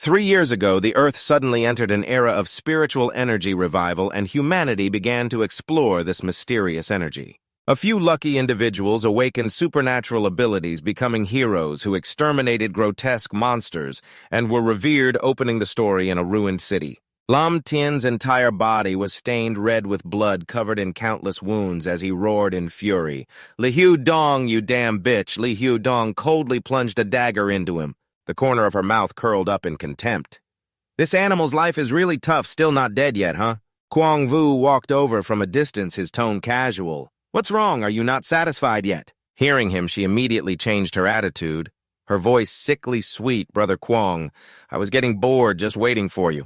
3 years ago, the Earth suddenly entered an era of spiritual energy revival, and humanity began to explore this mysterious energy. A few lucky individuals awakened supernatural abilities, becoming heroes who exterminated grotesque monsters and were revered, opening the story in a ruined city. Lam Tien's entire body was stained red with blood, covered in countless wounds as he roared in fury. "Li Hu Dong, you damn bitch!" Li Hu Dong coldly plunged a dagger into him, the corner of her mouth curled up in contempt. "This animal's life is really tough, still not dead yet, huh?" Kwang Vu walked over from a distance, his tone casual. "What's wrong? Are you not satisfied yet?" Hearing him, she immediately changed her attitude, her voice sickly sweet. "Brother Kwang, I was getting bored just waiting for you."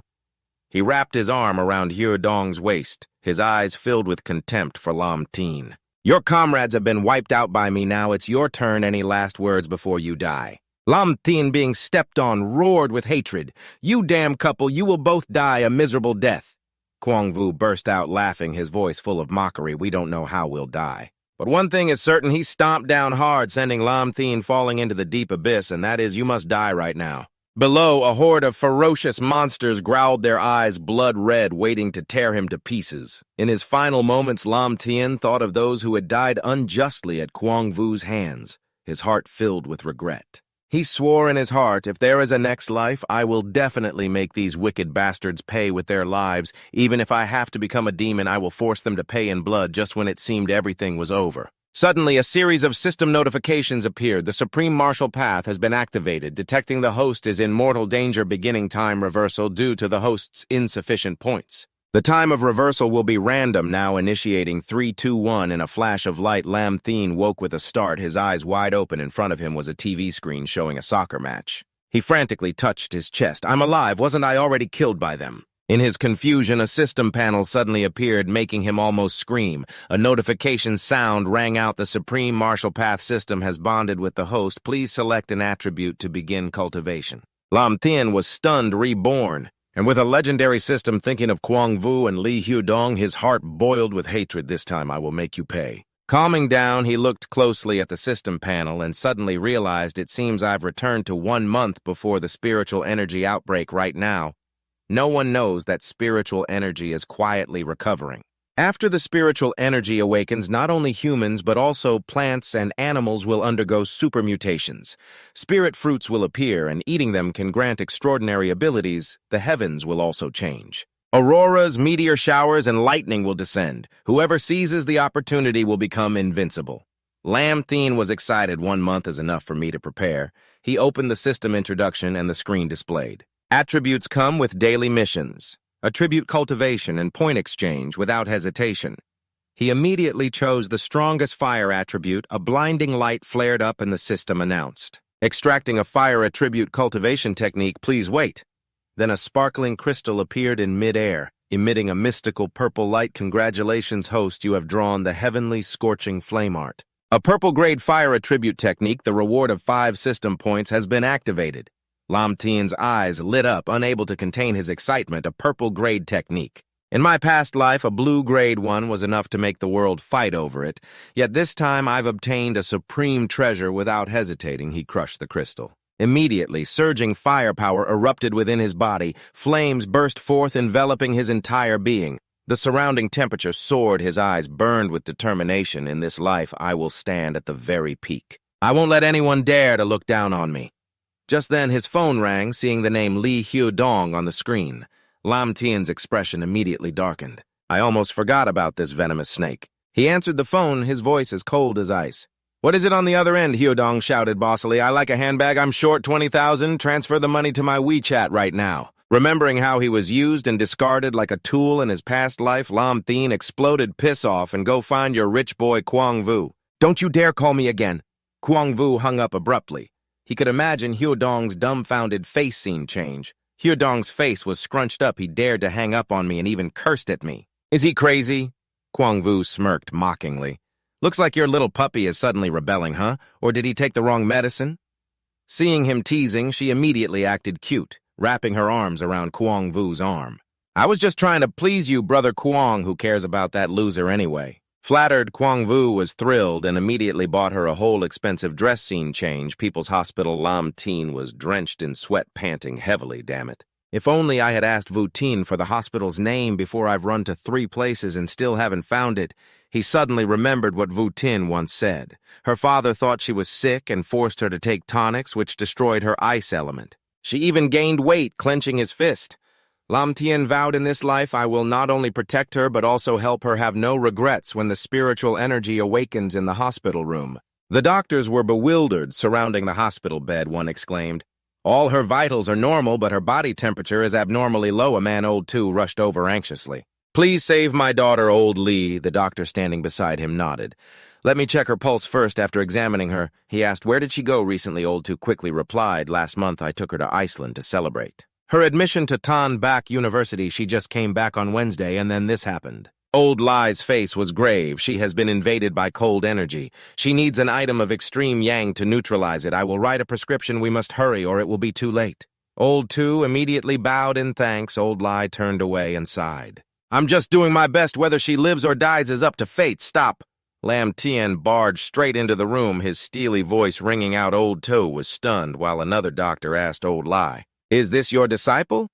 He wrapped his arm around Hu Dong's waist, his eyes filled with contempt for Lam Tien. "Your comrades have been wiped out by me now. It's your turn. Any last words before you die?" Lam Tien, being stepped on, roared with hatred. "You damn couple, you will both die a miserable death." Kwang Vu burst out laughing, his voice full of mockery. "We don't know how we'll die. But one thing is certain, he stomped down hard, sending Lam Tien falling into the deep abyss, and that is you must die right now." Below, a horde of ferocious monsters growled, their eyes blood red, waiting to tear him to pieces. In his final moments, Lam Tien thought of those who had died unjustly at Kwang Vu's hands, his heart filled with regret. He swore in his heart, "If there is a next life, I will definitely make these wicked bastards pay with their lives. Even if I have to become a demon, I will force them to pay in blood," just when it seemed everything was over. Suddenly, a series of system notifications appeared. The Supreme Martial Path has been activated, detecting the host is in mortal danger. Beginning time reversal due to the host's insufficient points. The time of reversal will be random, now initiating 3, 2, 1. In a flash of light, Lam Tien woke with a start, his eyes wide open. In front of him was a TV screen showing a soccer match. He frantically touched his chest. "I'm alive, wasn't I already killed by them?" In his confusion, a system panel suddenly appeared, making him almost scream. A notification sound rang out. "The Supreme Martial Path system has bonded with the host. Please select an attribute to begin cultivation." Lam Tien was stunned, reborn, and with a legendary system thinking of Kwang Vu and Li Hu Dong, his heart boiled with hatred. "This time I will make you pay." Calming down, he looked closely at the system panel and suddenly realized, "It seems I've returned to 1 month before the spiritual energy outbreak right now. No one knows that spiritual energy is quietly recovering. After the spiritual energy awakens, not only humans but also plants and animals will undergo super mutations. Spirit fruits will appear, and eating them can grant extraordinary abilities. The heavens will also change. Auroras, meteor showers, and lightning will descend. Whoever seizes the opportunity will become invincible." Lam Tien was excited. 1 month is enough for me to prepare. He opened the system introduction, and the screen displayed. Attributes come with daily missions. Attribute cultivation and point exchange without hesitation. He immediately chose the strongest fire attribute. A blinding light flared up and the system announced, "Extracting a fire attribute cultivation technique, please wait." Then a sparkling crystal appeared in mid-air, emitting a mystical purple light. "Congratulations, host, you have drawn the heavenly scorching flame art. A purple-grade fire attribute technique, the reward of 5 system points, has been activated." Lam Tien's eyes lit up, unable to contain his excitement. A purple-grade technique. "In my past life, a blue-grade one was enough to make the world fight over it. Yet this time I've obtained a supreme treasure." Without hesitating, he crushed the crystal. Immediately, surging firepower erupted within his body. Flames burst forth, enveloping his entire being. The surrounding temperature soared. His eyes burned with determination. "In this life, I will stand at the very peak. I won't let anyone dare to look down on me." Just then, his phone rang, seeing the name Li Hu Dong on the screen. Lam Tien's expression immediately darkened. "I almost forgot about this venomous snake." He answered the phone, his voice as cold as ice. "What is it on the other end?" Hu Dong shouted bossily. "I like a handbag. I'm short 20,000. Transfer the money to my WeChat right now." Remembering how he was used and discarded like a tool in his past life, Lam Tien exploded. "Piss off and go find your rich boy Kwang Vu. Don't you dare call me again." Kwang Vu hung up abruptly. He could imagine Hu Dong's dumbfounded face scene change. Hu Dong's face was scrunched up. "He dared to hang up on me and even cursed at me. Is he crazy?" Kwang Vu smirked mockingly. "Looks like your little puppy is suddenly rebelling, huh? Or did he take the wrong medicine?" Seeing him teasing, she immediately acted cute, wrapping her arms around Kwang Vu's arm. "I was just trying to please you, brother Kwang. Who cares about that loser anyway?" Flattered, Kwang Vu was thrilled and immediately bought her a whole expensive dress scene change. People's Hospital Lam Tien was drenched in sweat, panting heavily, damn it. If only I had asked Voutin for the hospital's name before I've run to 3 places and still haven't found it. He suddenly remembered what Voutin once said. Her father thought she was sick and forced her to take tonics, which destroyed her ice element. She even gained weight, clenching his fist. Lam Tien vowed in this life, I will not only protect her but also help her have no regrets when the spiritual energy awakens in the hospital room. The doctors were bewildered surrounding the hospital bed, one exclaimed. All her vitals are normal, but her body temperature is abnormally low. A man, Old Tu, rushed over anxiously. Please save my daughter, Old Lee, the doctor standing beside him nodded. Let me check her pulse first. After examining her, he asked, where did she go recently? Old Tu quickly replied, last month I took her to Iceland to celebrate. Her admission to Tan Bak University, she just came back on Wednesday, and then this happened. Old Lie's face was grave. She has been invaded by cold energy. She needs an item of extreme yang to neutralize it. I will write a prescription. We must hurry, or it will be too late. Old Tu immediately bowed in thanks. Old Lie turned away and sighed. I'm just doing my best. Whether she lives or dies is up to fate. Stop. Lam Tien barged straight into the room, his steely voice ringing out. Old Tu was stunned, while another doctor asked Old Lie, is this your disciple?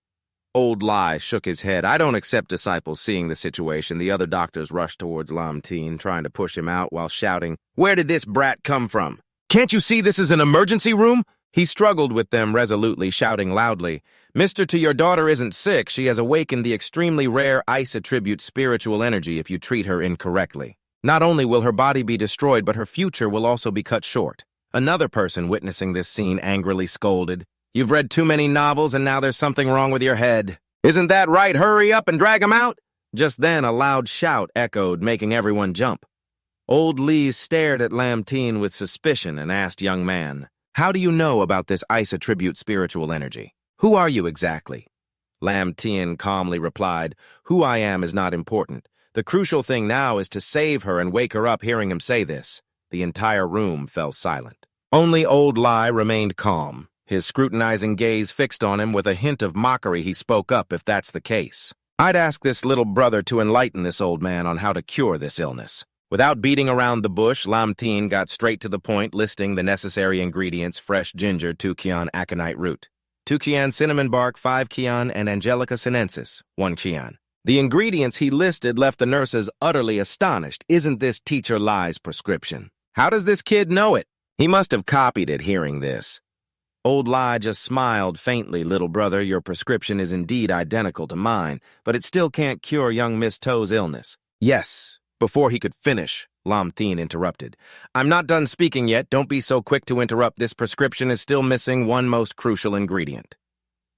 Old Lie shook his head. I don't accept disciples. Seeing the situation, the other doctors rushed towards Lam Tien, trying to push him out while shouting, where did this brat come from? Can't you see this is an emergency room? He struggled with them resolutely, shouting loudly, Mister, to your daughter isn't sick. She has awakened the extremely rare ice attribute spiritual energy if you treat her incorrectly. Not only will her body be destroyed, but her future will also be cut short. Another person witnessing this scene angrily scolded, You've read too many novels and now there's something wrong with your head. Isn't that right? Hurry up and drag him out! Just then a loud shout echoed, making everyone jump. Old Lee stared at Lam Tien with suspicion and asked young man, how do you know about this ice attribute spiritual energy? Who are you exactly? Lam Tien calmly replied, who I am is not important. The crucial thing now is to save her and wake her up. Hearing him say this, the entire room fell silent. Only Old Lie remained calm. His scrutinizing gaze fixed on him with a hint of mockery. He spoke up, if that's the case. I'd ask this little brother to enlighten this old man on how to cure this illness. Without beating around the bush, Lam Tien got straight to the point, listing the necessary ingredients: fresh ginger, 2 kian aconite root, 2 kian cinnamon bark, 5 kian, and Angelica sinensis, 1 kian. The ingredients he listed left the nurses utterly astonished. Isn't this Teacher Lie's prescription? How does this kid know it? He must have copied it. Hearing this, Old Lie just smiled faintly. Little brother, your prescription is indeed identical to mine, but it still can't cure young Miss Toe's illness. Yes. Before he could finish, Lam Tien interrupted. I'm not done speaking yet. Don't be so quick to interrupt. This prescription is still missing one most crucial ingredient.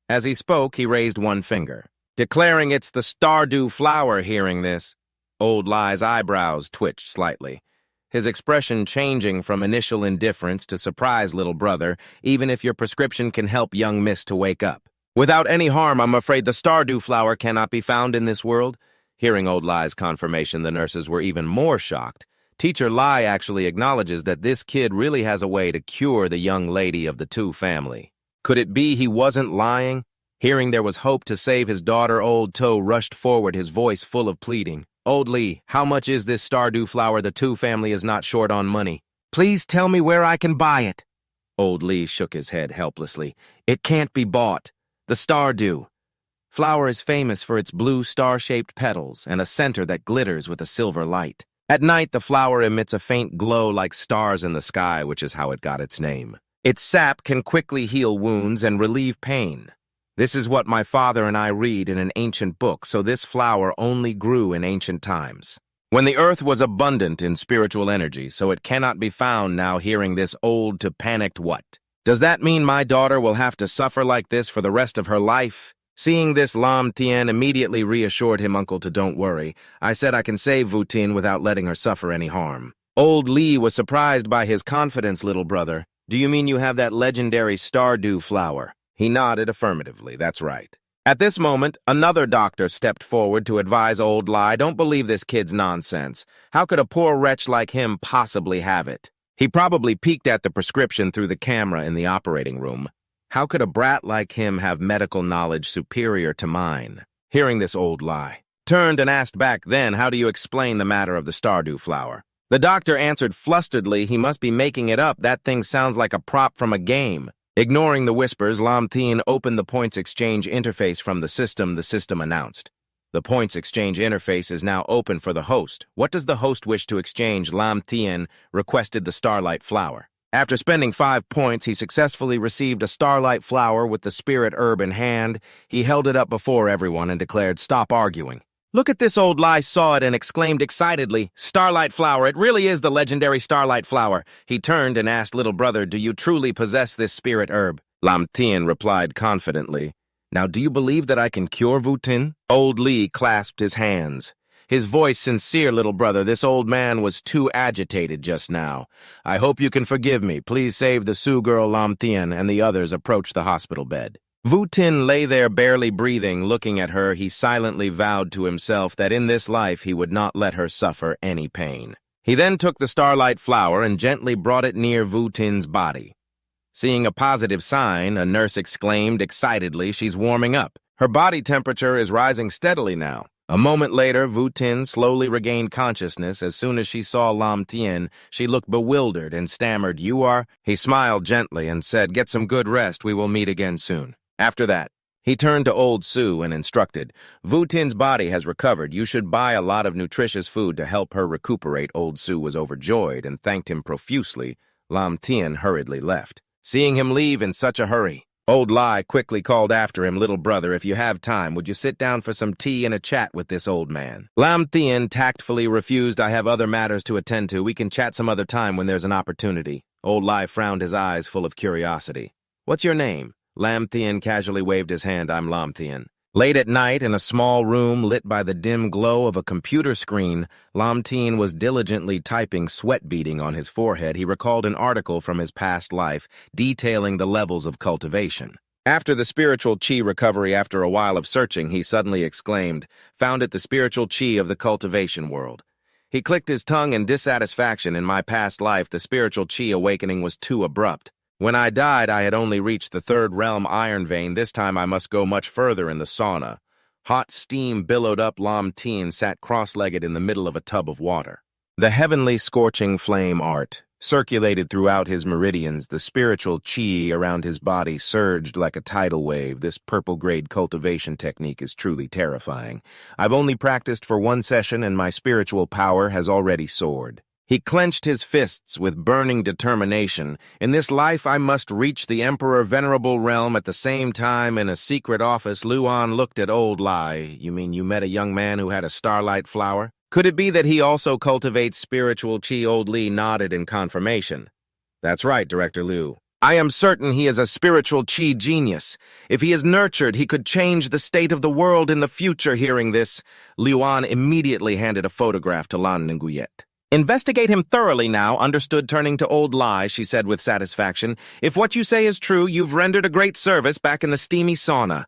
As he spoke, he raised one finger, declaring it's the stardew flower. Hearing this, Old Lie's eyebrows twitched slightly, his expression changing from initial indifference to surprise. Little brother, even if your prescription can help young miss to wake up without any harm, I'm afraid the stardew flower cannot be found in this world. Hearing Old Lie's confirmation, the nurses were even more shocked. Teacher Lie actually acknowledges that this kid really has a way to cure the young lady of the Tu family. Could it be he wasn't lying? Hearing there was hope to save his daughter, Old Tu rushed forward, his voice full of pleading. Old Lee, how much is this stardew flower? The Tu family is not short on money. Please tell me where I can buy it. Old Lee shook his head helplessly. It can't be bought. The stardew flower is famous for its blue star-shaped petals and a center that glitters with a silver light. At night, the flower emits a faint glow like stars in the sky, which is how it got its name. Its sap can quickly heal wounds and relieve pain. This is what my father and I read in an ancient book, so this flower only grew in ancient times, when the earth was abundant in spiritual energy, so it cannot be found now. Hearing this, Old Tu panicked. What? Does that mean my daughter will have to suffer like this for the rest of her life? Seeing this, Lam Tien immediately reassured him. Uncle Tu, don't worry. I said I can save Voutin without letting her suffer any harm. Old Lee was surprised by his confidence. Little brother, do you mean you have that legendary stardew flower? He nodded affirmatively. That's right. At this moment, another doctor stepped forward to advise Old Lie. Don't believe this kid's nonsense. How could a poor wretch like him possibly have it? He probably peeked at the prescription through the camera in the operating room. How could a brat like him have medical knowledge superior to mine? Hearing this, Old Lie turned and asked back then, how do you explain the matter of the Stardew flower? The doctor answered flusteredly, he must be making it up. That thing sounds like a prop from a game. Ignoring the whispers, Lam Tien opened the points exchange interface from the system announced. The points exchange interface is now open for the host. What does the host wish to exchange? Lam Tien requested the starlight flower. After spending 5 points, he successfully received a starlight flower with the spirit herb in hand. He held it up before everyone and declared, "Stop arguing." Look at this. Old Lai saw it and exclaimed excitedly, "Starlight flower, it really is the legendary starlight flower." He turned and asked little brother, "Do you truly possess this spirit herb?" Lam Tien replied confidently, "Now do you believe that I can cure Voutin?" Old Li clasped his hands. His voice sincere, little brother. This old man was too agitated just now. "I hope you can forgive me. Please save the Sioux girl." Lam Tien and the others approached the hospital bed. Voutin lay there barely breathing. Looking at her, he silently vowed to himself that in this life he would not let her suffer any pain. He then took the starlight flower and gently brought it near Voutin's body. Seeing a positive sign, a nurse exclaimed excitedly, "She's warming up. Her body temperature is rising steadily now." A moment later, Voutin slowly regained consciousness. As soon as she saw Lam Tien, she looked bewildered and stammered, "You are?" He smiled gently and said, "Get some good rest. We will meet again soon." After that, he turned to old Sue and instructed, "Voutin's body has recovered. You should buy a lot of nutritious food to help her recuperate." Old Sue was overjoyed and thanked him profusely. Lam Tien hurriedly left. Seeing him leave in such a hurry, Old Lai quickly called after him, "Little brother, if you have time, would you sit down for some tea and a chat with this old man?" Lam Tien tactfully refused. "I have other matters to attend to. We can chat some other time when there's an opportunity." Old Lai frowned, his eyes full of curiosity. "What's your name?" Lam Tien casually waved his hand. "I'm Lam Tien." Late at night, in a small room lit by the dim glow of a computer screen, Lam Tien was diligently typing, sweat beading on his forehead. He recalled an article from his past life detailing the levels of cultivation. After the spiritual chi recovery, after a while of searching, he suddenly exclaimed, "Found it, the spiritual chi of the cultivation world." He clicked his tongue in dissatisfaction. "In my past life, the spiritual chi awakening was too abrupt. When I died, I had only reached the third realm iron vein. This time I must go much further in the sauna." Hot steam billowed up. Lam Tien sat cross-legged in the middle of a tub of water. The heavenly scorching flame art circulated throughout his meridians. The spiritual chi around his body surged like a tidal wave. This purple-grade cultivation technique is truly terrifying. I've only practiced for 1 session and my spiritual power has already soared. He clenched his fists with burning determination. "In this life, I must reach the Emperor Venerable Realm." At the same time, in a secret office, Luan looked at Old Lai. "You mean you met a young man who had a starlight flower? Could it be that he also cultivates spiritual chi?" Old Li nodded in confirmation. "That's right, Director Liu. I am certain he is a spiritual chi genius. If he is nurtured, he could change the state of the world in the future." Hearing this, Luan immediately handed a photograph to Lan Nguyen. "Investigate him thoroughly now." Understood. Turning to Old Lai, she said with satisfaction, "If what you say is true, you've rendered a great service back in the steamy sauna."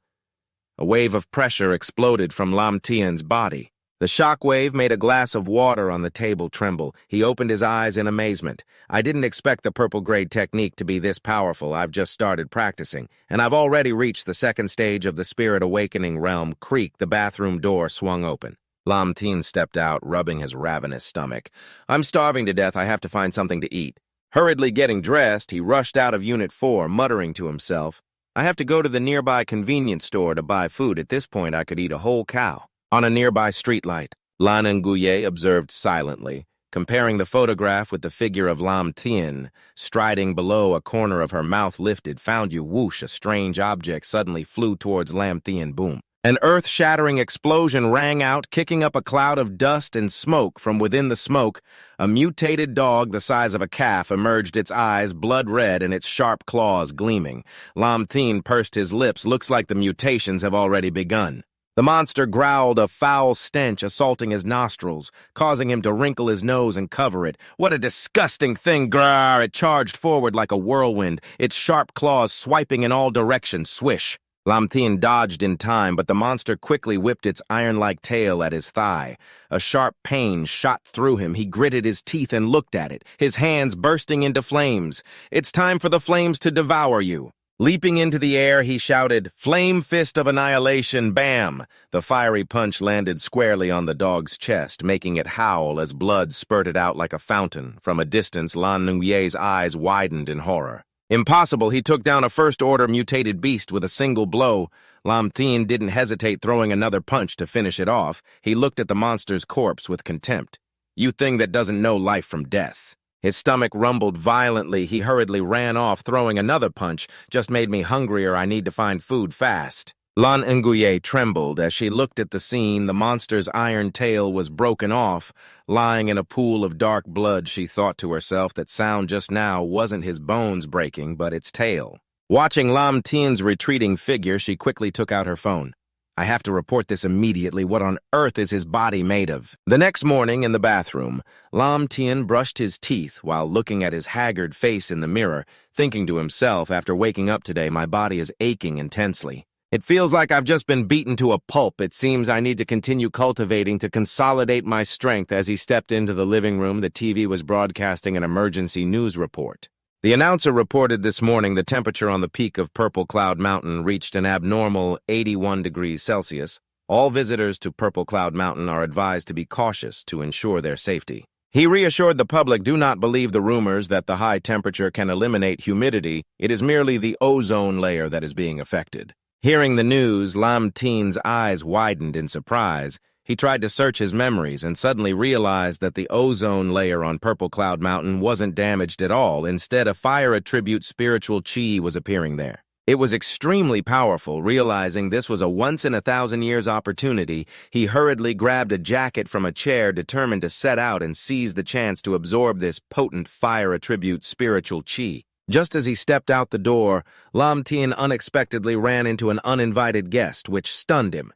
A wave of pressure exploded from Lam Tien's body. The shock wave made a glass of water on the table tremble. He opened his eyes in amazement. "I didn't expect the purple-grade technique to be this powerful. I've just started practicing, and I've already reached the second stage of the spirit awakening realm." Creak, the bathroom door swung open. Lam Tien stepped out, rubbing his ravenous stomach. "I'm starving to death. I have to find something to eat." Hurriedly getting dressed, he rushed out of Unit 4, muttering to himself, "I have to go to the nearby convenience store to buy food. At this point, I could eat a whole cow." On a nearby streetlight, Lan Nguyen observed silently, comparing the photograph with the figure of Lam Tien. Striding below, a corner of her mouth lifted. "Found you." Whoosh, a strange object suddenly flew towards Lam Tien. Boom. An earth-shattering explosion rang out, kicking up a cloud of dust and smoke. From within the smoke, a mutated dog the size of a calf emerged, its eyes blood red and its sharp claws gleaming. Lam Tien pursed his lips. "Looks like the mutations have already begun." The monster growled, a foul stench assaulting his nostrils, causing him to wrinkle his nose and cover it. "What a disgusting thing!" Grrr! It charged forward like a whirlwind, its sharp claws swiping in all directions. Swish! Lam Tien dodged in time, but the monster quickly whipped its iron-like tail at his thigh. A sharp pain shot through him. He gritted his teeth and looked at it, his hands bursting into flames. "It's time for the flames to devour you." Leaping into the air, he shouted, "Flame Fist of Annihilation, bam!" The fiery punch landed squarely on the dog's chest, making it howl as blood spurted out like a fountain. From a distance, Langu's eyes widened in horror. Impossible, he took down a first-order mutated beast with a single blow. Lam Tien didn't hesitate, throwing another punch to finish it off. He looked at the monster's corpse with contempt. "You thing that doesn't know life from death." His stomach rumbled violently. He hurriedly ran off, throwing another punch. "Just made me hungrier. I need to find food fast." Langu trembled as she looked at the scene. The monster's iron tail was broken off. Lying in a pool of dark blood, she thought to herself that sound just now wasn't his bones breaking, but its tail. Watching Lam Tien's retreating figure, she quickly took out her phone. "I have to report this immediately. What on earth is his body made of?" The next morning in the bathroom, Lam Tien brushed his teeth while looking at his haggard face in the mirror, thinking to himself, "After waking up today, my body is aching intensely. It feels like I've just been beaten to a pulp. It seems I need to continue cultivating to consolidate my strength." As he stepped into the living room, the TV was broadcasting an emergency news report. The announcer reported this morning the temperature on the peak of Purple Cloud Mountain reached an abnormal 81 degrees Celsius. All visitors to Purple Cloud Mountain are advised to be cautious to ensure their safety. He reassured the public, "Do not believe the rumors that the high temperature can eliminate humidity. It is merely the ozone layer that is being affected." Hearing the news, Lam Tien's eyes widened in surprise. He tried to search his memories and suddenly realized that the ozone layer on Purple Cloud Mountain wasn't damaged at all. Instead, a fire attribute spiritual chi was appearing there. It was extremely powerful. Realizing this was a once-in-a-thousand-years opportunity, he hurriedly grabbed a jacket from a chair, determined to set out and seize the chance to absorb this potent fire attribute spiritual chi. Just as he stepped out the door, Lam Tien unexpectedly ran into an uninvited guest, which stunned him.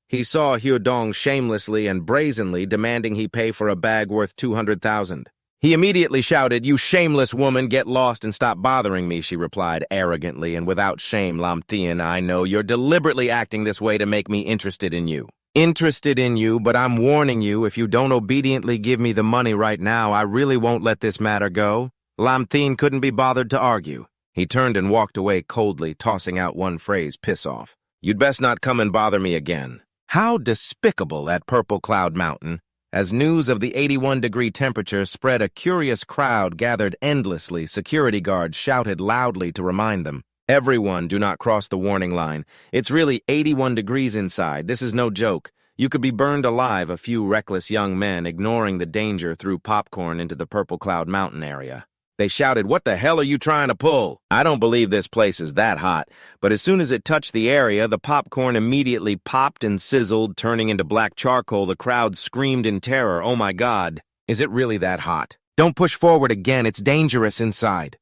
He saw Dong shamelessly and brazenly demanding he pay for a bag worth 200,000. He immediately shouted, "You shameless woman, get lost and stop bothering me," she replied arrogantly and without shame. "Lam Tien, I know you're deliberately acting this way to make me interested in you." "Interested in you, but I'm warning you, if you don't obediently give me the money right now, I really won't let this matter go." Lam Tien couldn't be bothered to argue. He turned and walked away coldly, tossing out one phrase, "Piss off. You'd best not come and bother me again." How despicable at Purple Cloud Mountain. As news of the 81-degree temperature spread, a curious crowd gathered endlessly. Security guards shouted loudly to remind them. "Everyone, do not cross the warning line. It's really 81 degrees inside. This is no joke. You could be burned alive." A few reckless young men, ignoring the danger, threw popcorn into the Purple Cloud Mountain area. They shouted, "What the hell are you trying to pull?" "I don't believe this place is that hot." But as soon as it touched the area, the popcorn immediately popped and sizzled, turning into black charcoal. The crowd screamed in terror. "Oh my God, is it really that hot? Don't push forward again, it's dangerous inside."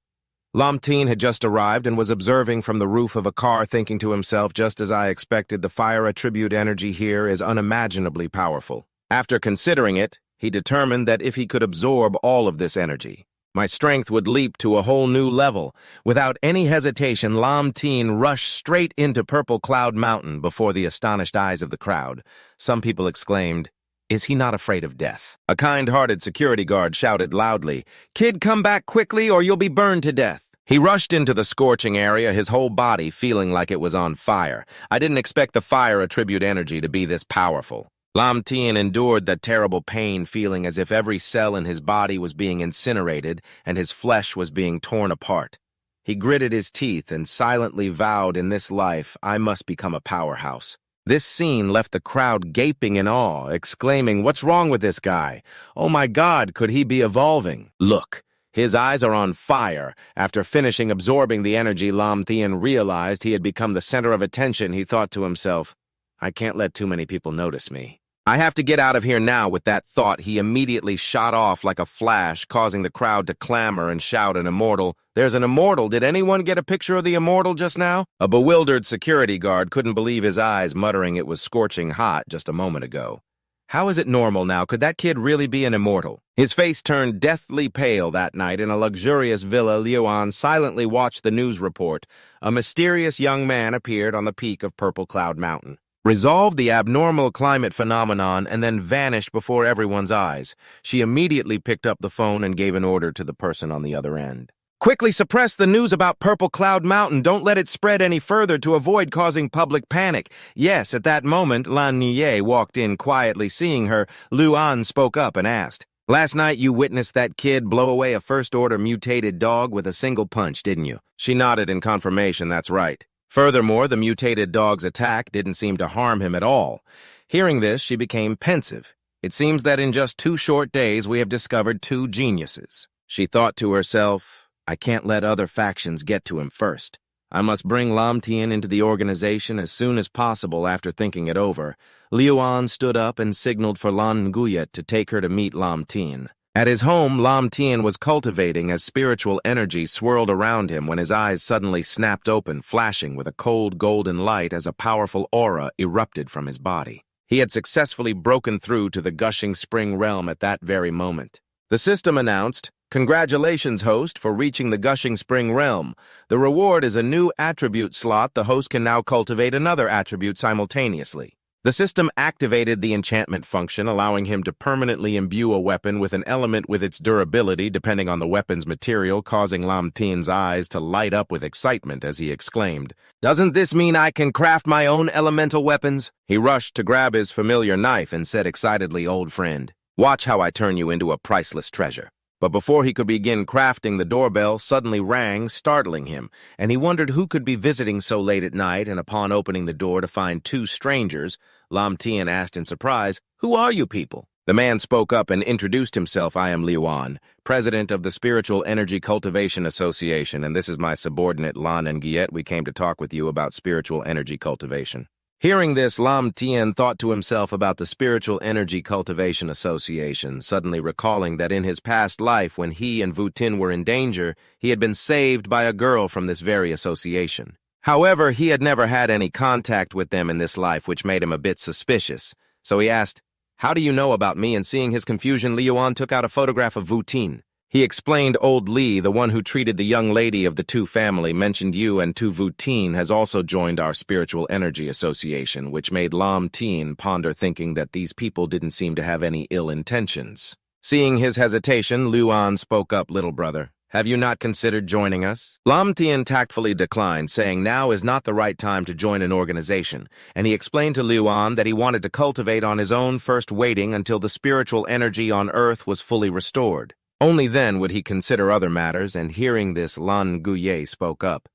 Lam Tien had just arrived and was observing from the roof of a car, thinking to himself, "Just as I expected, the fire attribute energy here is unimaginably powerful." After considering it, he determined that if he could absorb all of this energy, my strength would leap to a whole new level. Without any hesitation, Lam Tien rushed straight into Purple Cloud Mountain before the astonished eyes of the crowd. Some people exclaimed, "Is he not afraid of death?" A kind-hearted security guard shouted loudly, "Kid, come back quickly or you'll be burned to death." He rushed into the scorching area, his whole body feeling like it was on fire. I didn't expect the fire attribute energy to be this powerful. Lam Tien endured that terrible pain, feeling as if every cell in his body was being incinerated and his flesh was being torn apart. He gritted his teeth and silently vowed, in this life, I must become a powerhouse. This scene left the crowd gaping in awe, exclaiming, "What's wrong with this guy? Oh my God, could he be evolving? Look, his eyes are on fire." After finishing absorbing the energy, Lam Tien realized he had become the center of attention. He thought to himself, "I can't let too many people notice me. I have to get out of here now." With that thought, he immediately shot off like a flash, causing the crowd to clamor and shout, "An immortal! There's an immortal! Did anyone get a picture of the immortal just now?" A bewildered security guard couldn't believe his eyes, muttering it was scorching hot just a moment ago. How is it normal now? Could that kid really be an immortal? His face turned deathly pale that night in a luxurious villa. Liuan silently watched the news report. A mysterious young man appeared on the peak of Purple Cloud Mountain, resolved the abnormal climate phenomenon, and then vanished before everyone's eyes. She immediately picked up the phone and gave an order to the person on the other end. Quickly suppress the news about Purple Cloud Mountain. Don't let it spread any further to avoid causing public panic. Yes, at that moment, Lan Nye walked in quietly. Seeing her, Luan spoke up and asked, "Last night you witnessed that kid blow away a first-order mutated dog with a single punch, didn't you?" She nodded in confirmation. That's right. Furthermore, the mutated dog's attack didn't seem to harm him at all. Hearing this, she became pensive. It seems that in just 2 short days we have discovered 2 geniuses. She thought to herself, I can't let other factions get to him first. I must bring Lam Tien into the organization as soon as possible. After thinking it over, Luan stood up and signaled for Lan Nguyet to take her to meet Lam Tien. At his home, Lam Tien was cultivating as spiritual energy swirled around him when his eyes suddenly snapped open, flashing with a cold golden light as a powerful aura erupted from his body. He had successfully broken through to the Gushing Spring realm at that very moment. The system announced, "Congratulations, host, for reaching the Gushing Spring realm. The reward is a new attribute slot. The host can now cultivate another attribute simultaneously." The system activated the enchantment function, allowing him to permanently imbue a weapon with an element with its durability depending on the weapon's material, causing Lam Tien's eyes to light up with excitement as he exclaimed, "Doesn't this mean I can craft my own elemental weapons?" He rushed to grab his familiar knife and said excitedly, "Old friend, watch how I turn you into a priceless treasure." But before he could begin crafting, the doorbell suddenly rang, startling him, and he wondered who could be visiting so late at night, and upon opening the door to find 2 strangers, Lam Tien asked in surprise, "Who are you people?" The man spoke up and introduced himself. "I am Luan, president of the Spiritual Energy Cultivation Association, and this is my subordinate Lan Nguyet. We came to talk with you about spiritual energy cultivation." Hearing this, Lam Tien thought to himself about the Spiritual Energy Cultivation Association, suddenly recalling that in his past life, when he and Voutin were in danger, he had been saved by a girl from this very association. However, he had never had any contact with them in this life, which made him a bit suspicious. So he asked, "How do you know about me?" And seeing his confusion, Luan took out a photograph of Voutin. He explained, "Old Li, the one who treated the young lady of the 2 family, mentioned you, and Voutin has also joined our Spiritual Energy Association," which made Lam Tien ponder, thinking that these people didn't seem to have any ill intentions. Seeing his hesitation, Luan spoke up, "Little brother, have you not considered joining us?" Lam Tien tactfully declined, saying now is not the right time to join an organization, and he explained to Luan that he wanted to cultivate on his own, first waiting until the spiritual energy on Earth was fully restored. Only then would he consider other matters, and hearing this, Lan Nguyet spoke up.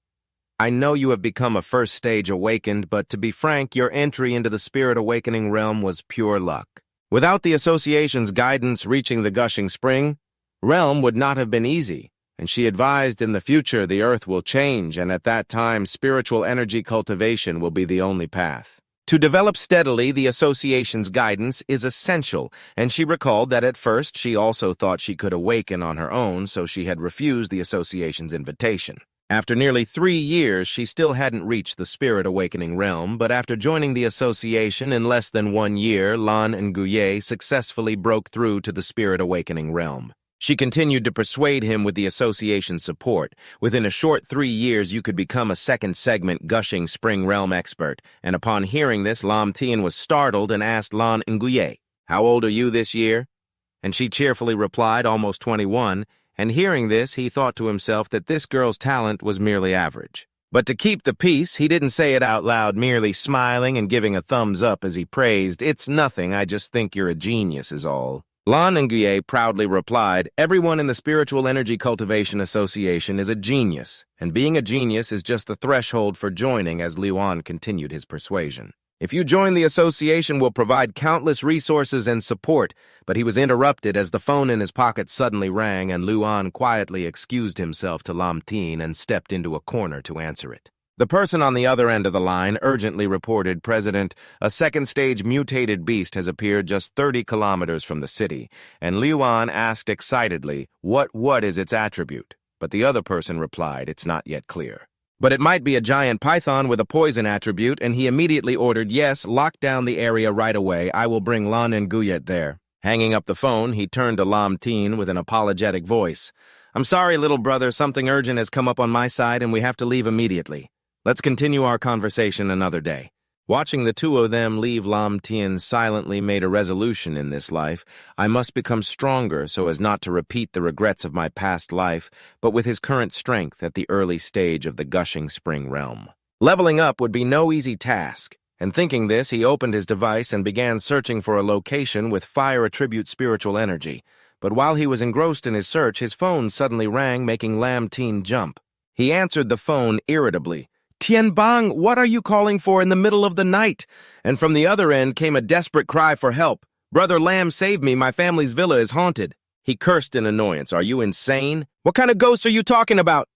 "I know you have become a first-stage awakened, but to be frank, your entry into the spirit awakening realm was pure luck. Without the association's guidance, reaching the Gushing Spring realm would not have been easy, and she advised in the future the Earth will change, and at that time spiritual energy cultivation will be the only path. To develop steadily, the association's guidance is essential, and she recalled that at first she also thought she could awaken on her own, so she had refused the association's invitation. After nearly 3 years, she still hadn't reached the spirit awakening realm, but after joining the association in less than 1 year, Lan Nguyet successfully broke through to the spirit awakening realm. She continued to persuade him with the association's support. Within a short 3 years, you could become a second segment Gushing Spring Realm expert, and upon hearing this, Lam Tien was startled and asked Lan Nguyet, "How old are you this year?" And she cheerfully replied, "Almost 21, and hearing this, he thought to himself that this girl's talent was merely average. But to keep the peace, he didn't say it out loud, merely smiling and giving a thumbs up as he praised, "It's nothing, I just think you're a genius is all." Lan Nguyet proudly replied, "Everyone in the Spiritual Energy Cultivation Association is a genius, and being a genius is just the threshold for joining," as Luan continued his persuasion. "If you join the association, we'll provide countless resources and support," but he was interrupted as the phone in his pocket suddenly rang, and Luan quietly excused himself to Lam Tien and stepped into a corner to answer it. The person on the other end of the line urgently reported, "President, a second-stage mutated beast has appeared just 30 kilometers from the city," and Luan asked excitedly, what is its attribute? But the other person replied, "It's not yet clear. But it might be a giant python with a poison attribute," and he immediately ordered, "Yes, lock down the area right away. I will bring Lan Nguyet there." Hanging up the phone, he turned to Lam Tien with an apologetic voice. "I'm sorry, little brother, something urgent has come up on my side and we have to leave immediately. Let's continue our conversation another day." Watching the two of them leave, Lam Tien silently made a resolution in this life. I must become stronger so as not to repeat the regrets of my past life, but with his current strength at the early stage of the Gushing Spring realm. Leveling up would be no easy task, and thinking this, he opened his device and began searching for a location with fire attribute spiritual energy. But while he was engrossed in his search, his phone suddenly rang, making Lam Tien jump. He answered the phone irritably. "Tien Bang, what are you calling for in the middle of the night?" And from the other end came a desperate cry for help. "Brother Lam, save me, my family's villa is haunted." He cursed in annoyance. "Are you insane? What kind of ghosts are you talking about?"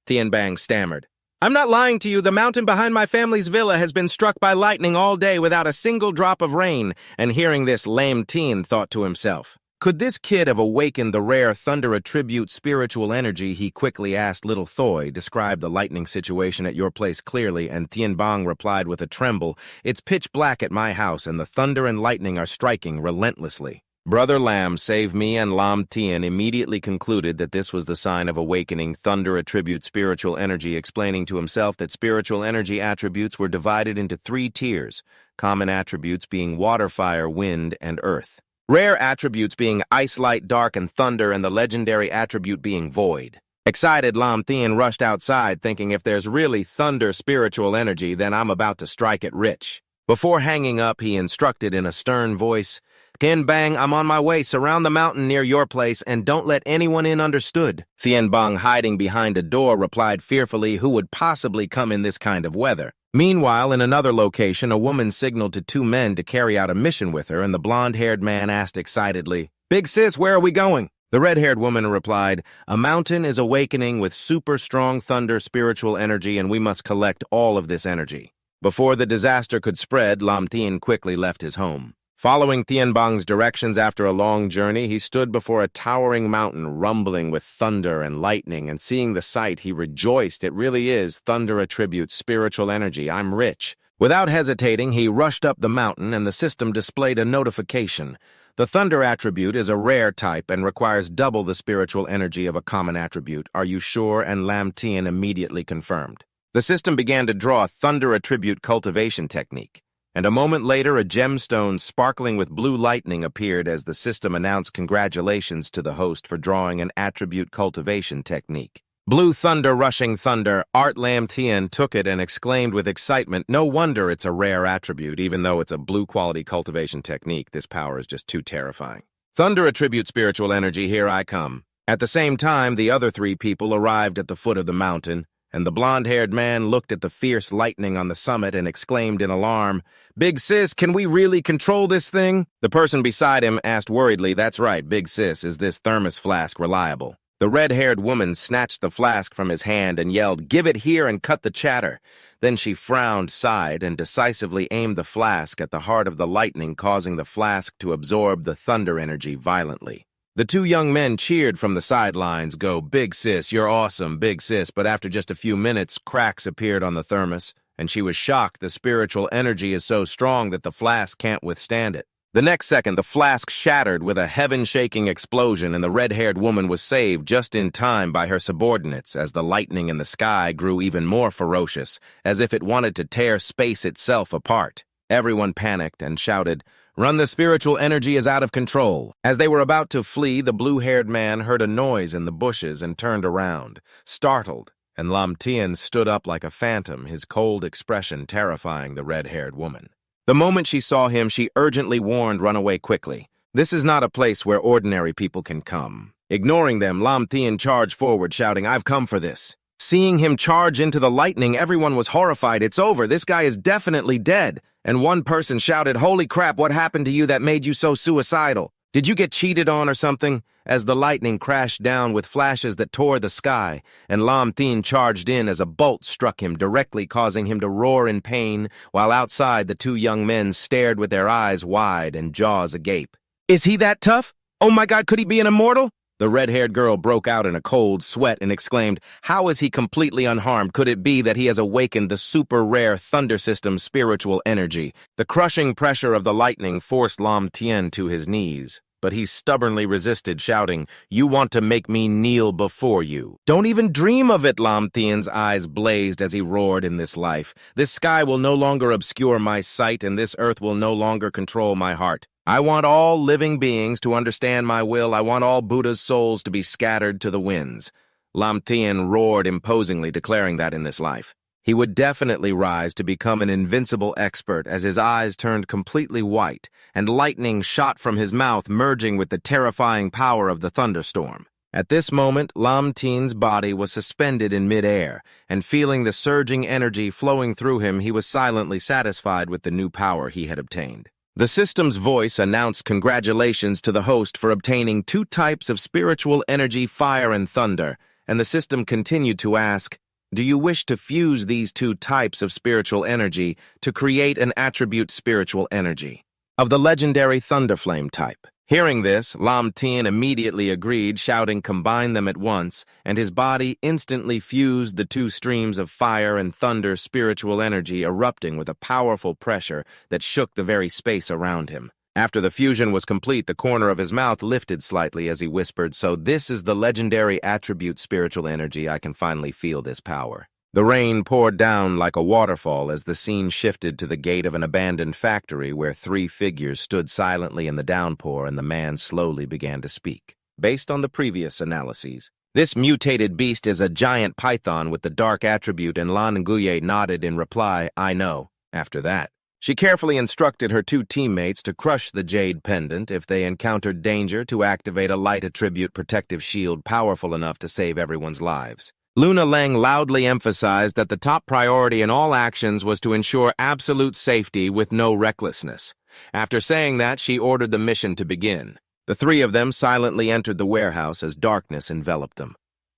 Tien Bang stammered. "I'm not lying to you. The mountain behind my family's villa has been struck by lightning all day without a single drop of rain." And hearing this, Lam Tien thought to himself, could this kid have awakened the rare thunder attribute spiritual energy? He quickly asked Little Thoy, "Describe the lightning situation at your place clearly," and Tien Bang replied with a tremble, "It's pitch black at my house, and the thunder and lightning are striking relentlessly." Brother Lam, save me, and Lam Tien immediately concluded that this was the sign of awakening thunder attribute spiritual energy, explaining to himself that spiritual energy attributes were divided into 3 tiers, common attributes being water, fire, wind, and earth. Rare attributes being ice, light, dark, and thunder, and the legendary attribute being void. Excited, Lam Tien rushed outside, thinking if there's really thunder spiritual energy, then I'm about to strike it rich. Before hanging up, he instructed in a stern voice, "Tien Bang, I'm on my way. Surround the mountain near your place, and don't let anyone in, understood?" Tien Bang, hiding behind a door, replied fearfully, who would possibly come in this kind of weather? Meanwhile, in another location, a woman signaled to 2 men to carry out a mission with her, and the blonde-haired man asked excitedly, "Big sis, where are we going?" The red-haired woman replied, "A mountain is awakening with super strong thunder spiritual energy, and we must collect all of this energy." Before the disaster could spread, Lam Tien quickly left his home. Following Tien Bang's directions after a long journey, he stood before a towering mountain rumbling with thunder and lightning, and seeing the sight, he rejoiced. It really is thunder attribute spiritual energy. I'm rich. Without hesitating, he rushed up the mountain, and the system displayed a notification. The thunder attribute is a rare type and requires double the spiritual energy of a common attribute. Are you sure? And Lam Tien immediately confirmed. The system began to draw a thunder attribute cultivation technique, and a moment later a gemstone sparkling with blue lightning appeared as the system announced congratulations to the host for drawing an attribute cultivation technique. Blue thunder rushing thunder. Art Lam Tien took it and exclaimed with excitement, "No wonder it's a rare attribute, even though it's a blue-quality cultivation technique. This power is just too terrifying." Thunder attribute spiritual energy, here I come. At the same time, the other 3 people arrived at the foot of the mountain, and the blonde-haired man looked at the fierce lightning on the summit and exclaimed in alarm, "Big sis, can we really control this thing?" The person beside him asked worriedly, "That's right, Big sis, is this thermos flask reliable?" The red-haired woman snatched the flask from his hand and yelled, "Give it here and cut the chatter." Then she frowned, sighed, and decisively aimed the flask at the heart of the lightning, causing the flask to absorb the thunder energy violently. The 2 young men cheered from the sidelines, "Go, Big sis, you're awesome, Big sis." But after just a few minutes, cracks appeared on the thermos, and she was shocked. The spiritual energy is so strong that the flask can't withstand it. The next second, the flask shattered with a heaven-shaking explosion, and the red-haired woman was saved just in time by her subordinates as the lightning in the sky grew even more ferocious, as if it wanted to tear space itself apart. Everyone panicked and shouted, "Run, the spiritual energy is out of control." As they were about to flee, the blue-haired man heard a noise in the bushes and turned around, startled, and Lam Tien stood up like a phantom, his cold expression terrifying the red-haired woman. The moment she saw him, she urgently warned, "Run away quickly. This is not a place where ordinary people can come." Ignoring them, Lam Tien charged forward, shouting, "I've come for this." Seeing him charge into the lightning, everyone was horrified. "It's over. This guy is definitely dead." And one person shouted, "Holy crap, what happened to you that made you so suicidal? Did you get cheated on or something?" As the lightning crashed down with flashes that tore the sky, and Lam Tien charged in as a bolt struck him, directly causing him to roar in pain, while outside the 2 young men stared with their eyes wide and jaws agape. "Is he that tough? Oh my God, could he be an immortal?" The red-haired girl broke out in a cold sweat and exclaimed, "How is he completely unharmed? Could it be that he has awakened the super-rare thunder system spiritual energy?" The crushing pressure of the lightning forced Lam Tien to his knees, but he stubbornly resisted, shouting, "You want to make me kneel before you. Don't even dream of it!" Lam Tien's eyes blazed as he roared, "In this life. This sky will no longer obscure my sight, and this earth will no longer control my heart. I want all living beings to understand my will. I want all Buddha's souls to be scattered to the winds." Lam Tien roared imposingly, declaring that in this life he would definitely rise to become an invincible expert as his eyes turned completely white and lightning shot from his mouth, merging with the terrifying power of the thunderstorm. At this moment, Lam Tien's body was suspended in midair, and feeling the surging energy flowing through him, he was silently satisfied with the new power he had obtained. The system's voice announced congratulations to the host for obtaining 2 types of spiritual energy, fire and thunder, and the system continued to ask, "Do you wish to fuse these 2 types of spiritual energy to create an attribute spiritual energy of the legendary Thunderflame type?" Hearing this, Lam Tien immediately agreed, shouting, "Combine them at once," and his body instantly fused the 2 streams of fire and thunder spiritual energy, erupting with a powerful pressure that shook the very space around him. After the fusion was complete, the corner of his mouth lifted slightly as he whispered, "So this is the legendary attribute spiritual energy. I can finally feel this power." The rain poured down like a waterfall as the scene shifted to the gate of an abandoned factory where 3 figures stood silently in the downpour, and the man slowly began to speak. Based on the previous analyses, this mutated beast is a giant python with the dark attribute, and Langu nodded in reply, "I know." After that, she carefully instructed her 2 teammates to crush the jade pendant if they encountered danger, to activate a light attribute protective shield powerful enough to save everyone's lives. Luna Lang loudly emphasized that the top priority in all actions was to ensure absolute safety with no recklessness. After saying that, she ordered the mission to begin. The 3 of them silently entered the warehouse as darkness enveloped them.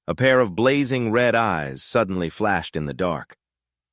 A pair of blazing red eyes suddenly flashed in the dark.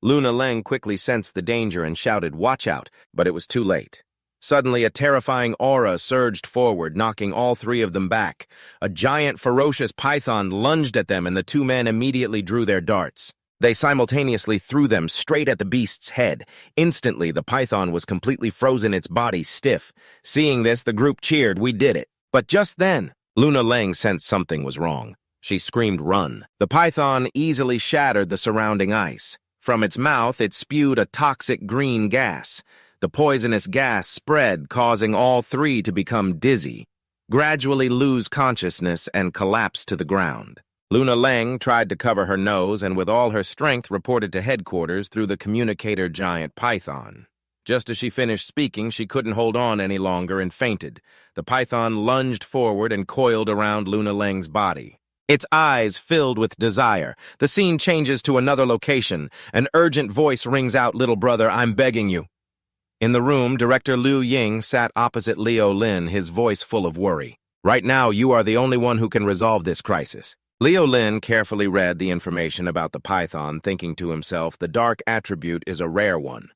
Luna Lang quickly sensed the danger and shouted, "Watch out," but it was too late. Suddenly, a terrifying aura surged forward, knocking all 3 of them back. A giant, ferocious python lunged at them, and the 2 men immediately drew their darts. They simultaneously threw them straight at the beast's head. Instantly, the python was completely frozen, its body stiff. Seeing this, the group cheered, "We did it." But just then, Luna Lang sensed something was wrong. She screamed, "Run!" The python easily shattered the surrounding ice. From its mouth, it spewed a toxic green gas. The poisonous gas spread, causing all 3 to become dizzy, gradually lose consciousness, and collapse to the ground. Luna Lang tried to cover her nose and with all her strength reported to headquarters through the communicator giant python. Just as she finished speaking, she couldn't hold on any longer and fainted. The python lunged forward and coiled around Luna Lang's body. Its eyes filled with desire. The scene changes to another location. An urgent voice rings out, "Little brother, I'm begging you." In the room, Director Liu Ying sat opposite Liu Lin, his voice full of worry. "Right now, you are the only one who can resolve this crisis." Liu Lin carefully read the information about the python, thinking to himself, the dark attribute is a rare one.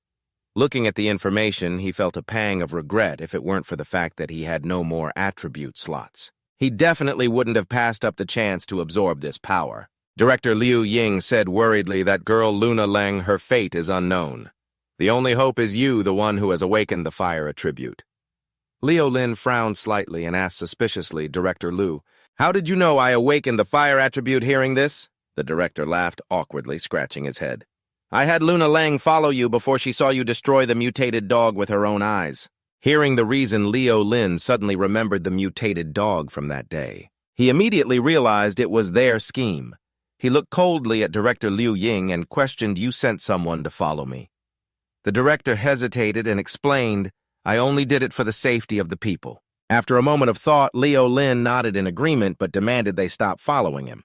Looking at the information, he felt a pang of regret if it weren't for the fact that he had no more attribute slots. He definitely wouldn't have passed up the chance to absorb this power. Director Liu Ying said worriedly, "That girl Luna Lang, her fate is unknown. The only hope is you, the one who has awakened the fire attribute." Liu Lin frowned slightly and asked suspiciously, "Director Liu, how did you know I awakened the fire attribute?" Hearing this, the director laughed awkwardly, scratching his head. "I had Luna Lang follow you before she saw you destroy the mutated dog with her own eyes." Hearing the reason, Liu Lin suddenly remembered the mutated dog from that day. He immediately realized it was their scheme. He looked coldly at Director Liu Ying and questioned, "You sent someone to follow me?" The director hesitated and explained, "I only did it for the safety of the people." After a moment of thought, Liu Lin nodded in agreement but demanded they stop following him.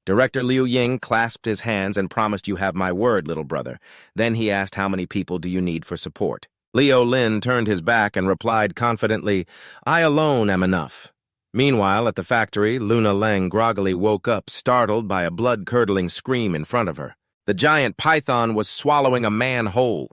Director Liu Ying clasped his hands and promised, "You have my word, little brother." Then he asked, "How many people do you need for support?" Liu Lin turned his back and replied confidently, "I alone am enough." Meanwhile, at the factory, Luna Lang groggily woke up, startled by a blood-curdling scream in front of her. The giant python was swallowing a man whole.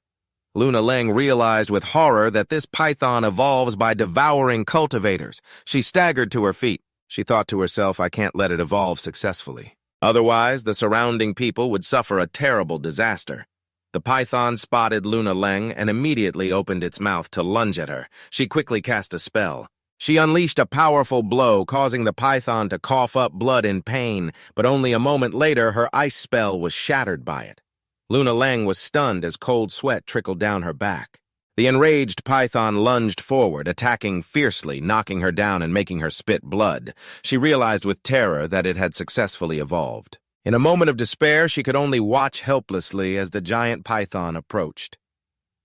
Luna Lang realized with horror that this python evolves by devouring cultivators. She staggered to her feet. She thought to herself, "I can't let it evolve successfully. Otherwise, the surrounding people would suffer a terrible disaster." The python spotted Luna Lang and immediately opened its mouth to lunge at her. She quickly cast a spell. She unleashed a powerful blow, causing the python to cough up blood in pain, but only a moment later her ice spell was shattered by it. Luna Lang was stunned as cold sweat trickled down her back. The enraged python lunged forward, attacking fiercely, knocking her down and making her spit blood. She realized with terror that it had successfully evolved. In a moment of despair, she could only watch helplessly as the giant python approached.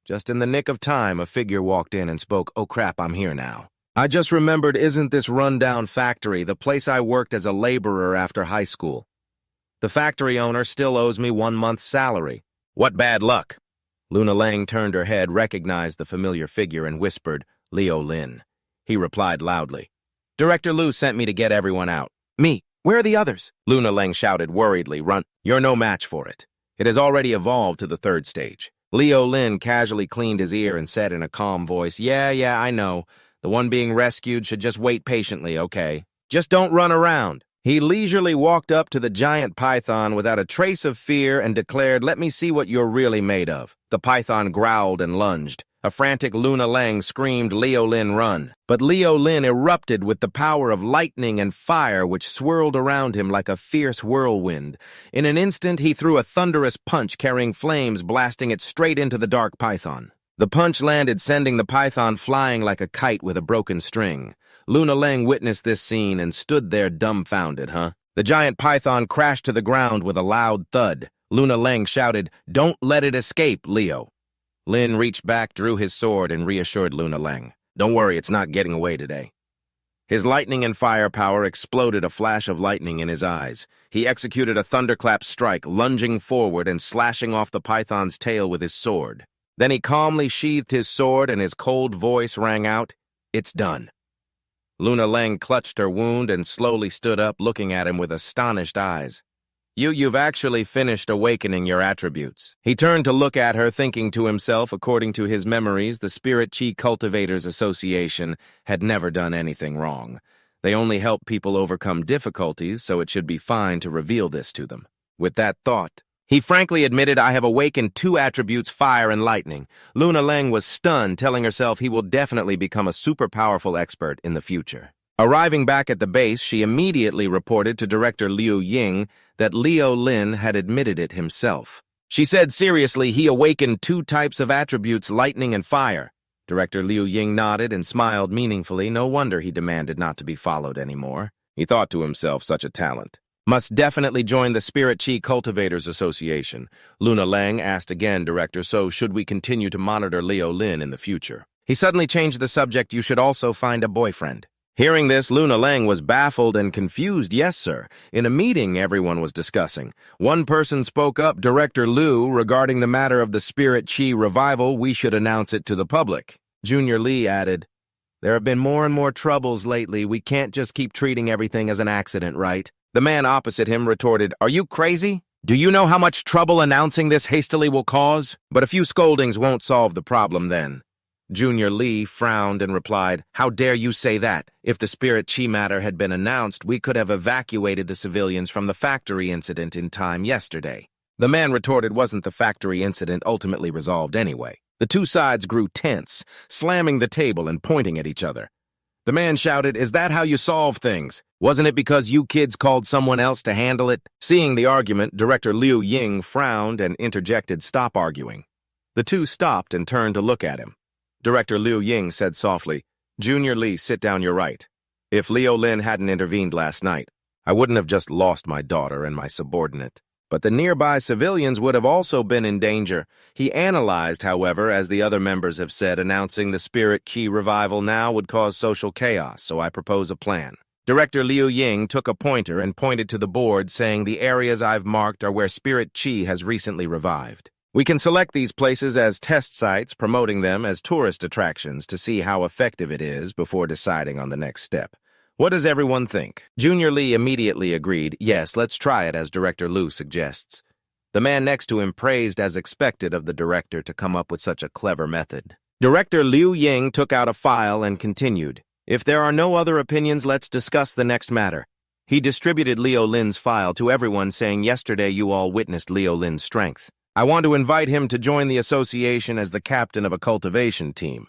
Just in the nick of time, a figure walked in and spoke, "Oh crap, I'm here now. I just remembered, isn't this rundown factory the place I worked as a laborer after high school? The factory owner still owes me 1 month's salary. What bad luck." Luna Lang turned her head, recognized the familiar figure, and whispered, "Leo Lin." He replied loudly, "Director Liu sent me to get everyone out." "Me? Where are the others?" Luna Lang shouted worriedly. "Run. You're no match for it. It has already evolved to the 3rd stage. Leo Lin casually cleaned his ear and said in a calm voice, Yeah, I know. The one being rescued should just wait patiently, okay? Just don't run around." He leisurely walked up to the giant python without a trace of fear and declared, "Let me see what you're really made of." The python growled and lunged. A frantic Luna Lang screamed, "Leo Lin, run." But Leo Lin erupted with the power of lightning and fire which swirled around him like a fierce whirlwind. In an instant, he threw a thunderous punch carrying flames, blasting it straight into the dark python. The punch landed, sending the python flying like a kite with a broken string. Luna Lang witnessed this scene and stood there dumbfounded, The giant python crashed to the ground with a loud thud. Luna Lang shouted, "Don't let it escape, Leo." Lin reached back, drew his sword, and reassured Luna Lang. "Don't worry, it's not getting away today." His lightning and fire power exploded, a flash of lightning in his eyes. He executed a thunderclap strike, lunging forward and slashing off the python's tail with his sword. Then he calmly sheathed his sword and his cold voice rang out, "It's done." Luna Lang clutched her wound and slowly stood up, looking at him with astonished eyes. You've actually finished awakening your attributes." He turned to look at her, thinking to himself, according to his memories, the Spirit Chi Cultivators Association had never done anything wrong. They only help people overcome difficulties, so it should be fine to reveal this to them. With that thought, he frankly admitted, "I have awakened 2 attributes, fire and lightning." Luna Lang was stunned, telling herself he will definitely become a super powerful expert in the future. Arriving back at the base, she immediately reported to Director Liu Ying that Leo Lin had admitted it himself. She said seriously, "He awakened 2 types of attributes, lightning and fire." Director Liu Ying nodded and smiled meaningfully. No wonder he demanded not to be followed anymore. He thought to himself, such a talent must definitely join the Spirit Chi Cultivators Association. Luna Lang asked again, "Director, so should we continue to monitor Leo Lin in the future?" He suddenly changed the subject, "You should also find a boyfriend." Hearing this, Luna Lang was baffled and confused. "Yes, sir." In a meeting everyone was discussing, one person spoke up, "Director Liu, regarding the matter of the Spirit Chi revival, we should announce it to the public." Junior Lee added, "There have been more and more troubles lately. We can't just keep treating everything as an accident, right?" The man opposite him retorted, "Are you crazy? Do you know how much trouble announcing this hastily will cause? But a few scoldings won't solve the problem then." Junior Lee frowned and replied, "How dare you say that? If the Spirit Chi matter had been announced, we could have evacuated the civilians from the factory incident in time yesterday." The man retorted, "Wasn't the factory incident ultimately resolved anyway?" The 2 sides grew tense, slamming the table and pointing at each other. The man shouted, "Is that how you solve things? Wasn't it because you kids called someone else to handle it?" Seeing the argument, Director Liu Ying frowned and interjected, "Stop arguing." The 2 stopped and turned to look at him. Director Liu Ying said softly, "Junior Lee, sit down, you're right. If Leo Lin hadn't intervened last night, I wouldn't have just lost my daughter and my subordinate. But the nearby civilians would have also been in danger." He analyzed, however, as the other members have said, announcing the Spirit Chi revival now would cause social chaos, so I propose a plan. Director Liu Ying took a pointer and pointed to the board, saying, "The areas I've marked are where Spirit Chi has recently revived. We can select these places as test sites, promoting them as tourist attractions to see how effective it is before deciding on the next step. What does everyone think?" Junior Lee immediately agreed, "Yes, let's try it as Director Liu suggests." The man next to him praised as expected of the director to come up with such a clever method. Director Liu Ying took out a file and continued, "If there are no other opinions, let's discuss the next matter." He distributed Leo Lin's file to everyone, saying, "Yesterday you all witnessed Leo Lin's strength. I want to invite him to join the association as the captain of a cultivation team."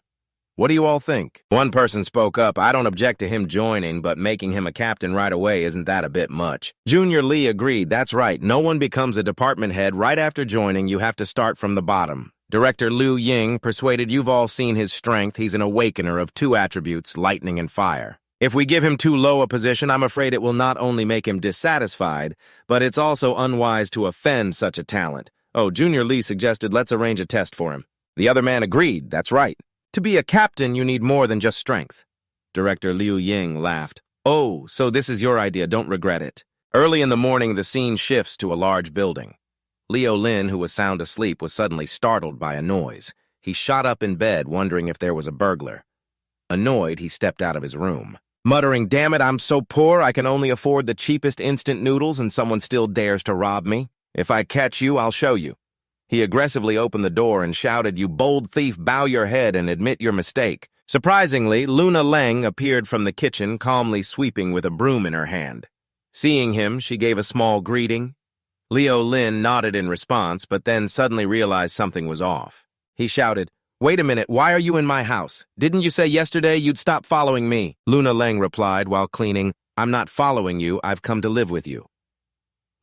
What do you all think? One person spoke up, I don't object to him joining, but making him a captain right away isn't that a bit much? Junior Lee agreed, that's right, no one becomes a department head right after joining, you have to start from the bottom. Director Liu Ying persuaded you've all seen his strength, he's an awakener of 2 attributes, lightning and fire. If we give him too low a position, I'm afraid it will not only make him dissatisfied, but it's also unwise to offend such a talent. Oh, Junior Lee suggested let's arrange a test for him. The other man agreed, that's right. To be a captain, you need more than just strength. Director Liu Ying laughed. Oh, so this is your idea, don't regret it. Early in the morning, the scene shifts to a large building. Leo Lin, who was sound asleep, was suddenly startled by a noise. He shot up in bed, wondering if there was a burglar. Annoyed, he stepped out of his room. Muttering, damn it, I'm so poor, I can only afford the cheapest instant noodles and someone still dares to rob me. If I catch you, I'll show you. He aggressively opened the door and shouted, you bold thief, bow your head and admit your mistake. Surprisingly, Luna Leng appeared from the kitchen, calmly sweeping with a broom in her hand. Seeing him, she gave a small greeting. Leo Lin nodded in response, but then suddenly realized something was off. He shouted, wait a minute, why are you in my house? Didn't you say yesterday you'd stop following me? Luna Leng replied while cleaning, I'm not following you, I've come to live with you.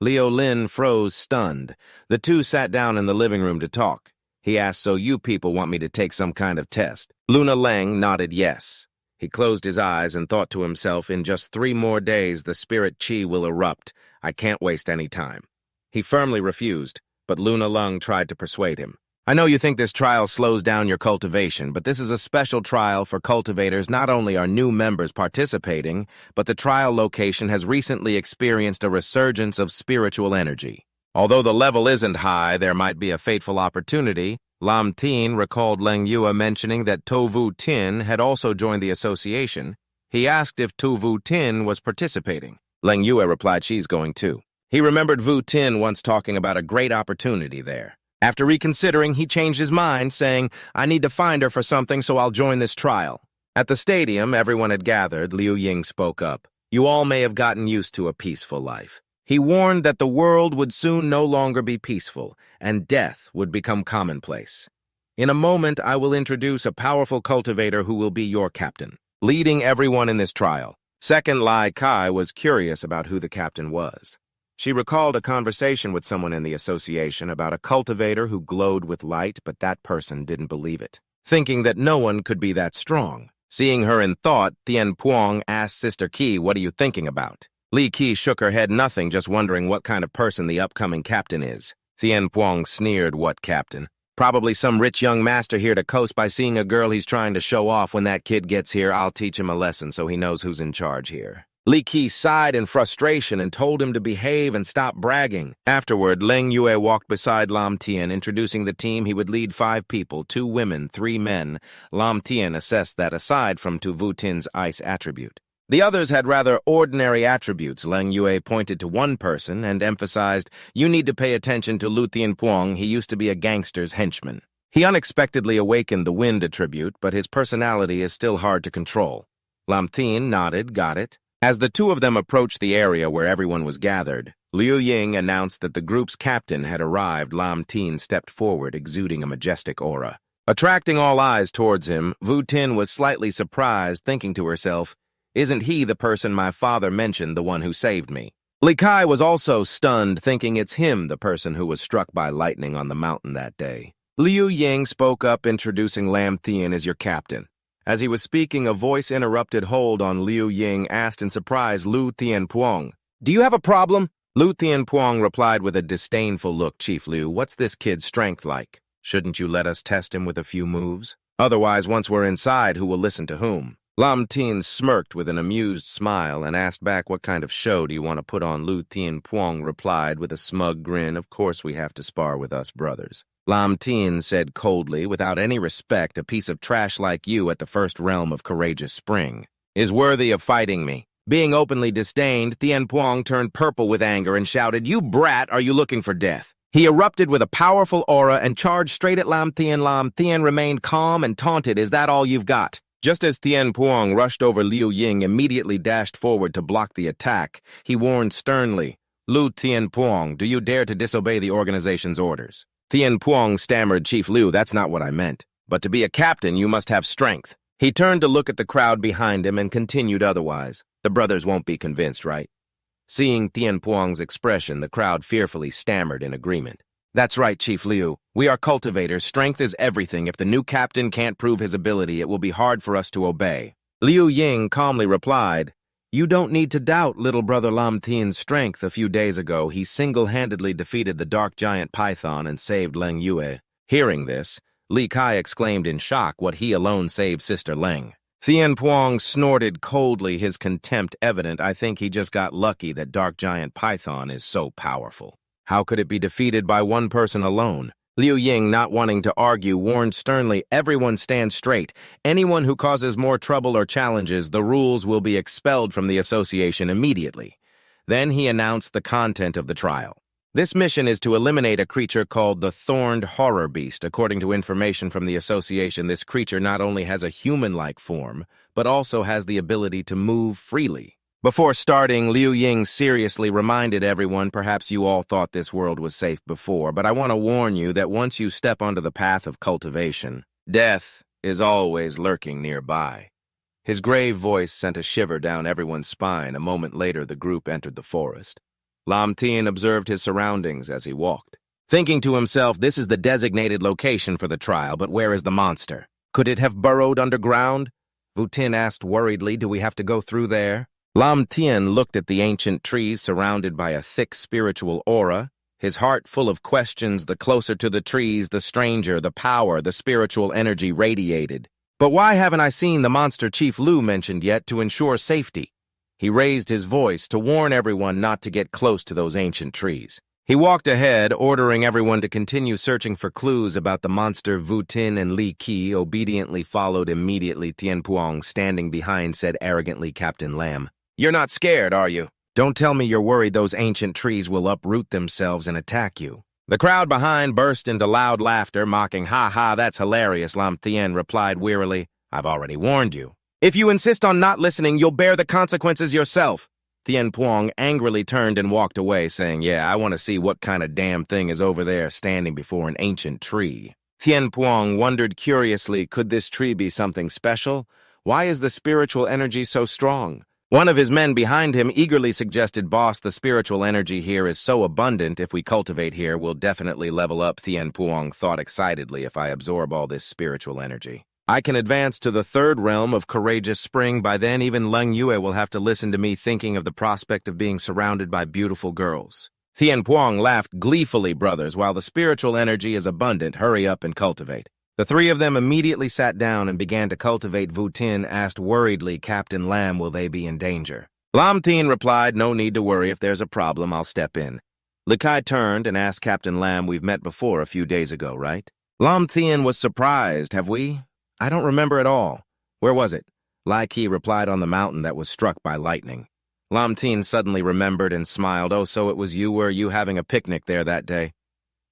Leo Lin froze, stunned. The two sat down in the living room to talk. He asked, so you people want me to take some kind of test? Luna Leng nodded yes. He closed his eyes and thought to himself, in just 3 more days the spirit chi will erupt. I can't waste any time. He firmly refused, but Luna Leng tried to persuade him. I know you think this trial slows down your cultivation, but this is a special trial for cultivators. Not only are new members participating, but the trial location has recently experienced a resurgence of spiritual energy. Although the level isn't high, there might be a fateful opportunity. Lam Tien recalled Langu mentioning that Voutin had also joined the association. He asked if Voutin was participating. Langu replied she's going too. He remembered Voutin once talking about a great opportunity there. After reconsidering, he changed his mind, saying, I need to find her for something, so I'll join this trial. At the stadium, everyone had gathered. Liu Ying spoke up. You all may have gotten used to a peaceful life. He warned that the world would soon no longer be peaceful, and death would become commonplace. In a moment, I will introduce a powerful cultivator who will be your captain, leading everyone in this trial. Second Lai Kai was curious about who the captain was. She recalled a conversation with someone in the association about a cultivator who glowed with light, but that person didn't believe it, thinking that no one could be that strong. Seeing her in thought, Tien Puang asked Sister Qi, what are you thinking about? Li Qi shook her head, nothing, just wondering what kind of person the upcoming captain is. Tien Puang sneered, what captain? Probably some rich young master here to coast by seeing a girl he's trying to show off. When that kid gets here, I'll teach him a lesson so he knows who's in charge here. Li Qi sighed in frustration and told him to behave and stop bragging. Afterward, Leng Yue walked beside Lam Tien, introducing the team. He would lead 5 people, 2 women, 3 men. Lam Tien assessed that aside from Voutin's ice attribute, the others had rather ordinary attributes. Leng Yue pointed to one person and emphasized, you need to pay attention to Lu Tien Puang. He used to be a gangster's henchman. He unexpectedly awakened the wind attribute, but his personality is still hard to control. Lam Tien nodded, got it. As the 2 of them approached the area where everyone was gathered, Liu Ying announced that the group's captain had arrived. Lam Tien stepped forward, exuding a majestic aura. Attracting all eyes towards him, Voutin was slightly surprised, thinking to herself, isn't he the person my father mentioned, the one who saved me? Li Kai was also stunned, thinking it's him, the person who was struck by lightning on the mountain that day. Liu Ying spoke up, introducing Lam Tien as your captain. As he was speaking, a voice interrupted hold on Liu Ying, asked in surprise, Lu Tien Puang, do you have a problem? Lu Tien Puang replied with a disdainful look, Chief Liu, what's this kid's strength like? Shouldn't you let us test him with a few moves? Otherwise, once we're inside, who will listen to whom? Lam Tien smirked with an amused smile and asked back, what kind of show do you want to put on? Lu Tien Puang replied with a smug grin, of course we have to spar with us brothers. Lam Tien said coldly, without any respect, a piece of trash like you at the first realm of courageous spring is worthy of fighting me. Being openly disdained, Tien Puang turned purple with anger and shouted, you brat, are you looking for death? He erupted with a powerful aura and charged straight at Lam Tien. Lam Tien remained calm and taunted, is that all you've got? Just as Tien Puang rushed over, Liu Ying immediately dashed forward to block the attack. He warned sternly, Lu Tien Puang, do you dare to disobey the organization's orders? Tien Puang stammered, Chief Liu, that's not what I meant. But to be a captain, you must have strength. He turned to look at the crowd behind him and continued otherwise. The brothers won't be convinced, right? Seeing Tien Puang's expression, the crowd fearfully stammered in agreement. That's right, Chief Liu. We are cultivators. Strength is everything. If the new captain can't prove his ability, it will be hard for us to obey. Liu Ying calmly replied, You don't need to doubt little brother Lam Tien's strength. A few days ago, he single-handedly defeated the dark giant python and saved Leng Yue. Hearing this, Li Kai exclaimed in shock what he alone saved Sister Leng. Tien Puang snorted coldly, his contempt evident. I think he just got lucky that dark giant python is so powerful. How could it be defeated by one person alone? Liu Ying, not wanting to argue, warned sternly, Everyone stand straight. Anyone who causes more trouble or challenges, the rules will be expelled from the association immediately. Then he announced the content of the trial. This mission is to eliminate a creature called the Thorned Horror Beast. According to information from the association, this creature not only has a human-like form, but also has the ability to move freely. Before starting, Liu Ying seriously reminded everyone, perhaps you all thought this world was safe before, but I want to warn you that once you step onto the path of cultivation, death is always lurking nearby. His grave voice sent a shiver down everyone's spine. A moment later, the group entered the forest. Lam Tien observed his surroundings as he walked, thinking to himself, this is the designated location for the trial, but where is the monster? Could it have burrowed underground? Voutin asked worriedly, do we have to go through there? Lam Tien looked at the ancient trees surrounded by a thick spiritual aura, his heart full of questions. The closer to the trees, the stranger, the power, the spiritual energy radiated. But why haven't I seen the monster Chief Lu mentioned yet to ensure safety? He raised his voice to warn everyone not to get close to those ancient trees. He walked ahead, ordering everyone to continue searching for clues about the monster. Voutin and Li Qi obediently followed immediately. Tien Puang, standing behind, said arrogantly, Captain Lam, You're not scared, are you? Don't tell me you're worried those ancient trees will uproot themselves and attack you. The crowd behind burst into loud laughter, mocking, Ha ha, that's hilarious. Lam Tien replied wearily, I've already warned you. If you insist on not listening, you'll bear the consequences yourself. Tien Puang angrily turned and walked away, saying, Yeah, I want to see what kind of damn thing is over there standing before an ancient tree. Tien Puang wondered curiously, could this tree be something special? Why is the spiritual energy so strong? One of his men behind him eagerly suggested, Boss, the spiritual energy here is so abundant, if we cultivate here, we'll definitely level up. Tien Puang thought excitedly, if I absorb all this spiritual energy, I can advance to the third realm of Courageous Spring. By then, even Leng Yue will have to listen to me thinking of the prospect of being surrounded by beautiful girls. Tien Puang laughed gleefully, Brothers, while the spiritual energy is abundant, hurry up and cultivate. The three of them immediately sat down and began to cultivate. Voutin asked worriedly, Captain Lam, will they be in danger? Lam Tien replied, No need to worry. If there's a problem, I'll step in. Li Kai turned and asked Captain Lam, We've met before a few days ago, right? Lam Tien was surprised. Have we? I don't remember at all. Where was it? Li Kai replied, On the mountain that was struck by lightning. Lam Tien suddenly remembered and smiled. Oh, so it was you. Were you having a picnic there that day?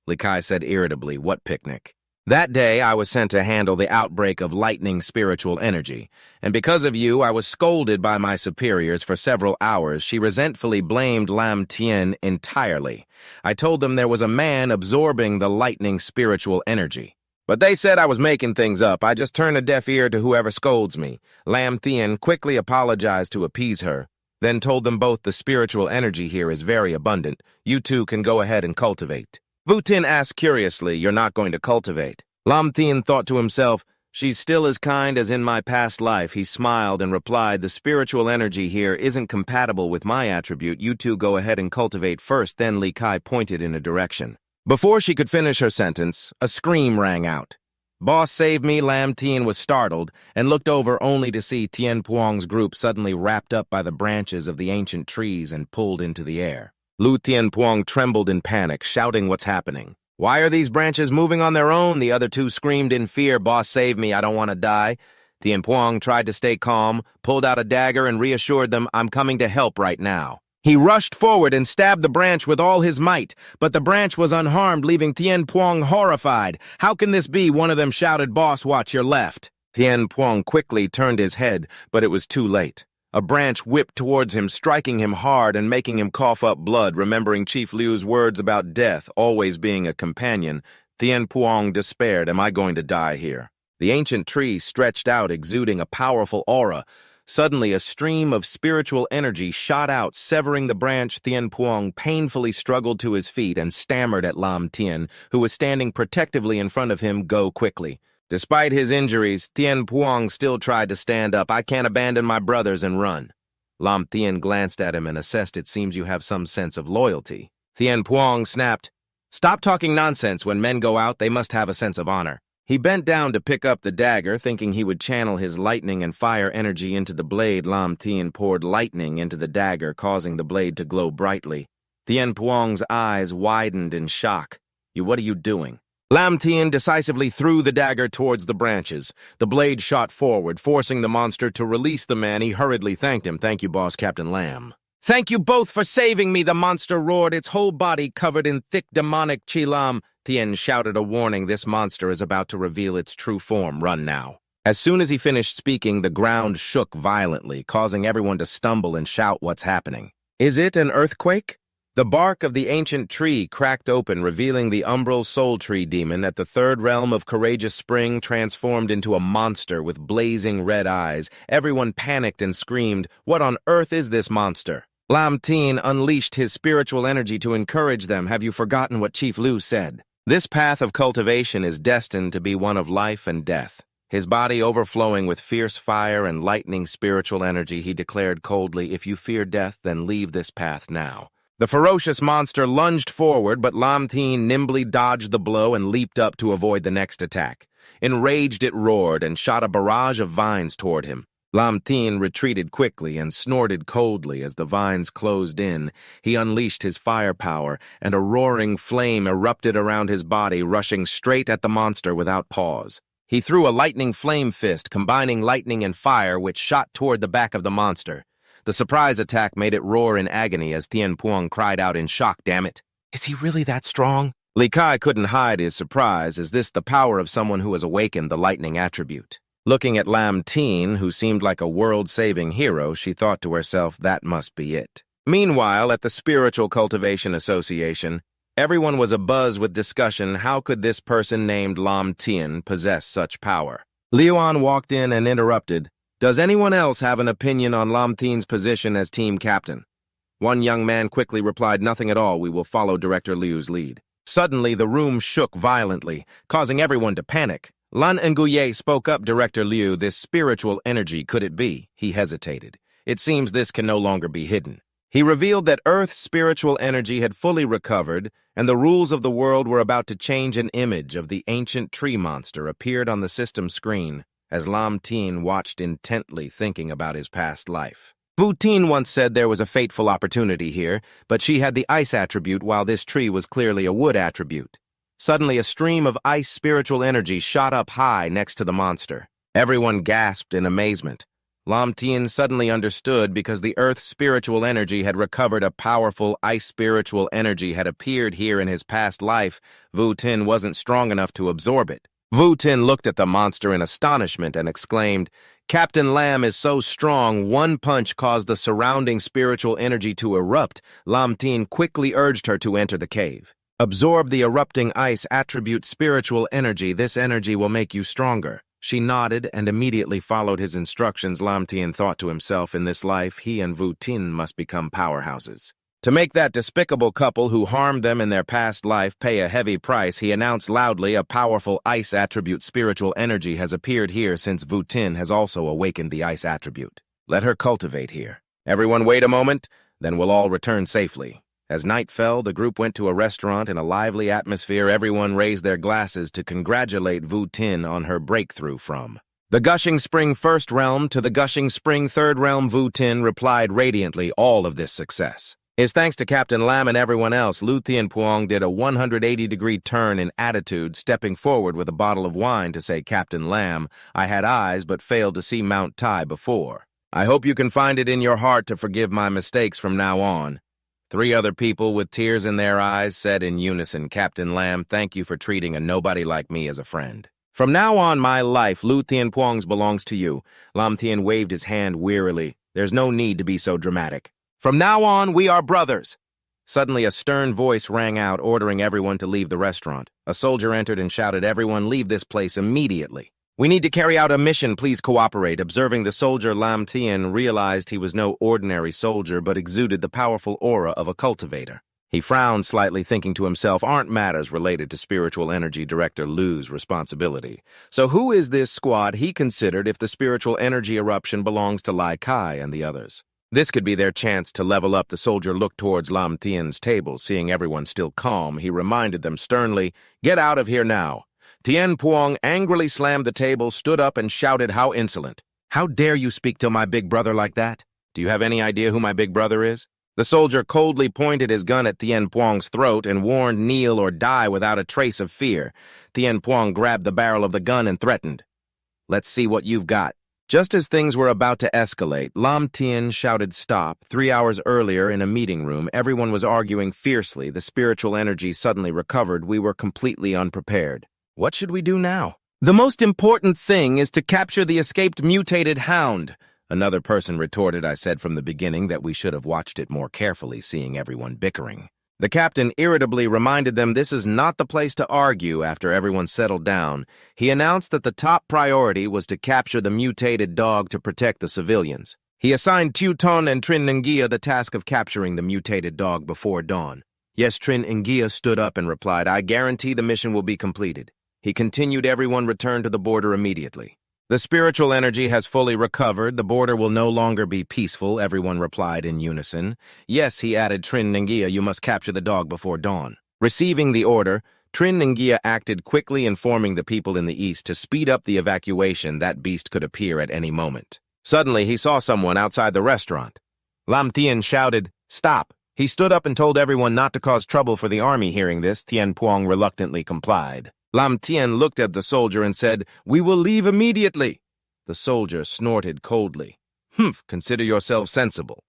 Li Kai said irritably, What picnic? That day, I was sent to handle the outbreak of lightning spiritual energy, and because of you, I was scolded by my superiors for several hours. She resentfully blamed Lam Tien entirely. I told them there was a man absorbing the lightning spiritual energy. But they said I was making things up. I just turn a deaf ear to whoever scolds me. Lam Tien quickly apologized to appease her, then told them both the spiritual energy here is very abundant. You two can go ahead and cultivate. Voutin asked curiously, You're not going to cultivate? Lam Tien thought to himself, She's still as kind as in my past life. He smiled and replied, The spiritual energy here isn't compatible with my attribute. You two go ahead and cultivate first. Then Li Kai pointed in a direction. Before she could finish her sentence, a scream rang out. Boss, save me. Lam Tien was startled and looked over only to see Tien Puang's group suddenly wrapped up by the branches of the ancient trees and pulled into the air. Lu Tien Puang trembled in panic, shouting, What's happening? Why are these branches moving on their own? The other two screamed in fear, Boss, save me, I don't want to die. Tien Puang tried to stay calm, pulled out a dagger and reassured them, I'm coming to help right now. He rushed forward and stabbed the branch with all his might, but the branch was unharmed, leaving Tien Puang horrified. How can this be? One of them shouted, Boss, watch your left. Tien Puang quickly turned his head, but it was too late. A branch whipped towards him, striking him hard and making him cough up blood. Remembering Chief Liu's words about death always being a companion, Tien Puang despaired, Am I going to die here? The ancient tree stretched out, exuding a powerful aura. Suddenly, a stream of spiritual energy shot out, severing the branch. Thien Puang painfully struggled to his feet and stammered at Lam Tien, who was standing protectively in front of him. Go quickly. Despite his injuries, Thien Puang still tried to stand up. I can't abandon my brothers and run. Lam Tien glanced at him and assessed. It seems you have some sense of loyalty. Thien Puang snapped, Stop talking nonsense. When men go out, they must have a sense of honor. He bent down to pick up the dagger, thinking he would channel his lightning and fire energy into the blade. Lam Tien poured lightning into the dagger, causing the blade to glow brightly. Thien Puang's eyes widened in shock. What are you doing? Lam Tien decisively threw the dagger towards the branches. The blade shot forward, forcing the monster to release the man. He hurriedly thanked him. Thank you, boss, Captain Lam. Thank you both for saving me, the monster roared, its whole body covered in thick demonic chi. Lam Tien shouted a warning. This monster is about to reveal its true form. Run now. As soon as he finished speaking, the ground shook violently, causing everyone to stumble and shout, What's happening? Is it an earthquake? The bark of the ancient tree cracked open, revealing the umbral soul tree demon at the third realm of Courageous Spring, transformed into a monster with blazing red eyes. Everyone panicked and screamed, What on earth is this monster? Lam Tien unleashed his spiritual energy to encourage them. Have you forgotten what Chief Lu said? This path of cultivation is destined to be one of life and death. His body overflowing with fierce fire and lightning spiritual energy, he declared coldly, If you fear death, then leave this path now. The ferocious monster lunged forward, but Lam Tien nimbly dodged the blow and leaped up to avoid the next attack. Enraged, it roared and shot a barrage of vines toward him. Lam Tien retreated quickly and snorted coldly as the vines closed in. He unleashed his firepower, and a roaring flame erupted around his body, rushing straight at the monster without pause. He threw a lightning flame fist, combining lightning and fire, which shot toward the back of the monster. The surprise attack made it roar in agony as Thien Puang cried out in shock, Damn it! Is he really that strong? Li Kai couldn't hide his surprise. Is this the power of someone who has awakened the lightning attribute? Looking at Lam Tien, who seemed like a world-saving hero, she thought to herself, that must be it. Meanwhile, at the Spiritual Cultivation Association, everyone was abuzz with discussion. How could this person named Lam Tien possess such power? Liuan walked in and interrupted. Does anyone else have an opinion on Lam Tien's position as team captain? One young man quickly replied, Nothing at all. We will follow Director Liu's lead. Suddenly, the room shook violently, causing everyone to panic. Lan Nguye spoke up, Director Liu, this spiritual energy, could it be? He hesitated. It seems this can no longer be hidden. He revealed that Earth's spiritual energy had fully recovered, and the rules of the world were about to change. An image of the ancient tree monster appeared on the system screen as Lam Tien watched intently, thinking about his past life. Voutin once said there was a fateful opportunity here, but she had the ice attribute while this tree was clearly a wood attribute. Suddenly, a stream of ice spiritual energy shot up high next to the monster. Everyone gasped in amazement. Lam Tien suddenly understood because the Earth's spiritual energy had recovered. A powerful ice spiritual energy had appeared here in his past life. Voutin wasn't strong enough to absorb it. Voutin looked at the monster in astonishment and exclaimed, Captain Lam is so strong, one punch caused the surrounding spiritual energy to erupt. Lam Tien quickly urged her to enter the cave. Absorb the erupting ice attribute spiritual energy. This energy will make you stronger. She nodded and immediately followed his instructions. Lam Tien thought to himself, in this life, he and Voutin must become powerhouses. To make that despicable couple who harmed them in their past life pay a heavy price, he announced loudly, a powerful ice attribute spiritual energy has appeared here since Voutin has also awakened the ice attribute. Let her cultivate here. Everyone wait a moment, then we'll all return safely. As night fell, the group went to a restaurant in a lively atmosphere. Everyone raised their glasses to congratulate Voutin on her breakthrough from the Gushing Spring First Realm to the Gushing Spring Third Realm. Voutin replied radiantly, all of this success is thanks to Captain Lam and everyone else. Lu Thien Puang did a 180-degree turn in attitude, stepping forward with a bottle of wine to say, Captain Lam, I had eyes but failed to see Mount Tai before. I hope you can find it in your heart to forgive my mistakes from now on. 3 other people with tears in their eyes said in unison, Captain Lam, thank you for treating a nobody like me as a friend. From now on, my life, Lu Thien Puang's belongs to you. Lam Tien waved his hand wearily. There's no need to be so dramatic. From now on, we are brothers. Suddenly, a stern voice rang out, ordering everyone to leave the restaurant. A soldier entered and shouted, Everyone leave this place immediately. We need to carry out a mission, please cooperate. Observing the soldier, Lam Tien realized he was no ordinary soldier, but exuded the powerful aura of a cultivator. He frowned slightly, thinking to himself, aren't matters related to spiritual energy Director Lu's responsibility. So who is this squad he considered if the spiritual energy eruption belongs to Lai Kai and the others? This could be their chance to level up. The soldier looked towards Lam Tien's table. Seeing everyone still calm, he reminded them sternly, get out of here now. Tien Puong angrily slammed the table, stood up, and shouted, how insolent. How dare you speak to my big brother like that? Do you have any idea who my big brother is? The soldier coldly pointed his gun at Tien Puong's throat and warned, kneel or die without a trace of fear. Tien Puong grabbed the barrel of the gun and threatened, let's see what you've got. Just as things were about to escalate, Lam Tien shouted stop. 3 hours earlier in a meeting room, everyone was arguing fiercely. The spiritual energy suddenly recovered. We were completely unprepared. What should we do now? The most important thing is to capture the escaped mutated hound. Another person retorted. I said from the beginning that we should have watched it more carefully, seeing everyone bickering. The captain irritably reminded them this is not the place to argue. After everyone settled down, he announced that the top priority was to capture the mutated dog to protect the civilians. He assigned Tu Ton and Trin Ngia the task of capturing the mutated dog before dawn. Yes, Trin Ngia stood up and replied, I guarantee the mission will be completed. He continued, everyone returned to the border immediately. The spiritual energy has fully recovered. The border will no longer be peaceful, everyone replied in unison. Yes, he added, Trin Ngia, you must capture the dog before dawn. Receiving the order, Trin Ngia acted quickly, informing the people in the east to speed up the evacuation. That beast could appear at any moment. Suddenly, he saw someone outside the restaurant. Lam Tien shouted, stop. He stood up and told everyone not to cause trouble for the army. Hearing this, Tien Puong reluctantly complied. Lam Tien looked at the soldier and said, we will leave immediately. The soldier snorted coldly. Humph, consider yourself sensible.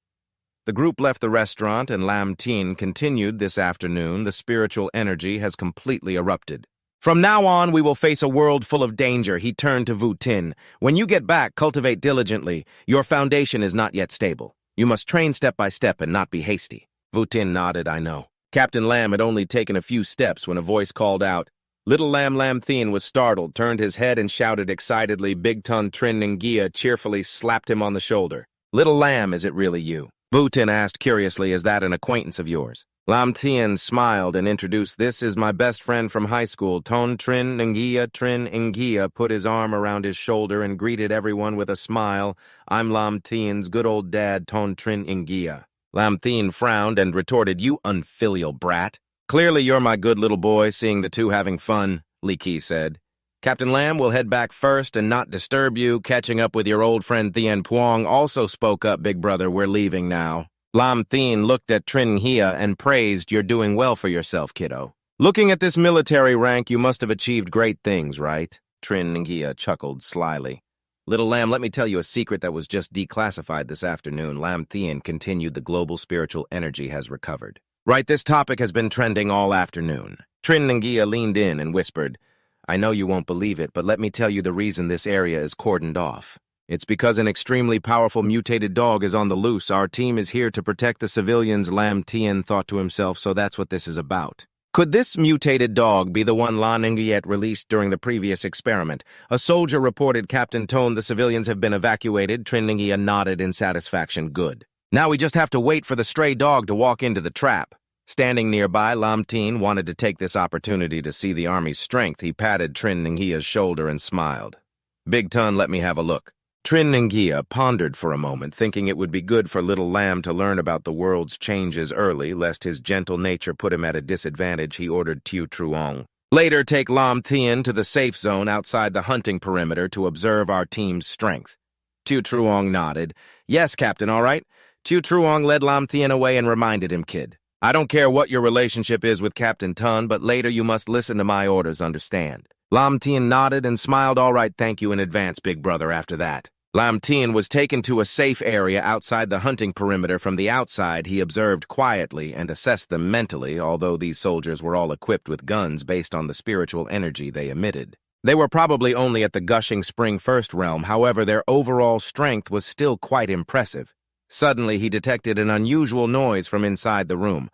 The group left the restaurant and Lam Tien continued, this afternoon, the spiritual energy has completely erupted. From now on, we will face a world full of danger. He turned to Voutin. When you get back, cultivate diligently. Your foundation is not yet stable. You must train step by step and not be hasty. Voutin nodded, I know. Captain Lam had only taken a few steps when a voice called out. Little Lam Tien was startled, turned his head and shouted excitedly. Big Ton Trin Ngia cheerfully slapped him on the shoulder. Little Lam, is it really you? Voutin asked curiously, is that an acquaintance of yours? Lam Tien smiled and introduced, this is my best friend from high school, Ton Trin Ngia. Trin Ngia put his arm around his shoulder and greeted everyone with a smile. I'm Lam Tien's good old dad, Ton Trin Ngia. Lam Tien frowned and retorted, you unfilial brat. Clearly you're my good little boy, seeing the two having fun, Li Qi said. Captain Lam will head back first and not disturb you. Catching up with your old friend Tien Puong also spoke up, big brother, we're leaving now. Lam Tien looked at Trin Ngia and praised, you're doing well for yourself, kiddo. Looking at this military rank, you must have achieved great things, right? Trin Ngia chuckled slyly. Little Lam, let me tell you a secret that was just declassified this afternoon. Lam Tien continued, the global spiritual energy has recovered. Right, this topic has been trending all afternoon. Trin Ngia leaned in and whispered, I know you won't believe it, but let me tell you the reason this area is cordoned off. It's because an extremely powerful mutated dog is on the loose. Our team is here to protect the civilians, Lam Tien thought to himself, so that's what this is about. Could this mutated dog be the one Lan Ngiet released during the previous experiment? A soldier reported, Captain Tone, the civilians have been evacuated. Trin Ngia nodded in satisfaction. Good. Now we just have to wait for the stray dog to walk into the trap. Standing nearby, Lam Tien wanted to take this opportunity to see the army's strength. He patted Trin Ngia's shoulder and smiled. Big Ton, let me have a look. Trin Ngia pondered for a moment, thinking it would be good for little Lam to learn about the world's changes early, lest his gentle nature put him at a disadvantage. He ordered Tu Truong. Later, take Lam Tien to the safe zone outside the hunting perimeter to observe our team's strength. Tu Truong nodded. Yes, Captain, all right. Tu Truong led Lam Tien away and reminded him, kid, I don't care what your relationship is with Captain Tun, but later you must listen to my orders, understand? Lam Tien nodded and smiled. All right, thank you in advance, big brother. After that, Lam Tien was taken to a safe area outside the hunting perimeter. From the outside, he observed quietly and assessed them mentally, although these soldiers were all equipped with guns based on the spiritual energy they emitted. They were probably only at the Gushing Spring First realm, however, their overall strength was still quite impressive. Suddenly, he detected an unusual noise from inside the room.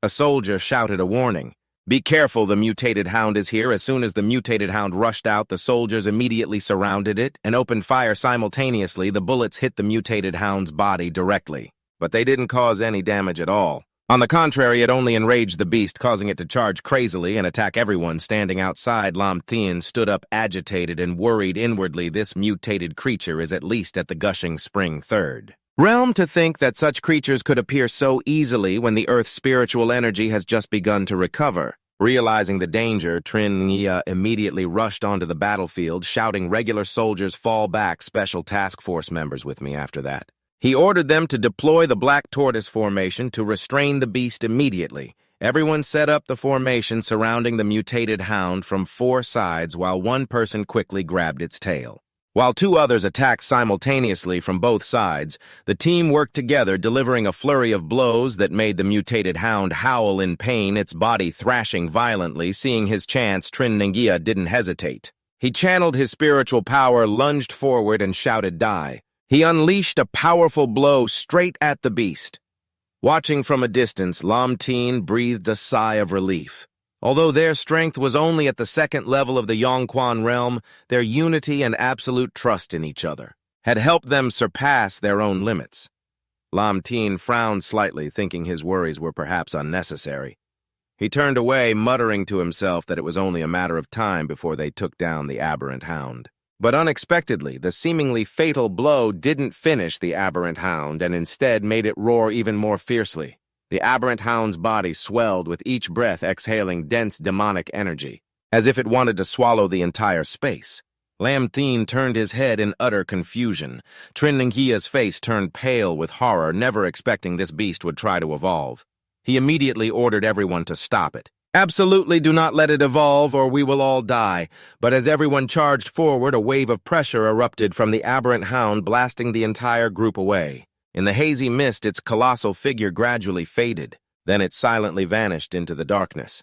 A soldier shouted a warning. "Be careful, the mutated hound is here." As soon as the mutated hound rushed out, the soldiers immediately surrounded it and opened fire simultaneously. The bullets hit the mutated hound's body directly, but they didn't cause any damage at all. On the contrary, it only enraged the beast, causing it to charge crazily and attack everyone standing outside. Lam Tien stood up agitated and worried inwardly. This mutated creature is at least at the Gushing Spring Third realm. To think that such creatures could appear so easily when the Earth's spiritual energy has just begun to recover. Realizing the danger, Trin Nghia immediately rushed onto the battlefield, shouting, "Regular soldiers, fall back, special task force members with me." After that, he ordered them to deploy the Black Tortoise formation to restrain the beast immediately. Everyone set up the formation surrounding the mutated hound from 4 sides while one person quickly grabbed its tail. While 2 others attacked simultaneously from both sides, the team worked together, delivering a flurry of blows that made the mutated hound howl in pain, its body thrashing violently. Seeing his chance, Trin Nghia didn't hesitate. He channeled his spiritual power, lunged forward, and shouted, "Die." He unleashed a powerful blow straight at the beast. Watching from a distance, Lam Tien breathed a sigh of relief. Although their strength was only at the 2nd level of the Yongquan realm, their unity and absolute trust in each other had helped them surpass their own limits. Lam Tien frowned slightly, thinking his worries were perhaps unnecessary. He turned away, muttering to himself that it was only a matter of time before they took down the aberrant hound. But unexpectedly, the seemingly fatal blow didn't finish the aberrant hound and instead made it roar even more fiercely. The aberrant hound's body swelled with each breath, exhaling dense demonic energy, as if it wanted to swallow the entire space. Lam Tien turned his head in utter confusion. Trin Nghia's face turned pale with horror, never expecting this beast would try to evolve. He immediately ordered everyone to stop it. "Absolutely do not let it evolve, or we will all die." But as everyone charged forward, a wave of pressure erupted from the aberrant hound, blasting the entire group away. In the hazy mist, its colossal figure gradually faded. Then it silently vanished into the darkness.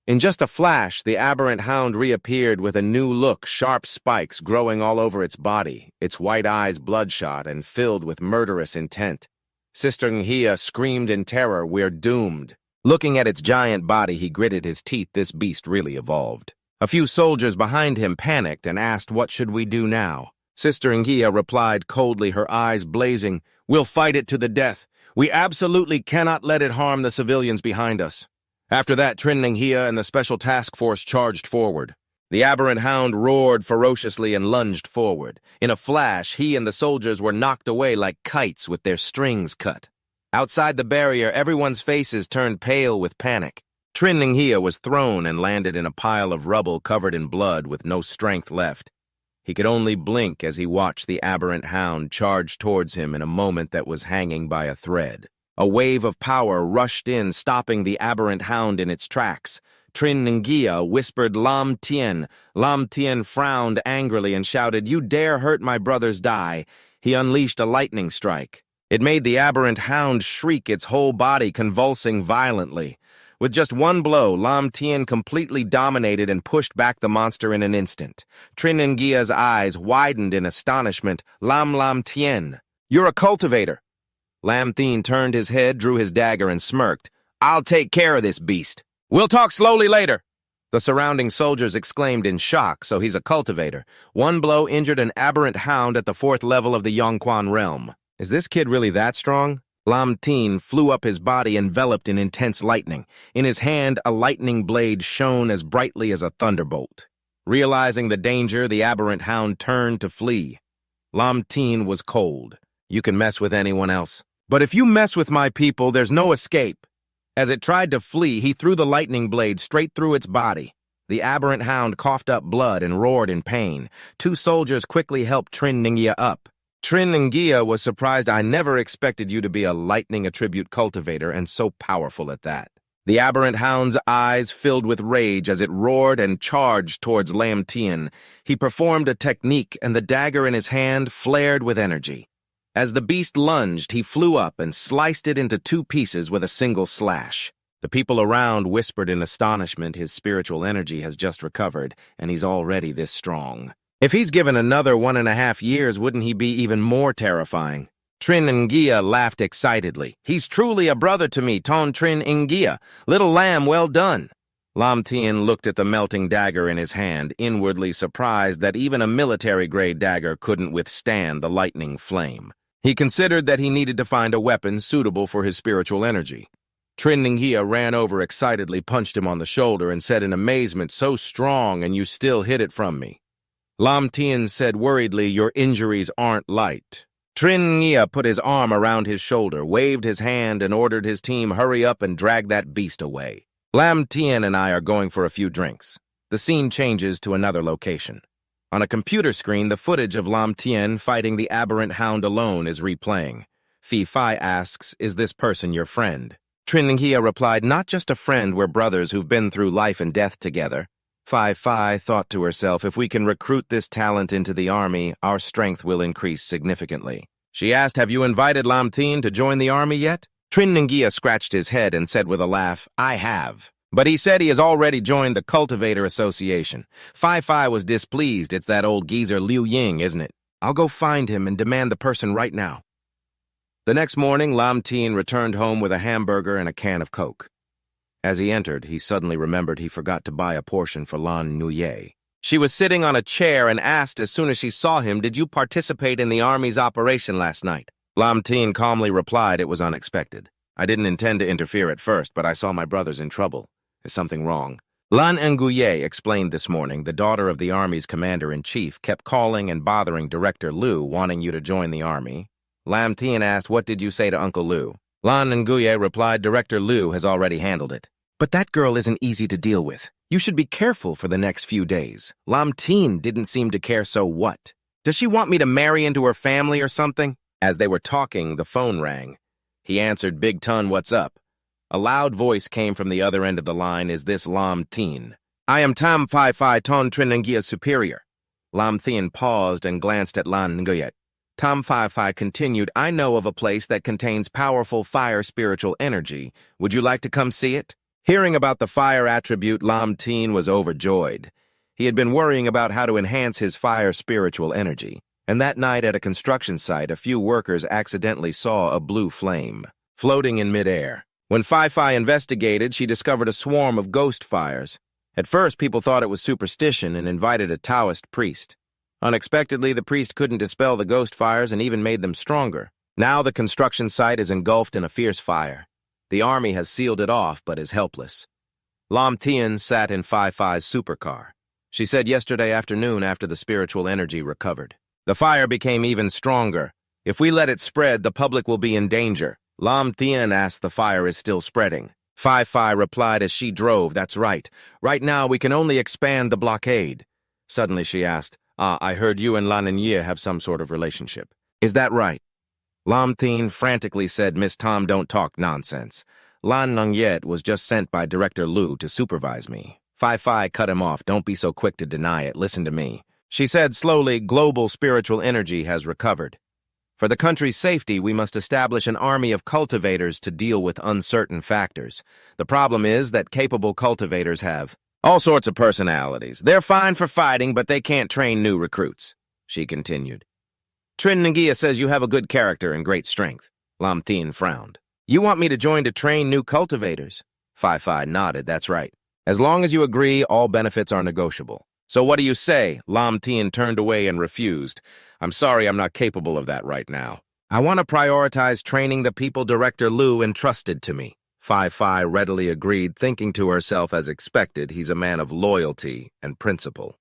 In just a flash, the aberrant hound reappeared with a new look, sharp spikes growing all over its body, its white eyes bloodshot and filled with murderous intent. Sister Nghia screamed in terror, "We're doomed." Looking at its giant body, he gritted his teeth. This beast really evolved. A few soldiers behind him panicked and asked, "What should we do now?" Sister Nghia replied coldly, her eyes blazing, "We'll fight it to the death. We absolutely cannot let it harm the civilians behind us." After that, Trin Nghia and the Special Task Force charged forward. The aberrant hound roared ferociously and lunged forward. In a flash, he and the soldiers were knocked away like kites with their strings cut. Outside the barrier, everyone's faces turned pale with panic. Trin Nghia was thrown and landed in a pile of rubble covered in blood with no strength left. He could only blink as he watched the aberrant hound charge towards him in a moment that was hanging by a thread. A wave of power rushed in, stopping the aberrant hound in its tracks. Trin Nghia whispered, "Lam Tien." Lam Tien frowned angrily and shouted, "You dare hurt my brother's dye." He unleashed a lightning strike. It made the aberrant hound shriek, its whole body convulsing violently. With just one blow, Lam Tien completely dominated and pushed back the monster in an instant. Trin Nghyia's eyes widened in astonishment. Lam Tien, you're a cultivator." Lam Tien turned his head, drew his dagger, and smirked. "I'll take care of this beast. We'll talk slowly later." The surrounding soldiers exclaimed in shock, "So he's a cultivator. One blow injured an aberrant hound at the 4th level of the Yongquan realm. Is this kid really that strong?" Lam Tien flew up, his body enveloped in intense lightning. In his hand, a lightning blade shone as brightly as a thunderbolt. Realizing the danger, the aberrant hound turned to flee. Lam Tien was cold. "You can mess with anyone else, but if you mess with my people, there's no escape." As it tried to flee, he threw the lightning blade straight through its body. The aberrant hound coughed up blood and roared in pain. 2 soldiers quickly helped Trin Nghia up. Trin Nghia was surprised. "I never expected you to be a lightning attribute cultivator, and so powerful at that." The aberrant hound's eyes filled with rage as it roared and charged towards Lam Tien. He performed a technique, and the dagger in his hand flared with energy. As the beast lunged, he flew up and sliced it into 2 pieces with a single slash. The people around whispered in astonishment. His spiritual energy has just recovered, and he's already this strong. If he's given another 1.5 years, wouldn't he be even more terrifying? Trin Ngia laughed excitedly. He's truly a brother to me, Ton Trin Ngia. Little lamb, well done. Lam Tien looked at the melting dagger in his hand, inwardly surprised that even a military-grade dagger couldn't withstand the lightning flame. He considered that he needed to find a weapon suitable for his spiritual energy. Trin Ngia ran over excitedly, punched him on the shoulder, and said in amazement, "So strong, and you still hid it from me." Lam Tien said worriedly, "Your injuries aren't light." Trin Ngia put his arm around his shoulder, waved his hand, and ordered his team hurry up and drag that beast away. Lam Tien and I are going for a few drinks. The scene changes to another location. On a computer screen, the footage of Lam Tien fighting the aberrant hound alone is replaying. Phi Phi asks, "Is this person your friend?" Trin Ngia replied, "Not just a friend, we're brothers who've been through life and death together." Phi Phi thought to herself, if we can recruit this talent into the army, our strength will increase significantly. She asked, "Have you invited Lam Tien to join the army yet?" Trin Ngia scratched his head and said with a laugh, "I have. But he said he has already joined the Cultivator Association." Phi Phi was displeased. "It's that old geezer Liu Ying, isn't it? I'll go find him and demand the person right now." The next morning, Lam Tien returned home with a hamburger and a can of Coke. As he entered, he suddenly remembered he forgot to buy a portion for Lan Nuye. She was sitting on a chair and asked as soon as she saw him, "Did you participate in the army's operation last night?" Lam Tien calmly replied it was unexpected. "I didn't intend to interfere at first, but I saw my brothers in trouble. Is something wrong?" Lan Nguye explained this morning the daughter of the army's commander-in-chief kept calling and bothering Director Liu, wanting you to join the army. Lam Tien asked, "What did you say to Uncle Liu?" Lan Nguye replied, "Director Liu has already handled it." "But that girl isn't easy to deal with. You should be careful for the next few days. Lam Tien didn't seem to care, so what? Does she want me to marry into her family or something?" As they were talking, the phone rang. He answered, "Big Tun, what's up?" A loud voice came from the other end of the line. "Is this Lam Tien?" "I am Tam Phi Phi Ton Trin Ngia's superior." Lam Tien paused and glanced at Lan Nguye. Tam Phi Phi continued, "I know of a place that contains powerful fire spiritual energy. Would you like to come see it?" Hearing about the fire attribute, Lam Tien was overjoyed. He had been worrying about how to enhance his fire spiritual energy, and that night at a construction site, a few workers accidentally saw a blue flame floating in midair. When Phi Phi investigated, she discovered a swarm of ghost fires. At first, people thought it was superstition and invited a Taoist priest. Unexpectedly, the priest couldn't dispel the ghost fires and even made them stronger. Now the construction site is engulfed in a fierce fire. The army has sealed it off, but is helpless. Lam Tien sat in Phi Phi's supercar. She said yesterday afternoon after the spiritual energy recovered. "The fire became even stronger. If we let it spread, the public will be in danger." Lam Tien asked, "The fire is still spreading." Phi Phi replied as she drove, "That's right. Right now we can only expand the blockade." Suddenly she asked, I heard you and Lan Nye have some sort of relationship. Is that right?" Lam Tien frantically said, "Miss Tom, don't talk nonsense. Lan Nye was just sent by Director Liu to supervise me." Phi Phi cut him off. "Don't be so quick to deny it. Listen to me." She said slowly, "Global spiritual energy has recovered. For the country's safety, we must establish an army of cultivators to deal with uncertain factors. The problem is that capable cultivators have all sorts of personalities. They're fine for fighting, but they can't train new recruits," she continued. "Trin Ngia says you have a good character and great strength." Lam Tien frowned. "You want me to join to train new cultivators?" Phi Phi nodded. "That's right. As long as you agree, all benefits are negotiable." "So what do you say?" Lam Tien turned away and refused. "I'm sorry, I'm not capable of that right now. I want to prioritize training the people Director Liu entrusted to me." Phi Phi readily agreed, thinking to herself as expected, he's a man of loyalty and principle.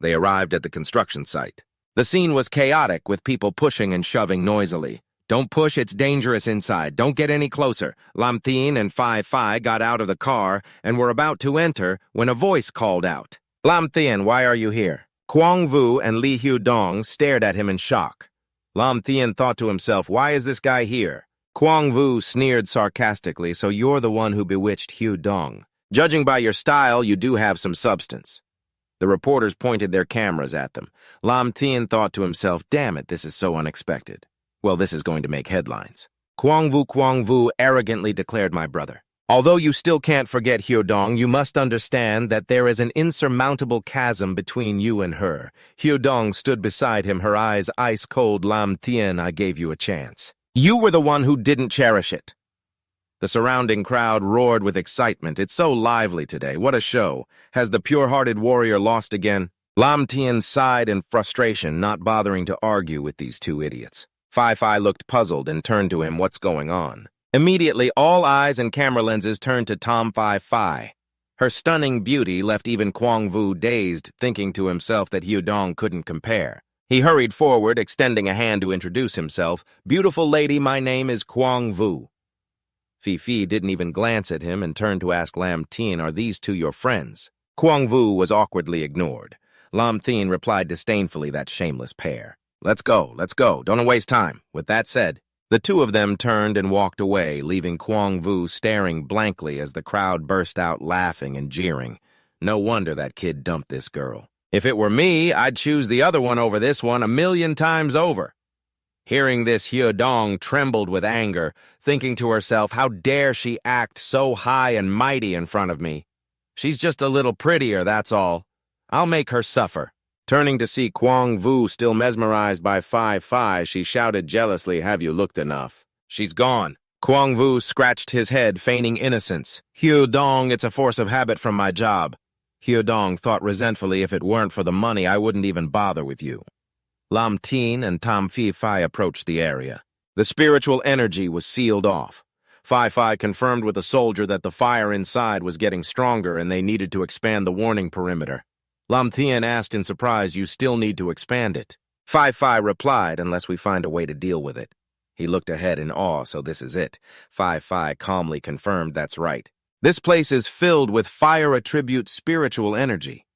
They arrived at the construction site. The scene was chaotic, with people pushing and shoving noisily. "Don't push, it's dangerous inside. Don't get any closer." Lam Tien and Phi Phi got out of the car and were about to enter when a voice called out, "Lam Tien, why are you here?" Quang Vu and Li Hu Dong stared at him in shock. Lam Tien thought to himself, why is this guy here? Quang Vu sneered sarcastically, "So you're the one who bewitched Hu Dong. Judging by your style, you do have some substance." The reporters pointed their cameras at them. Lam Tien thought to himself, damn it, this is so unexpected. Well, this is going to make headlines. Quang Vu arrogantly declared, "My brother. Although you still can't forget Hyodong, you must understand that there is an insurmountable chasm between you and her. Hyodong stood beside him, her eyes ice-cold. Lam Tien, I gave you a chance. You were the one who didn't cherish it. The surrounding crowd roared with excitement. It's so lively today. What a show. Has the pure-hearted warrior lost again? Lam Tien sighed in frustration, not bothering to argue with these two idiots. Fi looked puzzled and turned to him. What's going on? Immediately, all eyes and camera lenses turned to Tom Fi. Her stunning beauty left even Kwang Vu dazed, thinking to himself that Hyodong couldn't compare. He hurried forward, extending a hand to introduce himself. Beautiful lady, my name is Kwang Vu. Fi didn't even glance at him and turned to ask Lam Tien, are these two your friends? Kwang Vu was awkwardly ignored. Lam Tien replied disdainfully, that shameless pair. Let's go. Don't waste time. With that said, the two of them turned and walked away, leaving Kwang Vu staring blankly as the crowd burst out laughing and jeering. No wonder that kid dumped this girl. If it were me, I'd choose the other one over this one 1,000,000 times over. Hearing this, Hyodong trembled with anger, thinking to herself, how dare she act so high and mighty in front of me? She's just a little prettier, that's all. I'll make her suffer. Turning to see Kwang Vu still mesmerized by Fi, she shouted jealously, have you looked enough? She's gone. Kwang Vu scratched his head, feigning innocence. Hyodong, it's a force of habit from my job. Hyodong thought resentfully, if it weren't for the money, I wouldn't even bother with you. Lam Tien and Tom Fi approached the area. The spiritual energy was sealed off. Fi confirmed with the soldier that the fire inside was getting stronger and they needed to expand the warning perimeter. Lam Tien asked in surprise, you still need to expand it. Fi replied, unless we find a way to deal with it. He looked ahead in awe, so this is it. Fi calmly confirmed, that's right. This place is filled with fire attribute spiritual energy.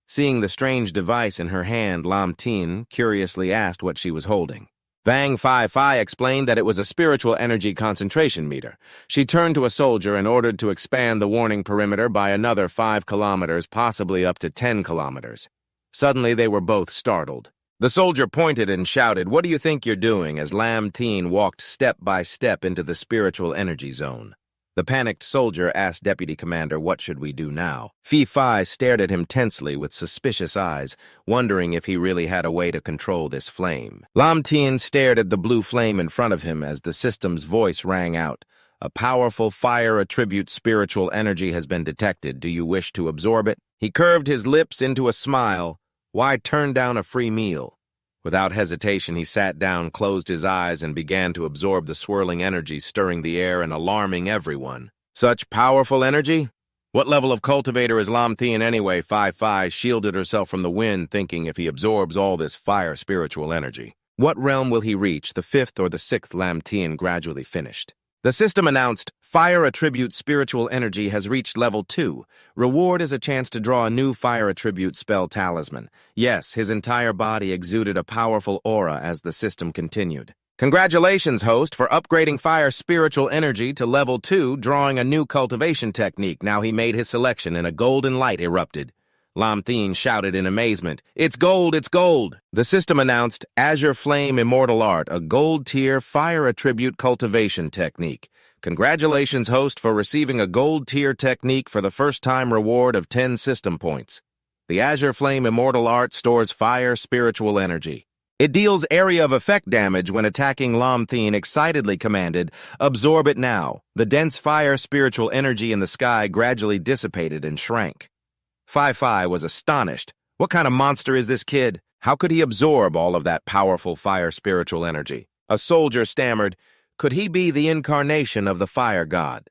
Seeing the strange device in her hand, Lam Tien curiously asked what she was holding. Vang Fi explained that it was a spiritual energy concentration meter. She turned to a soldier and ordered to expand the warning perimeter by another 5 kilometers, possibly up to 10 kilometers. Suddenly, they were both startled. The soldier pointed and shouted, what do you think you're doing, as Lam Tien walked step by step into the spiritual energy zone. The panicked soldier asked Deputy Commander, what should we do now? Fi stared at him tensely with suspicious eyes, wondering if he really had a way to control this flame. Lam Tien stared at the blue flame in front of him as the system's voice rang out. A powerful fire attribute spiritual energy has been detected. Do you wish to absorb it? He curved his lips into a smile. Why turn down a free meal? Without hesitation, he sat down, closed his eyes, and began to absorb the swirling energy stirring the air and alarming everyone. Such powerful energy? What level of cultivator is Lam Tien anyway? Fi shielded herself from the wind, thinking if he absorbs all this fire spiritual energy. What realm will he reach, the 5th or the 6th? Lam Tien gradually finished. The system announced, Fire Attribute Spiritual Energy has reached level 2. Reward is a chance to draw a new Fire Attribute spell talisman. Yes, his entire body exuded a powerful aura as the system continued. Congratulations, host, for upgrading Fire Spiritual Energy to level 2, drawing a new cultivation technique. Now he made his selection and a golden light erupted. Lam Tien shouted in amazement, it's gold, it's gold! The system announced, Azure Flame Immortal Art, a gold-tier fire attribute cultivation technique. Congratulations, host, for receiving a gold-tier technique for the first-time reward of 10 system points. The Azure Flame Immortal Art stores fire spiritual energy. It deals area of effect damage when attacking. Lam Tien excitedly commanded, absorb it now. The dense fire spiritual energy in the sky gradually dissipated and shrank. Fi was astonished. What kind of monster is this kid? How could he absorb all of that powerful fire spiritual energy? A soldier stammered, could he be the incarnation of the fire god?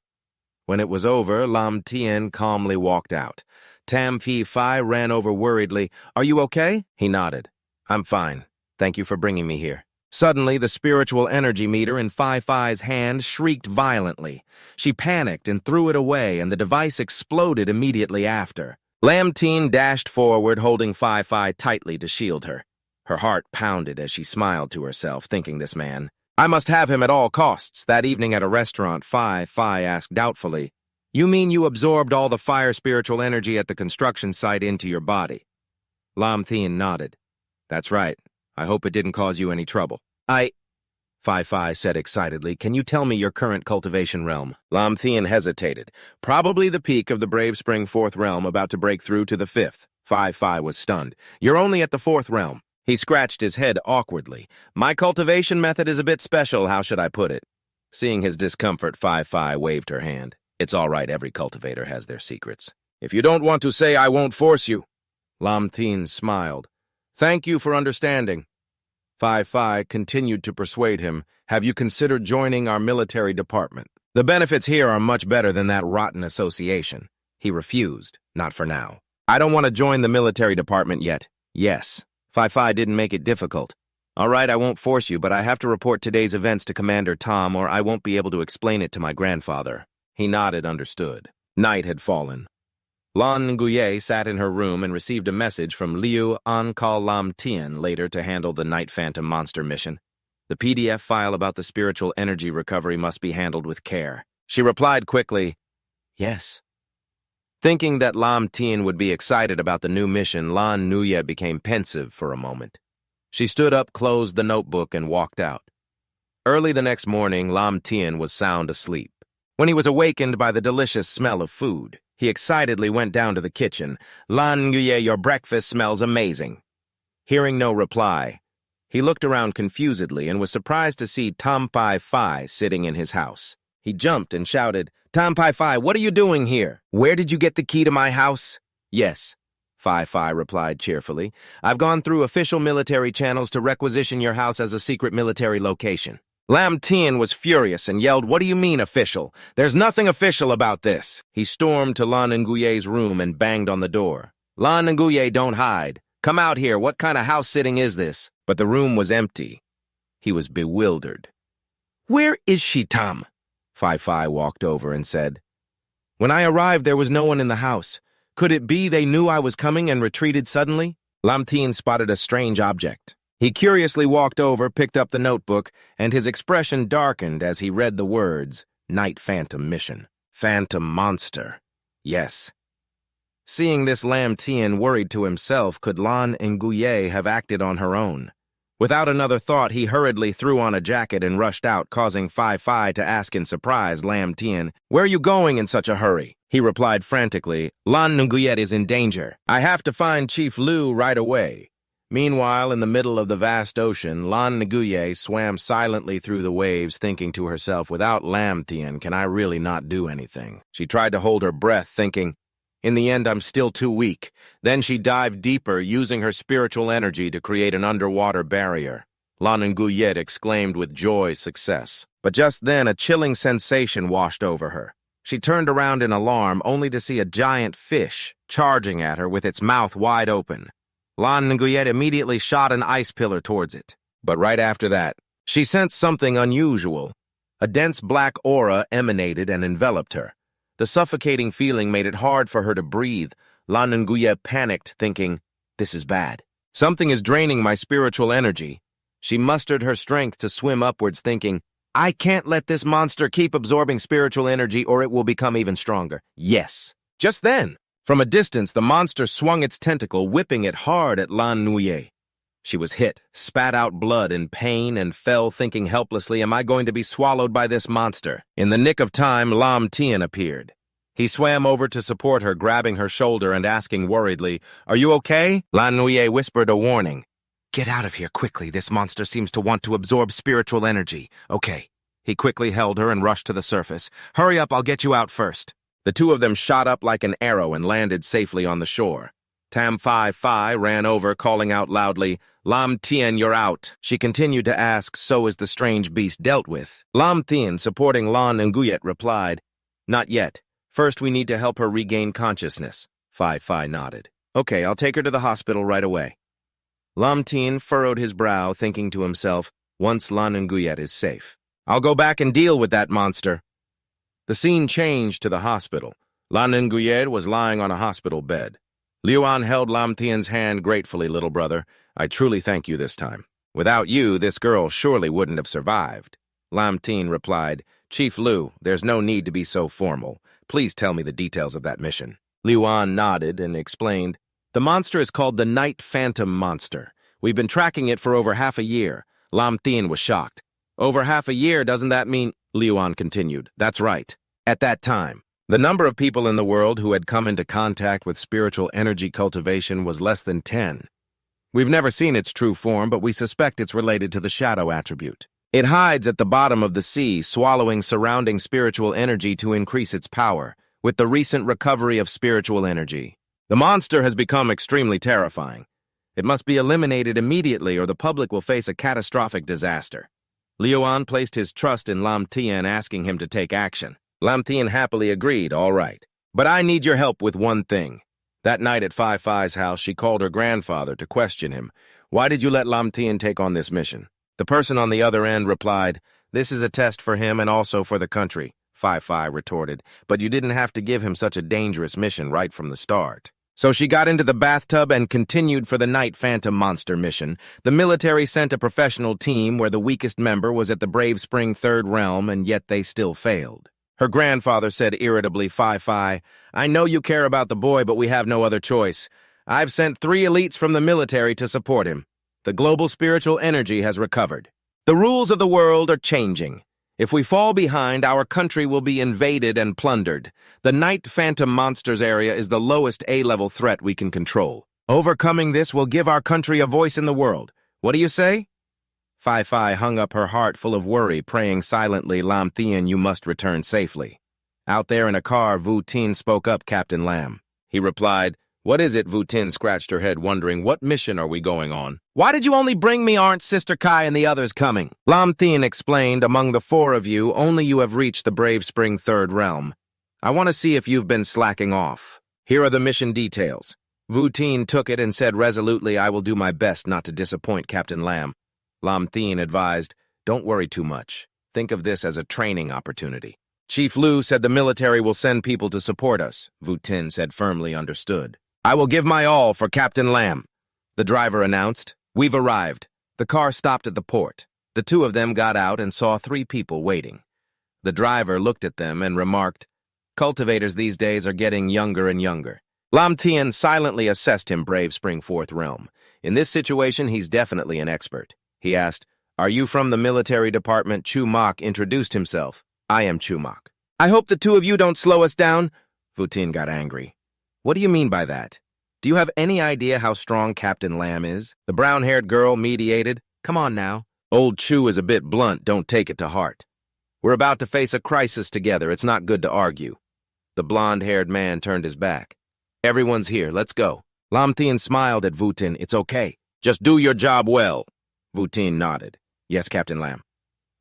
When it was over, Lam Tien calmly walked out. Tam Fi ran over worriedly. Are you okay? He nodded. I'm fine. Thank you for bringing me here. Suddenly, the spiritual energy meter in Fi's hand shrieked violently. She panicked and threw it away, and the device exploded immediately after. Lam Tien dashed forward, holding Fi tightly to shield her. Her heart pounded as she smiled to herself, thinking this man. I must have him at all costs. That evening at a restaurant, Fi asked doubtfully, you mean you absorbed all the fire spiritual energy at the construction site into your body? Lam Tien nodded. That's right. I hope it didn't cause you any trouble. Fi said excitedly. Can you tell me your current cultivation realm? Lam Tien hesitated. Probably the peak of the Brave Spring 4th realm, about to break through to the 5th. Fi was stunned. You're only at the 4th realm. He scratched his head awkwardly. My cultivation method is a bit special, how should I put it? Seeing his discomfort, Fi waved her hand. It's all right, every cultivator has their secrets. If you don't want to say, I won't force you. Lam Tien smiled. Thank you for understanding. Fi continued to persuade him. Have you considered joining our military department? The benefits here are much better than that rotten association. He refused. Not for now. I don't want to join the military department yet. Yes. Fi didn't make it difficult. All right, I won't force you, but I have to report today's events to Commander Tom, or I won't be able to explain it to my grandfather. He nodded, understood. Night had fallen. Langu sat in her room and received a message from Liu on call Lam Tien later to handle the Night Phantom monster mission. The PDF file about the spiritual energy recovery must be handled with care. She replied quickly, yes. Thinking that Lam Tien would be excited about the new mission, Lan Nuye became pensive for a moment. She stood up, closed the notebook, and walked out. Early the next morning, Lam Tien was sound asleep. When he was awakened by the delicious smell of food, he excitedly went down to the kitchen. Langu, your breakfast smells amazing. Hearing no reply, he looked around confusedly and was surprised to see Tam Fi sitting in his house. He jumped and shouted, Tam Fi, what are you doing here? Where did you get the key to my house? Yes, Fi replied cheerfully. I've gone through official military channels to requisition your house as a secret military location. Lam Tien was furious and yelled, What do you mean official? There's nothing official about this. He stormed to Lan Nguye's room and banged on the door. Lan Nguye, don't hide. Come out here. What kind of house sitting is this? But the room was empty. He was bewildered. Where is she, Tam? Fi walked over and said, When I arrived, there was no one in the house. Could it be they knew I was coming and retreated suddenly? Lam Tien spotted a strange object. He curiously walked over, picked up the notebook, and his expression darkened as he read the words, Night Phantom Mission. Phantom Monster. Yes. Seeing this, Lam Tien worried to himself, could Lan Nguye have acted on her own? Without another thought, he hurriedly threw on a jacket and rushed out, causing Fi to ask in surprise, Lam Tien, Where are you going in such a hurry? He replied frantically, Lan Nguye is in danger. I have to find Chief Lu right away. Meanwhile, in the middle of the vast ocean, Lan Nguye swam silently through the waves, thinking to herself, without Lam Tien, can I really not do anything? She tried to hold her breath, thinking, in the end, I'm still too weak. Then she dived deeper, using her spiritual energy to create an underwater barrier. Lan Nguye exclaimed with joy success. But just then, a chilling sensation washed over her. She turned around in alarm, only to see a giant fish charging at her with its mouth wide open. Lan Nguye immediately shot an ice pillar towards it. But right after that, she sensed something unusual. A dense black aura emanated and enveloped her. The suffocating feeling made it hard for her to breathe. Lan Nguye panicked, thinking, this is bad. Something is draining my spiritual energy. She mustered her strength to swim upwards, thinking, I can't let this monster keep absorbing spiritual energy or it will become even stronger. Yes. Just then, from a distance, the monster swung its tentacle, whipping it hard at Lan Nguye. She was hit, spat out blood in pain, and fell, thinking helplessly, am I going to be swallowed by this monster? In the nick of time, Lam Tien appeared. He swam over to support her, grabbing her shoulder and asking worriedly, Are you okay? Lan Nguye whispered a warning. Get out of here quickly. This monster seems to want to absorb spiritual energy. Okay. He quickly held her and rushed to the surface. Hurry up, I'll get you out first. The two of them shot up like an arrow and landed safely on the shore. Tam Fi ran over, calling out loudly, Lam Tien, you're out. She continued to ask, so is the strange beast dealt with? Lam Tien, supporting Lan Nguye, replied, Not yet. First, we need to help her regain consciousness. Fi nodded. Okay, I'll take her to the hospital right away. Lam Tien furrowed his brow, thinking to himself, once Lan Nguye is safe, I'll go back and deal with that monster. The scene changed to the hospital. Lan Nguye was lying on a hospital bed. Liuan held Lam Tien's hand gratefully, little brother. I truly thank you this time. Without you, this girl surely wouldn't have survived. Lam Tien replied, Chief Lu, there's no need to be so formal. Please tell me the details of that mission. Liuan nodded and explained, The monster is called the Night Phantom Monster. We've been tracking it for over half a year. Lam Tien was shocked. Over half a year, doesn't that mean? Liuan continued. That's right. At that time, the number of people in the world who had come into contact with spiritual energy cultivation was less than 10. We've never seen its true form, but we suspect it's related to the shadow attribute. It hides at the bottom of the sea, swallowing surrounding spiritual energy to increase its power, with the recent recovery of spiritual energy. The monster has become extremely terrifying. It must be eliminated immediately or the public will face a catastrophic disaster. Liuan placed his trust in Lam Tien, asking him to take action. Lam Tien happily agreed, all right. But I need your help with one thing. That night at Fai Fai's house, she called her grandfather to question him. Why did you let Lam Tien take on this mission? The person on the other end replied, this is a test for him and also for the country, Fai Fai retorted, but you didn't have to give him such a dangerous mission right from the start. So she got into the bathtub and continued for the night Phantom Monster mission. The military sent a professional team where the weakest member was at the Brave Spring Third Realm, and yet they still failed. Her grandfather said irritably, Fai Fai, I know you care about the boy, but we have no other choice. I've sent 3 elites from the military to support him. The global spiritual energy has recovered. The rules of the world are changing. If we fall behind, our country will be invaded and plundered. The Night Phantom Monsters area is the lowest A-level threat we can control. Overcoming this will give our country a voice in the world. What do you say? Fai Fai hung up her heart full of worry, praying silently, Lam Tien, you must return safely. Out there in a car, Voutin spoke up, Captain Lam. He replied, what is it? Voutin scratched her head, wondering, what mission are we going on? Why did you only bring me? Aren't Sister Kai and the others coming? Lam Tien explained, among the 4 of you, only you have reached the Brave Spring Third Realm. I want to see if you've been slacking off. Here are the mission details. Voutin took it and said resolutely, I will do my best not to disappoint Captain Lam. Lam Tien advised, don't worry too much. Think of this as a training opportunity. Chief Lu said the military will send people to support us. Voutin said firmly, understood. I will give my all for Captain Lam. The driver announced, we've arrived. The car stopped at the port. The 2 of them got out and saw 3 people waiting. The driver looked at them and remarked, cultivators these days are getting younger and younger. Lam Tien silently assessed him, Brave Spring Fourth Realm. In this situation, he's definitely an expert. He asked, are you from the military department? Chu Mok introduced himself. I am Chu Mok. I hope the 2 of you don't slow us down. Voutin got angry. What do you mean by that? Do you have any idea how strong Captain Lam is? The brown-haired girl mediated. Come on now. Old Chu is a bit blunt, don't take it to heart. We're about to face a crisis together, it's not good to argue. The blonde-haired man turned his back. Everyone's here, let's go. Lam Tien smiled at Voutin. It's okay. Just do your job well. Voutin nodded. Yes, Captain Lam.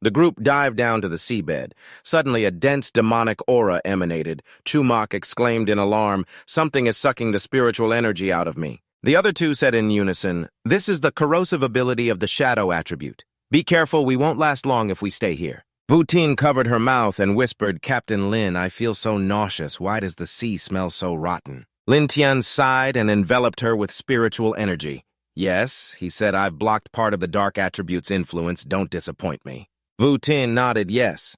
The group dived down to the seabed. Suddenly, a dense demonic aura emanated. Chu Mok exclaimed in alarm, something is sucking the spiritual energy out of me. The other 2 said in unison, this is the corrosive ability of the shadow attribute. Be careful, we won't last long if we stay here. Voutin covered her mouth and whispered, Captain Lin, I feel so nauseous. Why does the sea smell so rotten? Lam Tien sighed and enveloped her with spiritual energy. Yes, he said, I've blocked part of the dark attribute's influence. Don't disappoint me. Voutin nodded yes.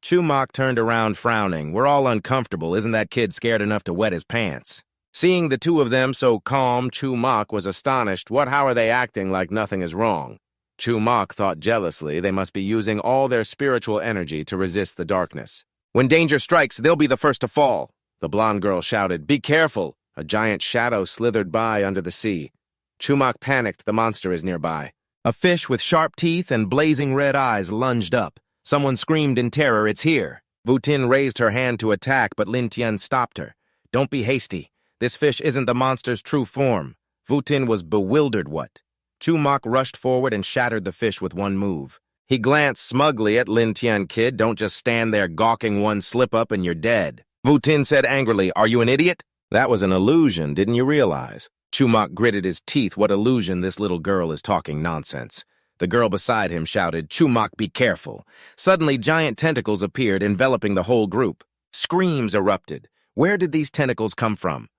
Chu Mok turned around frowning. We're all uncomfortable. Isn't that kid scared enough to wet his pants? Seeing the 2 of them so calm, Chu Mok was astonished. How are they acting like nothing is wrong? Chu Mok thought jealously they must be using all their spiritual energy to resist the darkness. When danger strikes, they'll be the first to fall. The blonde girl shouted, be careful. A giant shadow slithered by under the sea. Chu Mok panicked, the monster is nearby. A fish with sharp teeth and blazing red eyes lunged up. Someone screamed in terror, it's here. Voutin raised her hand to attack, but Lam Tien stopped her. Don't be hasty. This fish isn't the monster's true form. Voutin was bewildered. What? Chu Mok rushed forward and shattered the fish with one move. He glanced smugly at Lam Tien, kid. Don't just stand there gawking, one slip-up and you're dead. Voutin said angrily, are you an idiot? That was an illusion, didn't you realize? Chu Mok gritted his teeth. What illusion? This little girl is talking nonsense. The girl beside him shouted, Chu Mok, be careful. Suddenly, giant tentacles appeared, enveloping the whole group. Screams erupted. Where did these tentacles come from?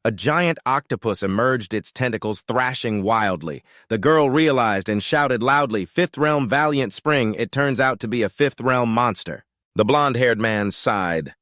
A giant octopus emerged, its tentacles thrashing wildly. The girl realized and shouted loudly, 5th Realm Valiant Spring. It turns out to be a 5th Realm monster. The blonde-haired man sighed.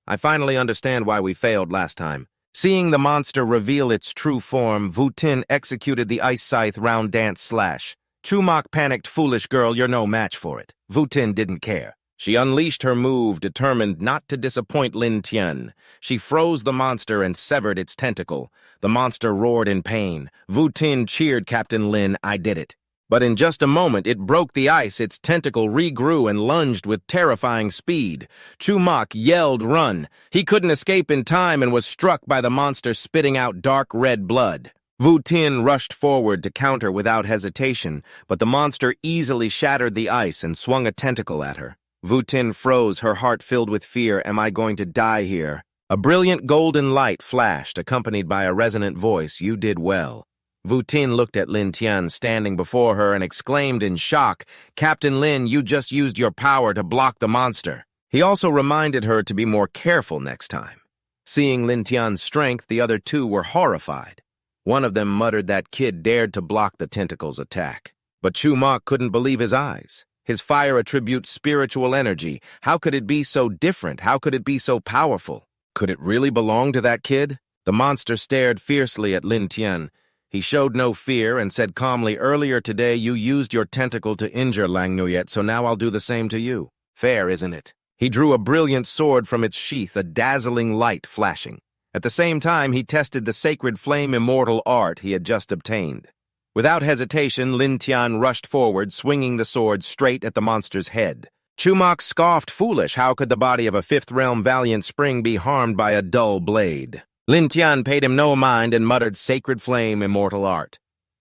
I finally understand why we failed last time. Seeing the monster reveal its true form, Voutin executed the ice scythe round dance slash. Chumak panicked, "Foolish girl, you're no match for it." Voutin didn't care. She unleashed her move, determined not to disappoint Lam Tien. She froze the monster and severed its tentacle. The monster roared in pain. Voutin cheered Captain Lin, "I did it." But in just a moment, it broke the ice, its tentacle regrew and lunged with terrifying speed. Chumak yelled, "Run!" He couldn't escape in time and was struck by the monster spitting out dark red blood. Voutin rushed forward to counter without hesitation, but the monster easily shattered the ice and swung a tentacle at her. Voutin froze, her heart filled with fear. "Am I going to die here?" A brilliant golden light flashed, accompanied by a resonant voice, "You did well." Voutin looked at Lam Tien standing before her and exclaimed in shock, "Captain Lin, you just used your power to block the monster." He also reminded her to be more careful next time. Seeing Lam Tien's strength, the other two were horrified. One of them muttered that kid dared to block the tentacle's attack. But Chumak couldn't believe his eyes. His fire attributes spiritual energy. How could it be so different? How could it be so powerful? Could it really belong to that kid? The monster stared fiercely at Lam Tien. He showed no fear and said calmly, "Earlier today you used your tentacle to injure Langu, so now I'll do the same to you. Fair, isn't it?" He drew a brilliant sword from its sheath, a dazzling light flashing. At the same time, he tested the sacred flame immortal art he had just obtained. Without hesitation, Lam Tien rushed forward, swinging the sword straight at the monster's head. Chumak scoffed, "Foolish, how could the body of a fifth-realm valiant spring be harmed by a dull blade?" Lam Tien paid him no mind and muttered, "Sacred flame, immortal art."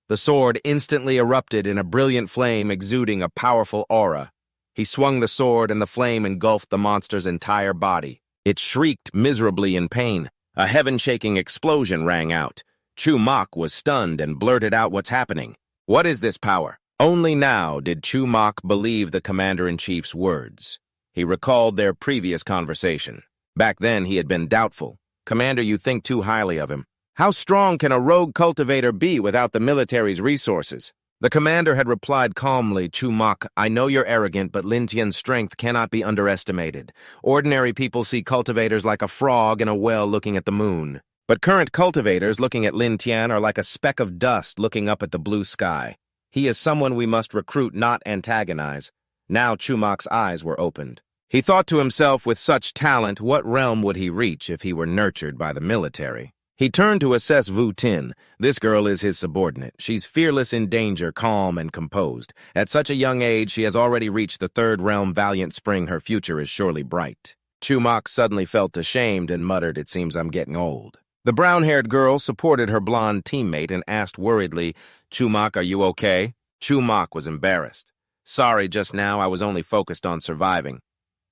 The sword instantly erupted in a brilliant flame exuding a powerful aura. He swung the sword and the flame engulfed the monster's entire body. It shrieked miserably in pain. A heaven-shaking explosion rang out. Chumak was stunned and blurted out, "What's happening? What is this power?" Only now did Chumak believe the commander-in-chief's words. He recalled their previous conversation. Back then he had been doubtful. "Commander, you think too highly of him. How strong can a rogue cultivator be without the military's resources?" The commander had replied calmly, "Chumak, I know you're arrogant, but Lam Tien's strength cannot be underestimated. Ordinary people see cultivators like a frog in a well looking at the moon. But current cultivators looking at Lam Tien are like a speck of dust looking up at the blue sky. He is someone we must recruit, not antagonize." Now Chumak's eyes were opened. He thought to himself, with such talent, what realm would he reach if he were nurtured by the military? He turned to assess Voutin. This girl is his subordinate. She's fearless in danger, calm and composed. At such a young age, she has already reached the third realm valiant spring. Her future is surely bright. Chumak suddenly felt ashamed and muttered, "It seems I'm getting old." The brown-haired girl supported her blonde teammate and asked worriedly, "Chumak, are you okay?" Chumak was embarrassed. "Sorry, just now I was only focused on surviving."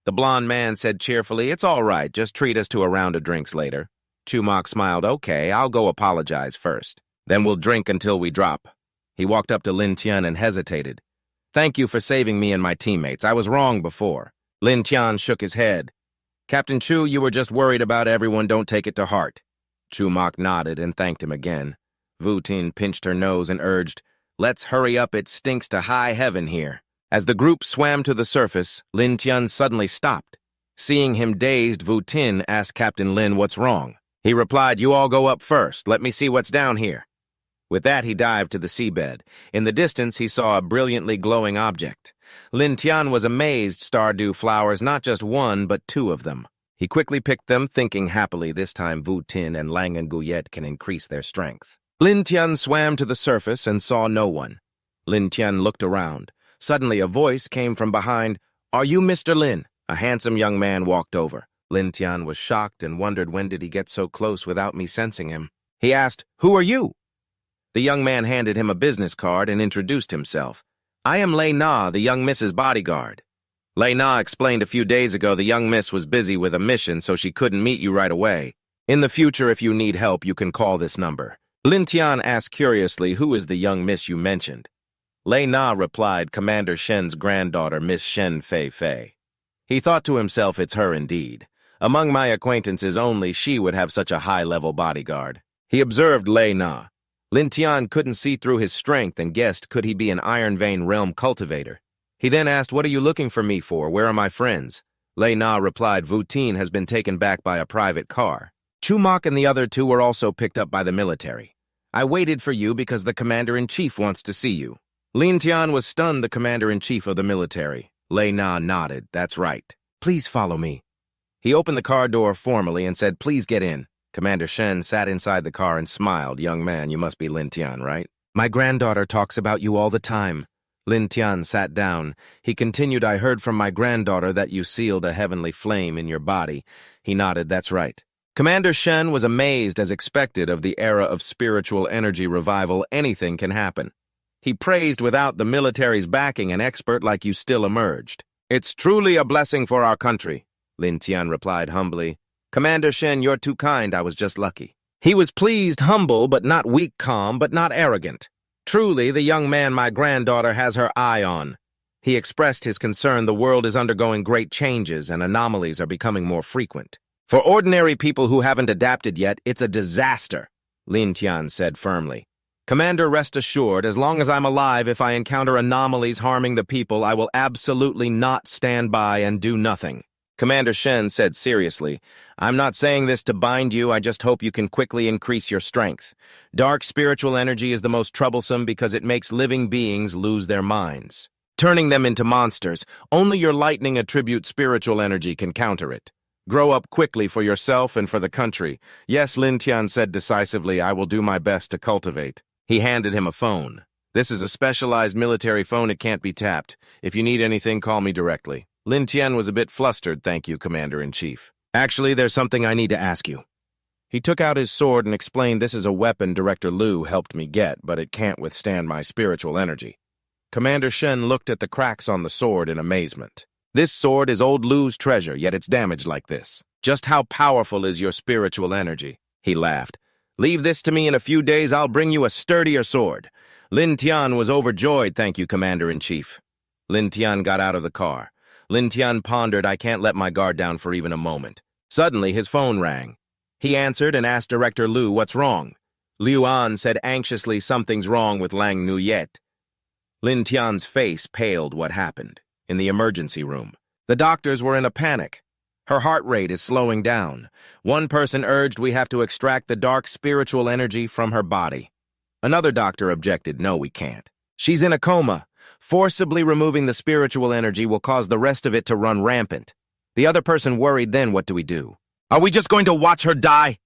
The blonde man said cheerfully, "It's all right, just treat us to a round of drinks later." Chumak smiled, "Okay, I'll go apologize first. Then we'll drink until we drop." He walked up to Lam Tien and hesitated. "Thank you for saving me and my teammates. I was wrong before." Lam Tien shook his head. "Captain Chu, you were just worried about everyone. Don't take it to heart." Chumak nodded and thanked him again. Voutin pinched her nose and urged, "Let's hurry up, it stinks to high heaven here." As the group swam to the surface, Lam Tien suddenly stopped. Seeing him dazed, Voutin asked Captain Lin, "What's wrong?" He replied, "You all go up first. Let me see what's down here." With that, he dived to the seabed. In the distance, he saw a brilliantly glowing object. Lam Tien was amazed. Stardew flowers, not just one, but two of them. He quickly picked them, thinking happily, this time Voutin and Langu can increase their strength. Lam Tien swam to the surface and saw no one. Lam Tien looked around. Suddenly, a voice came from behind. "Are you Mr. Lin?" A handsome young man walked over. Lam Tien was shocked and wondered, when did he get so close without me sensing him? He asked, "Who are you?" The young man handed him a business card and introduced himself. "I am Lei Na, the young Miss's bodyguard." Lei Na explained a few days ago the young miss was busy with a mission, so she couldn't meet you right away. In the future, if you need help, you can call this number. Lam Tien asked curiously, "Who is the young miss you mentioned?" Lei Na replied, "Commander Shen's granddaughter, Miss Shen Fei Fei." He thought to himself, it's her indeed. Among my acquaintances, only she would have such a high-level bodyguard. He observed Lei Na. Lam Tien couldn't see through his strength and guessed, could he be an Iron Vein realm cultivator? He then asked, "What are you looking for me for? Where are my friends?" Lei Na replied, "Voutin has been taken back by a private car. Chumak and the other two were also picked up by the military. I waited for you because the commander-in-chief wants to see you." Lam Tien was stunned, the commander-in-chief of the military. Lei Na nodded. That's right. Please follow me. He opened the car door formally and said, please get in. Commander Shen sat inside the car and smiled. Young man, you must be Lam Tien, right? My granddaughter talks about you all the time. Lam Tien sat down. He continued, I heard from my granddaughter that you sealed a heavenly flame in your body. He nodded, that's right. Commander Shen was amazed, as expected, of the era of spiritual energy revival. Anything can happen. He praised, without the military's backing, an expert like you still emerged. It's truly a blessing for our country, Lam Tien replied humbly. Commander Shen, you're too kind. I was just lucky. He was pleased, humble, but not weak, calm, but not arrogant. Truly, the young man my granddaughter has her eye on. He expressed his concern. The world is undergoing great changes and anomalies are becoming more frequent. For ordinary people who haven't adapted yet, it's a disaster, Lam Tien said firmly. Commander, rest assured, as long as I'm alive, if I encounter anomalies harming the people, I will absolutely not stand by and do nothing. Commander Shen said seriously, I'm not saying this to bind you, I just hope you can quickly increase your strength. Dark spiritual energy is the most troublesome because it makes living beings lose their minds, turning them into monsters. Only your lightning attribute spiritual energy can counter it. Grow up quickly for yourself and for the country. Yes, Lam Tien said decisively, I will do my best to cultivate. He handed him a phone. This is a specialized military phone, it can't be tapped. If you need anything, call me directly. Lam Tien was a bit flustered. Thank you, Commander-in-Chief. Actually, there's something I need to ask you. He took out his sword and explained, this is a weapon Director Liu helped me get, but it can't withstand my spiritual energy. Commander Shen looked at the cracks on the sword in amazement. This sword is old Liu's treasure, yet it's damaged like this. Just how powerful is your spiritual energy? He laughed. Leave this to me. In a few days, I'll bring you a sturdier sword. Lam Tien was overjoyed. Thank you, Commander-in-Chief. Lam Tien got out of the car. Lam Tien pondered, I can't let my guard down for even a moment. Suddenly, his phone rang. He answered and asked Director Liu, what's wrong? Liu An said anxiously, something's wrong with Langu. Lam Tien's face paled. What happened? In the emergency room. The doctors were in a panic. Her heart rate is slowing down. One person urged we have to extract the dark spiritual energy from her body. Another doctor objected, no, we can't. She's in a coma. Forcibly removing the spiritual energy will cause the rest of it to run rampant. The other person worried, then what do we do? Are we just going to watch her die?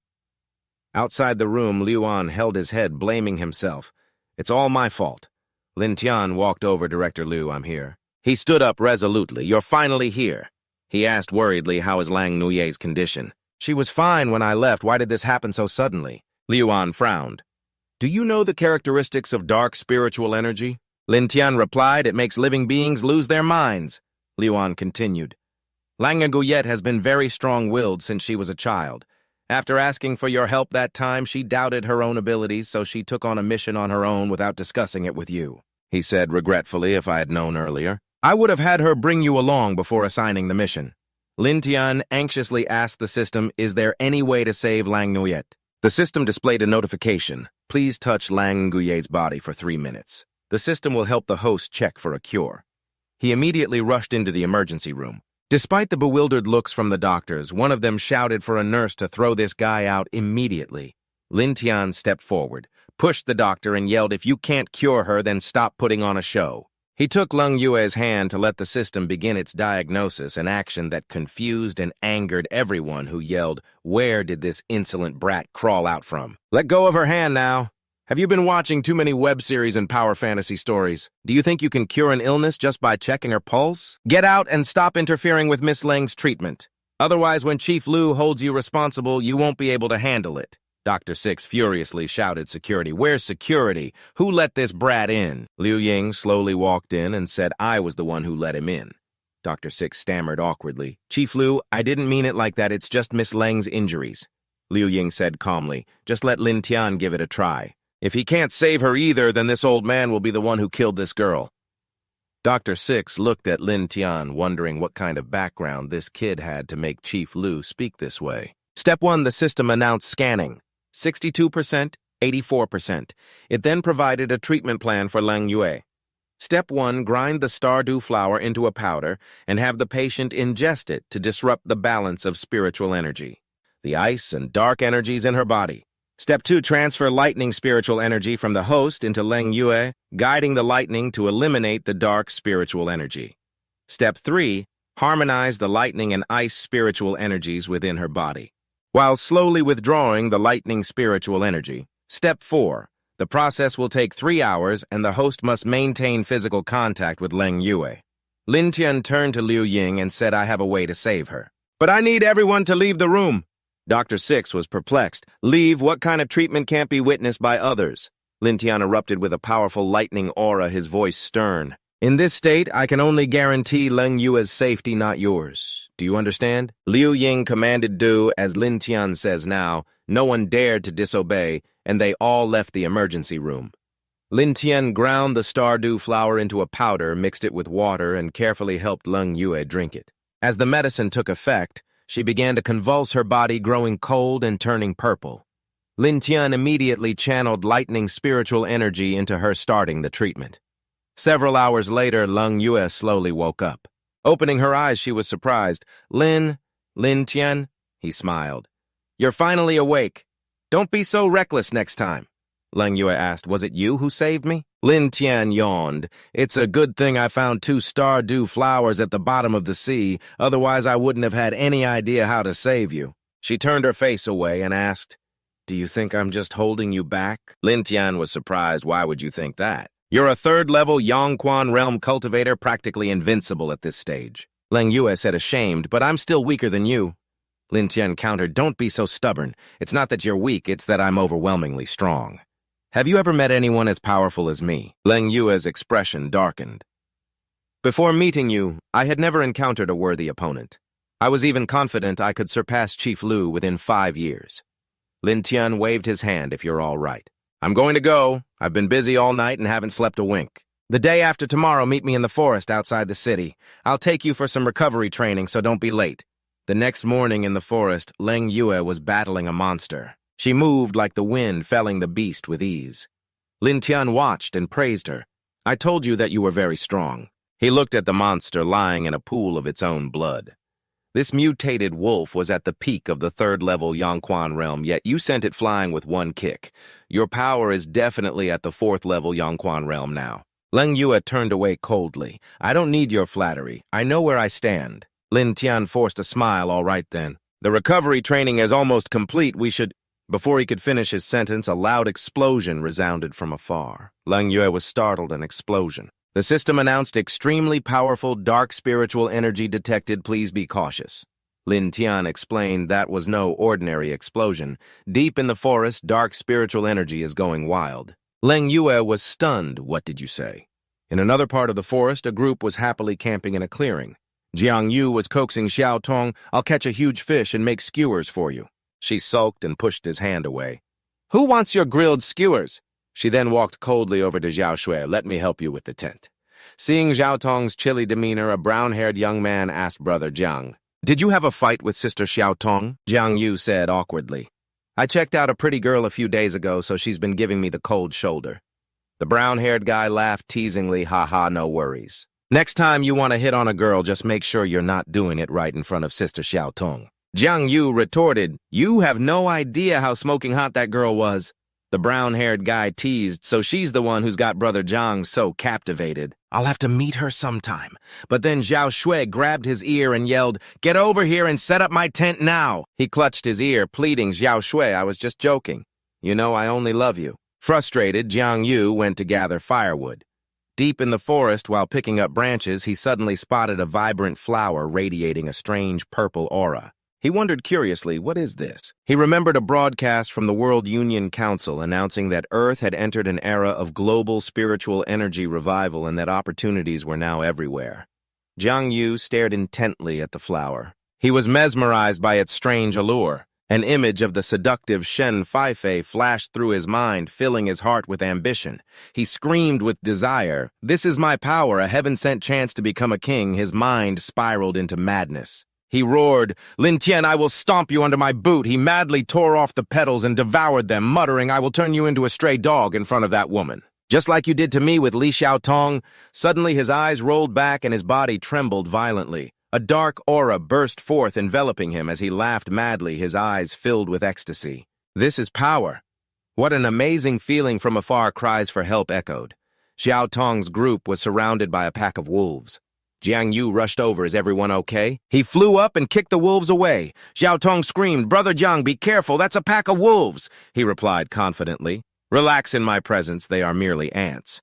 Outside the room, Liu An held his head, blaming himself. It's all my fault. Lam Tien walked over. Director Liu, I'm here. He stood up resolutely. You're finally here. He asked worriedly, how is Langu's condition? She was fine when I left. Why did this happen so suddenly? Liu An frowned. Do you know the characteristics of dark spiritual energy? Lam Tien replied, it makes living beings lose their minds. Liu An continued. Langu has been very strong-willed since she was a child. After asking for your help that time, she doubted her own abilities, so she took on a mission on her own without discussing it with you. He said regretfully, if I had known earlier, I would have had her bring you along before assigning the mission. Lam Tien anxiously asked the system, is there any way to save Langu? The system displayed a notification. Please touch Langu's body for 3 minutes. The system will help the host check for a cure. He immediately rushed into the emergency room. Despite the bewildered looks from the doctors, one of them shouted for a nurse to throw this guy out immediately. Lam Tien stepped forward, pushed the doctor, and yelled, if you can't cure her, then stop putting on a show. He took Langu's hand to let the system begin its diagnosis, an action that confused and angered everyone who yelled, where did this insolent brat crawl out from? Let go of her hand now. Have you been watching too many web series and power fantasy stories? Do you think you can cure an illness just by checking her pulse? Get out and stop interfering with Miss Lang's treatment. Otherwise, when Chief Liu holds you responsible, you won't be able to handle it. Dr. Six furiously shouted, security. Where's security? Who let this brat in? Liu Ying slowly walked in and said I was the one who let him in. Dr. Six stammered awkwardly. Chief Liu, I didn't mean it like that. It's just Miss Lang's injuries. Liu Ying said calmly, just let Lam Tien give it a try. If he can't save her either, then this old man will be the one who killed this girl. Dr. Six looked at Lam Tien, wondering what kind of background this kid had to make Chief Liu speak this way. Step 1, the system announced scanning. 62%, 84%. It then provided a treatment plan for Langu. Step 1, grind the Stardew flower into a powder and have the patient ingest it to disrupt the balance of spiritual energy, the ice and dark energies in her body. Step 2, transfer lightning spiritual energy from the host into Langu, guiding the lightning to eliminate the dark spiritual energy. Step 3, harmonize the lightning and ice spiritual energies within her body, while slowly withdrawing the lightning spiritual energy. Step 4, the process will take 3 hours and the host must maintain physical contact with Langu. Lam Tien turned to Liu Ying and said, I have a way to save her. But I need everyone to leave the room. Dr. Six was perplexed. Leave? What kind of treatment can't be witnessed by others? Lam Tien erupted with a powerful lightning aura, his voice stern. In this state, I can only guarantee Langu's safety, not yours. Do you understand? Liu Ying commanded do, as Lam Tien says now. No one dared to disobey, and they all left the emergency room. Lam Tien ground the stardew flower into a powder, mixed it with water, and carefully helped Langu drink it. As the medicine took effect, she began to convulse her body, growing cold and turning purple. Lam Tien immediately channeled lightning spiritual energy into her, starting the treatment. Several hours later, Langu slowly woke up. Opening her eyes, she was surprised. Lam Tien, he smiled. You're finally awake. Don't be so reckless next time. Langu asked, was it you who saved me? Lam Tien yawned. It's a good thing I found 2 stardew flowers at the bottom of the sea, otherwise I wouldn't have had any idea how to save you. She turned her face away and asked, do you think I'm just holding you back? Lam Tien was surprised. Why would you think that? You're a 3rd-level Yangquan realm cultivator, practically invincible at this stage. Langu said, ashamed, but I'm still weaker than you. Lam Tien countered, don't be so stubborn. It's not that you're weak, it's that I'm overwhelmingly strong. Have you ever met anyone as powerful as me? Langu's expression darkened. Before meeting you, I had never encountered a worthy opponent. I was even confident I could surpass Chief Lu within 5 years. Lam Tien waved his hand, if you're all right. I'm going to go. I've been busy all night and haven't slept a wink. The day after tomorrow, meet me in the forest outside the city. I'll take you for some recovery training, so don't be late. The next morning in the forest, Langu was battling a monster. She moved like the wind, felling the beast with ease. Lam Tien watched and praised her. I told you that you were very strong. He looked at the monster lying in a pool of its own blood. This mutated wolf was at the peak of the 3rd-level Yangquan realm, yet you sent it flying with 1 kick. Your power is definitely at the 4th-level Yangquan realm now. Langu turned away coldly. I don't need your flattery. I know where I stand. Lam Tien forced a smile. All right, then. The recovery training is almost complete. We should... Before he could finish his sentence, a loud explosion resounded from afar. Langu was startled. An explosion. The system announced extremely powerful dark spiritual energy detected. Please be cautious. Lam Tien explained that was no ordinary explosion. Deep in the forest, dark spiritual energy is going wild. Langu was stunned. What did you say? In another part of the forest, a group was happily camping in a clearing. Jang Yu was coaxing Xiao Tong, I'll catch a huge fish and make skewers for you. She sulked and pushed his hand away. Who wants your grilled skewers? She then walked coldly over to Xiao Shui. Let me help you with the tent. Seeing Xiao Tong's chilly demeanor, a brown-haired young man asked Brother Jiang, did you have a fight with Sister Xiao Tong? Jang Yu said awkwardly. I checked out a pretty girl a few days ago, so she's been giving me the cold shoulder. The brown-haired guy laughed teasingly. Ha, no worries. Next time you want to hit on a girl, just make sure you're not doing it right in front of Sister Xiao Tong. Jang Yu retorted, you have no idea how smoking hot that girl was. The brown-haired guy teased, so she's the one who's got Brother Jiang so captivated. I'll have to meet her sometime. But then Xiao Shui grabbed his ear and yelled, get over here and set up my tent now. He clutched his ear, pleading, Xiao Shui, I was just joking. You know I only love you. Frustrated, Jang Yu went to gather firewood. Deep in the forest, while picking up branches, he suddenly spotted a vibrant flower radiating a strange purple aura. He wondered curiously, what is this? He remembered a broadcast from the World Union Council announcing that Earth had entered an era of global spiritual energy revival and that opportunities were now everywhere. Jang Yu stared intently at the flower. He was mesmerized by its strange allure. An image of the seductive Shen Feifei flashed through his mind, filling his heart with ambition. He screamed with desire, this is my power, a heaven-sent chance to become a king. His mind spiraled into madness. He roared, Lam Tien, I will stomp you under my boot. He madly tore off the petals and devoured them, muttering, I will turn you into a stray dog in front of that woman. Just like you did to me with Li Xiao Tong. Suddenly his eyes rolled back and his body trembled violently. A dark aura burst forth, enveloping him as he laughed madly, his eyes filled with ecstasy. This is power. What an amazing feeling from afar cries for help echoed. Xiao Tong's group was surrounded by a pack of wolves. Jang Yu rushed over. Is everyone okay? He flew up and kicked the wolves away. Xiao Tong screamed, Brother Jiang, be careful, that's a pack of wolves, he replied confidently. Relax in my presence, they are merely ants.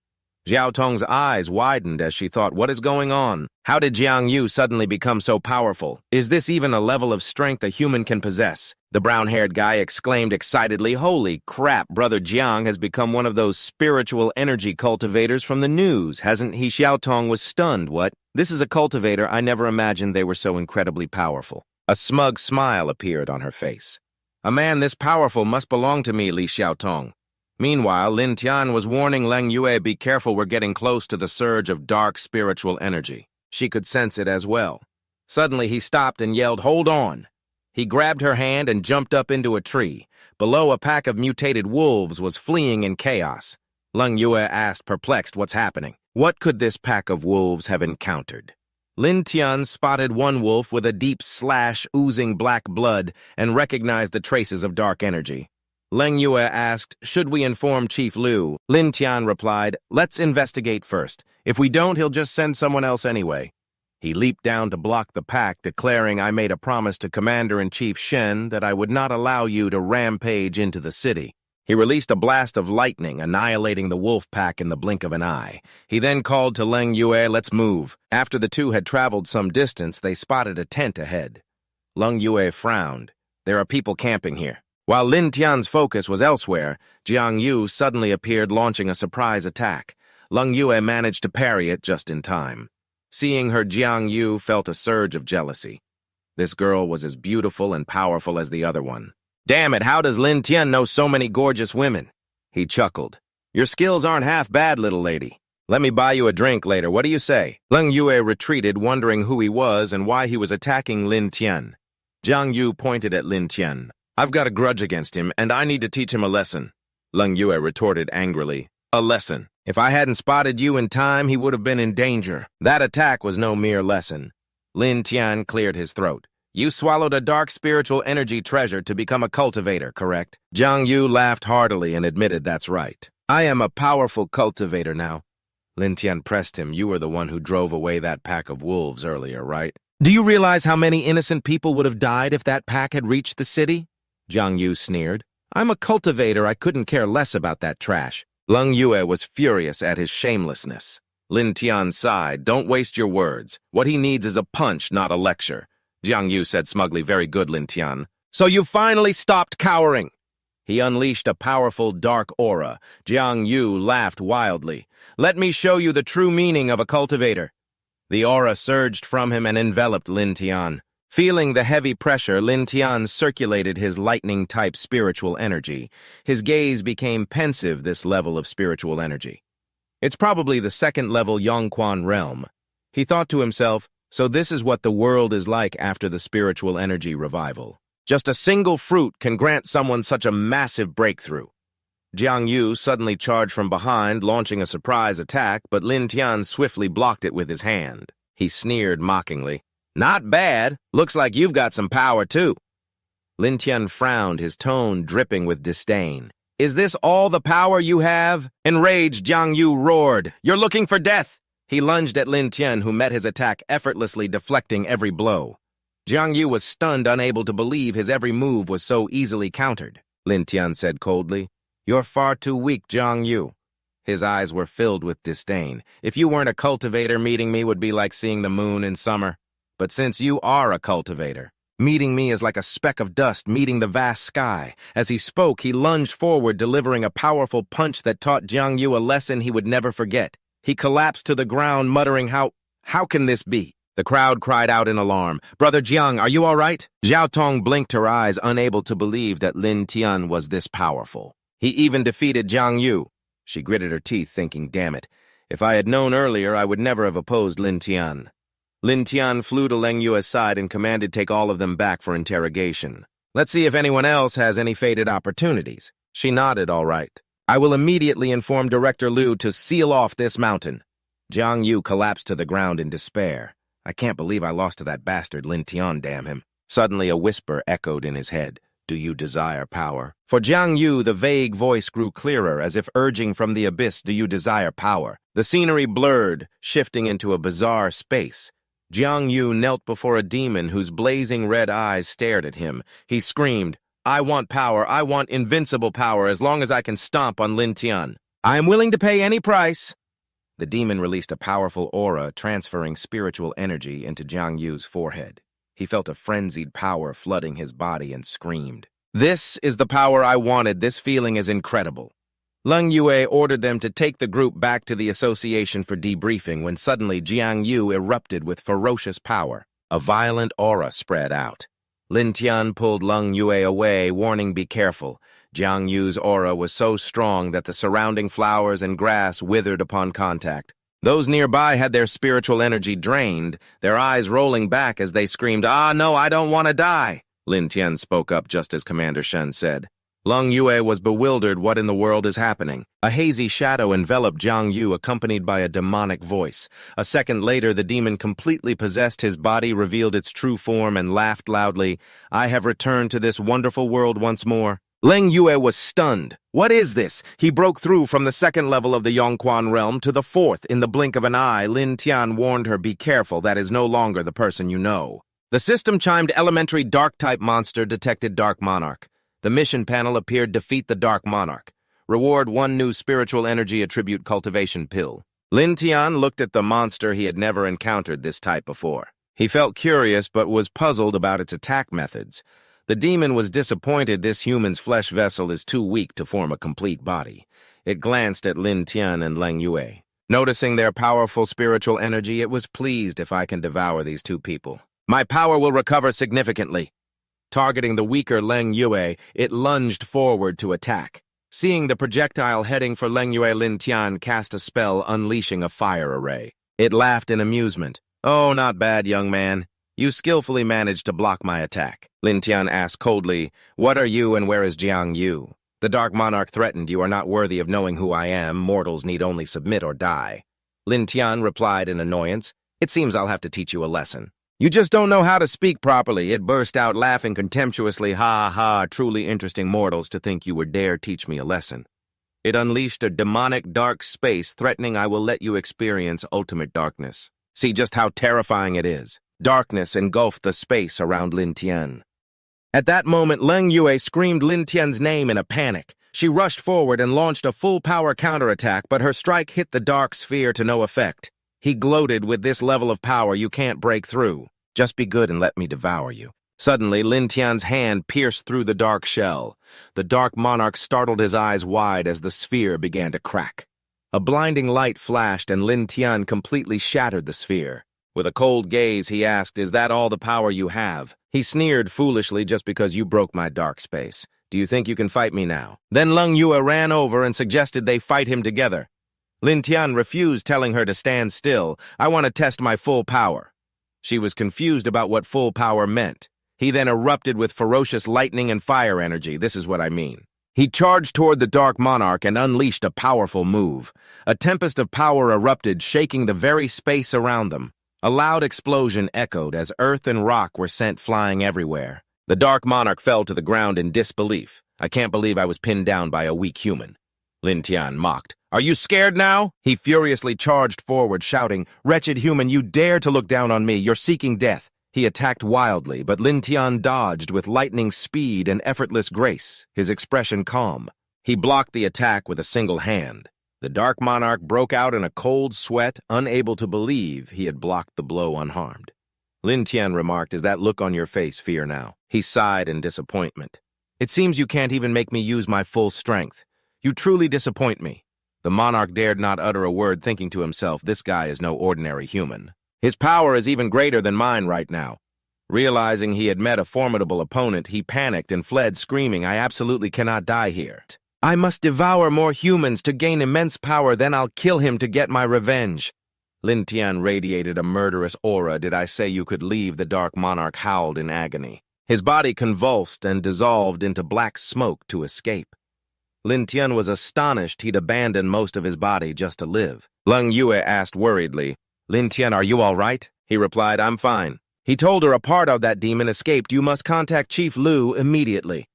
Xiao Tong's eyes widened as she thought, what is going on? How did Jiang Yu suddenly become so powerful? Is this even a level of strength a human can possess? The brown-haired guy exclaimed excitedly, holy crap, Brother Jiang has become one of those spiritual energy cultivators from the news, hasn't he? Xiao Tong was stunned. What? This is a cultivator. I never imagined they were so incredibly powerful. A smug smile appeared on her face. A man this powerful must belong to me, Li Xiao Tong. Meanwhile, Lam Tien was warning Langu, be careful, we're getting close to the surge of dark spiritual energy. She could sense it as well. Suddenly he stopped and yelled, hold on. He grabbed her hand and jumped up into a tree. Below, a pack of mutated wolves was fleeing in chaos. Langu asked, perplexed, what's happening? What could this pack of wolves have encountered? Lam Tien spotted one wolf with a deep slash oozing black blood and recognized the traces of dark energy. Langu asked, should we inform Chief Liu? Lam Tien replied, let's investigate first. If we don't, he'll just send someone else anyway. He leaped down to block the pack, declaring, I made a promise to Commander-in-Chief Shen that I would not allow you to rampage into the city. He released a blast of lightning, annihilating the wolf pack in the blink of an eye. He then called to Langu, let's move. After the two had traveled some distance, they spotted a tent ahead. Langu frowned. There are people camping here. While Lam Tien's focus was elsewhere, Jang Yu suddenly appeared, launching a surprise attack. Langu managed to parry it just in time. Seeing her, Jang Yu felt a surge of jealousy. This girl was as beautiful and powerful as the other one. Damn it, how does Lam Tien know so many gorgeous women? He chuckled. Your skills aren't half bad, little lady. Let me buy you a drink later, what do you say? Langu retreated, wondering who he was and why he was attacking Lam Tien. Jang Yu pointed at Lam Tien. I've got a grudge against him, and I need to teach him a lesson. Langu retorted angrily. A lesson. If I hadn't spotted you in time, he would have been in danger. That attack was no mere lesson. Lam Tien cleared his throat. You swallowed a dark spiritual energy treasure to become a cultivator, correct? Jang Yu laughed heartily and admitted that's right. I am a powerful cultivator now. Lam Tien pressed him. You were the one who drove away that pack of wolves earlier, right? Do you realize how many innocent people would have died if that pack had reached the city? Jang Yu sneered. I'm a cultivator, I couldn't care less about that trash. Langu was furious at his shamelessness. Lam Tien sighed, don't waste your words. What he needs is a punch, not a lecture. Jang Yu said smugly, very good, Lam Tien. So you finally stopped cowering. He unleashed a powerful dark aura. Jang Yu laughed wildly. Let me show you the true meaning of a cultivator. The aura surged from him and enveloped Lam Tien. Feeling the heavy pressure, Lam Tien circulated his lightning-type spiritual energy. His gaze became pensive, this level of spiritual energy. It's probably the second-level Yongquan realm. He thought to himself, so this is what the world is like after the spiritual energy revival. Just a single fruit can grant someone such a massive breakthrough. Jang Yu suddenly charged from behind, launching a surprise attack, but Lam Tien swiftly blocked it with his hand. He sneered mockingly. Not bad. Looks like you've got some power, too. Lam Tien frowned, his tone dripping with disdain. Is this all the power you have? Enraged, Jang Yu roared. You're looking for death! He lunged at Lam Tien, who met his attack effortlessly, deflecting every blow. Jang Yu was stunned, unable to believe his every move was so easily countered. Lam Tien said coldly, You're far too weak, Jang Yu. His eyes were filled with disdain. If you weren't a cultivator, meeting me would be like seeing the moon in summer. But since you are a cultivator, meeting me is like a speck of dust meeting the vast sky. As he spoke, he lunged forward, delivering a powerful punch that taught Jang Yu a lesson he would never forget. He collapsed to the ground, muttering, How can this be? The crowd cried out in alarm. Brother Jiang, are you all right? Xiao Tong blinked her eyes, unable to believe that Lam Tien was this powerful. He even defeated Jang Yu. She gritted her teeth, thinking, damn it. If I had known earlier, I would never have opposed Lam Tien. Lam Tien flew to Langu's side and commanded take all of them back for interrogation. Let's see if anyone else has any fated opportunities. She nodded, all right. I will immediately inform Director Liu to seal off this mountain. Jang Yu collapsed to the ground in despair. I can't believe I lost to that bastard Lam Tien, damn him. Suddenly a whisper echoed in his head. Do you desire power? For Jang Yu, the vague voice grew clearer, as if urging from the abyss, do you desire power? The scenery blurred, shifting into a bizarre space. Jang Yu knelt before a demon whose blazing red eyes stared at him. He screamed, I want power. I want invincible power as long as I can stomp on Lam Tien. I am willing to pay any price. The demon released a powerful aura, transferring spiritual energy into Jang Yu's forehead. He felt a frenzied power flooding his body and screamed, This is the power I wanted. This feeling is incredible. Langu ordered them to take the group back to the association for debriefing when suddenly Jang Yu erupted with ferocious power. A violent aura spread out. Lam Tien pulled Langu away, warning, be careful. Jang Yu's aura was so strong that the surrounding flowers and grass withered upon contact. Those nearby had their spiritual energy drained, their eyes rolling back as they screamed, Ah, no, I don't want to die. Lam Tien spoke up just as Commander Shen said. Langu was bewildered. What in the world is happening? A hazy shadow enveloped Jang Yu, accompanied by a demonic voice. A second later, the demon completely possessed his body, revealed its true form, and laughed loudly. I have returned to this wonderful world once more. Langu was stunned. What is this? He broke through from the second level of the Yongquan realm to the fourth. In the blink of an eye, Lam Tien warned her, be careful, that is no longer the person you know. The system chimed elementary dark-type monster detected Dark Monarch. The mission panel appeared defeat the Dark Monarch. Reward 1 new spiritual energy attribute cultivation pill. Lam Tien looked at the monster. He had never encountered this type before. He felt curious but was puzzled about its attack methods. The demon was disappointed. This human's flesh vessel is too weak to form a complete body. It glanced at Lam Tien and Langu. Noticing their powerful spiritual energy, it was pleased. If I can devour these two people, my power will recover significantly. Targeting the weaker Langu, it lunged forward to attack. Seeing the projectile heading for Langu, Lam Tien cast a spell, unleashing a fire array. It laughed in amusement. Oh, not bad, young man. You skillfully managed to block my attack. Lam Tien asked coldly, What are you and where is Jang Yu? The Dark Monarch threatened. You are not worthy of knowing who I am. Mortals need only submit or die. Lam Tien replied in annoyance, It seems I'll have to teach you a lesson. You just don't know how to speak properly. It burst out laughing contemptuously. Ha ha, truly interesting mortals to think you would dare teach me a lesson. It unleashed a demonic dark space, threatening I will let you experience ultimate darkness. See just how terrifying it is. Darkness engulfed the space around Lam Tien. At that moment, Langu screamed Lam Tien's name in a panic. She rushed forward and launched a full-power counterattack, but her strike hit the dark sphere to no effect. He gloated, with this level of power, you can't break through. Just be good and let me devour you. Suddenly, Lam Tien's hand pierced through the dark shell. The Dark Monarch startled his eyes wide as the sphere began to crack. A blinding light flashed and Lam Tien completely shattered the sphere. With a cold gaze, he asked, Is that all the power you have? He sneered foolishly, just because you broke my dark space. Do you think you can fight me now? Then Langu ran over and suggested they fight him together. Lam Tien refused, telling her to stand still. I want to test my full power. She was confused about what full power meant. He then erupted with ferocious lightning and fire energy. This is what I mean. He charged toward the Dark Monarch and unleashed a powerful move. A tempest of power erupted, shaking the very space around them. A loud explosion echoed as earth and rock were sent flying everywhere. The Dark Monarch fell to the ground in disbelief. I can't believe I was pinned down by a weak human. Lam Tien mocked. Are you scared now? He furiously charged forward, shouting, Wretched human, you dare to look down on me. You're seeking death. He attacked wildly, but Lam Tien dodged with lightning speed and effortless grace, his expression calm. He blocked the attack with a single hand. The Dark Monarch broke out in a cold sweat, unable to believe he had blocked the blow unharmed. Lam Tien remarked, Is that look on your face fear now? He sighed in disappointment. It seems you can't even make me use my full strength. You truly disappoint me. The monarch dared not utter a word, thinking to himself, This guy is no ordinary human. His power is even greater than mine right now. Realizing he had met a formidable opponent, he panicked and fled, screaming, I absolutely cannot die here. I must devour more humans to gain immense power, then I'll kill him to get my revenge. Lam Tien radiated a murderous aura. Did I say you could leave? The Dark Monarch howled in agony. His body convulsed and dissolved into black smoke to escape. Lam Tien was astonished he'd abandoned most of his body just to live. Langu asked worriedly, Lam Tien, are you all right? He replied, I'm fine. He told her a part of that demon escaped. You must contact Chief Lu immediately.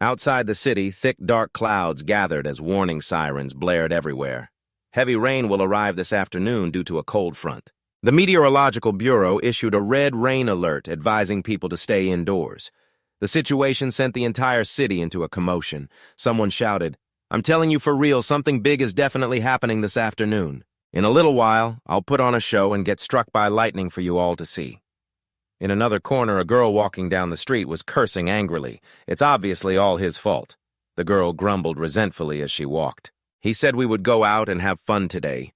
Outside the city, thick, dark clouds gathered as warning sirens blared everywhere. Heavy rain will arrive this afternoon due to a cold front. The Meteorological Bureau issued a red rain alert advising people to stay indoors. The situation sent the entire city into a commotion. Someone shouted, "I'm telling you for real, something big is definitely happening this afternoon. In a little while, I'll put on a show and get struck by lightning for you all to see." In another corner, a girl walking down the street was cursing angrily. It's obviously all his fault. The girl grumbled resentfully as she walked. He said we would go out and have fun today.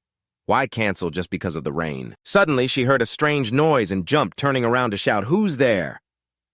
Why cancel just because of the rain? Suddenly, she heard a strange noise and jumped, turning around to shout, "Who's there?"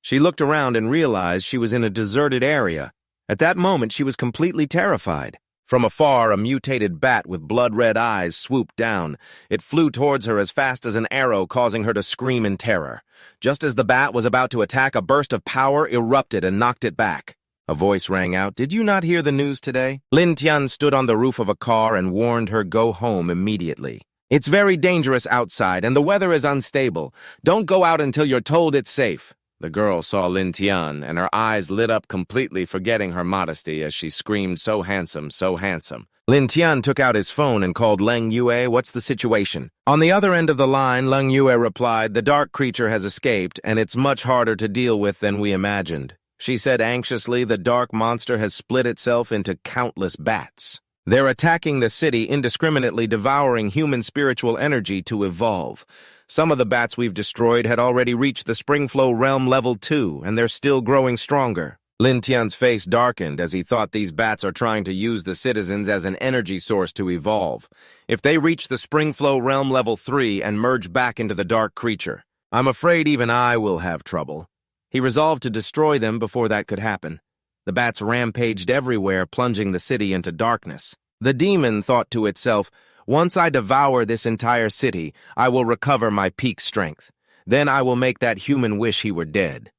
She looked around and realized she was in a deserted area. At that moment, she was completely terrified. From afar, a mutated bat with blood-red eyes swooped down. It flew towards her as fast as an arrow, causing her to scream in terror. Just as the bat was about to attack, a burst of power erupted and knocked it back. A voice rang out, "Did you not hear the news today?" Lam Tien stood on the roof of a car and warned her go home immediately. "It's very dangerous outside and the weather is unstable. Don't go out until you're told it's safe." The girl saw Lam Tien, and her eyes lit up completely, forgetting her modesty as she screamed, "So handsome, so handsome." Lam Tien took out his phone and called Langu. "What's the situation?" On the other end of the line, Langu replied, "The dark creature has escaped, and it's much harder to deal with than we imagined." She said anxiously, "The dark monster has split itself into countless bats. They're attacking the city, indiscriminately devouring human spiritual energy to evolve. Some of the bats we've destroyed had already reached the Springflow realm level 2, and they're still growing stronger." Lam Tien's face darkened as he thought these bats are trying to use the citizens as an energy source to evolve. If they reach the Springflow realm level 3 and merge back into the dark creature, I'm afraid even I will have trouble. He resolved to destroy them before that could happen. The bats rampaged everywhere, plunging the city into darkness. The demon thought to itself, "Once I devour this entire city, I will recover my peak strength. Then I will make that human wish he were dead."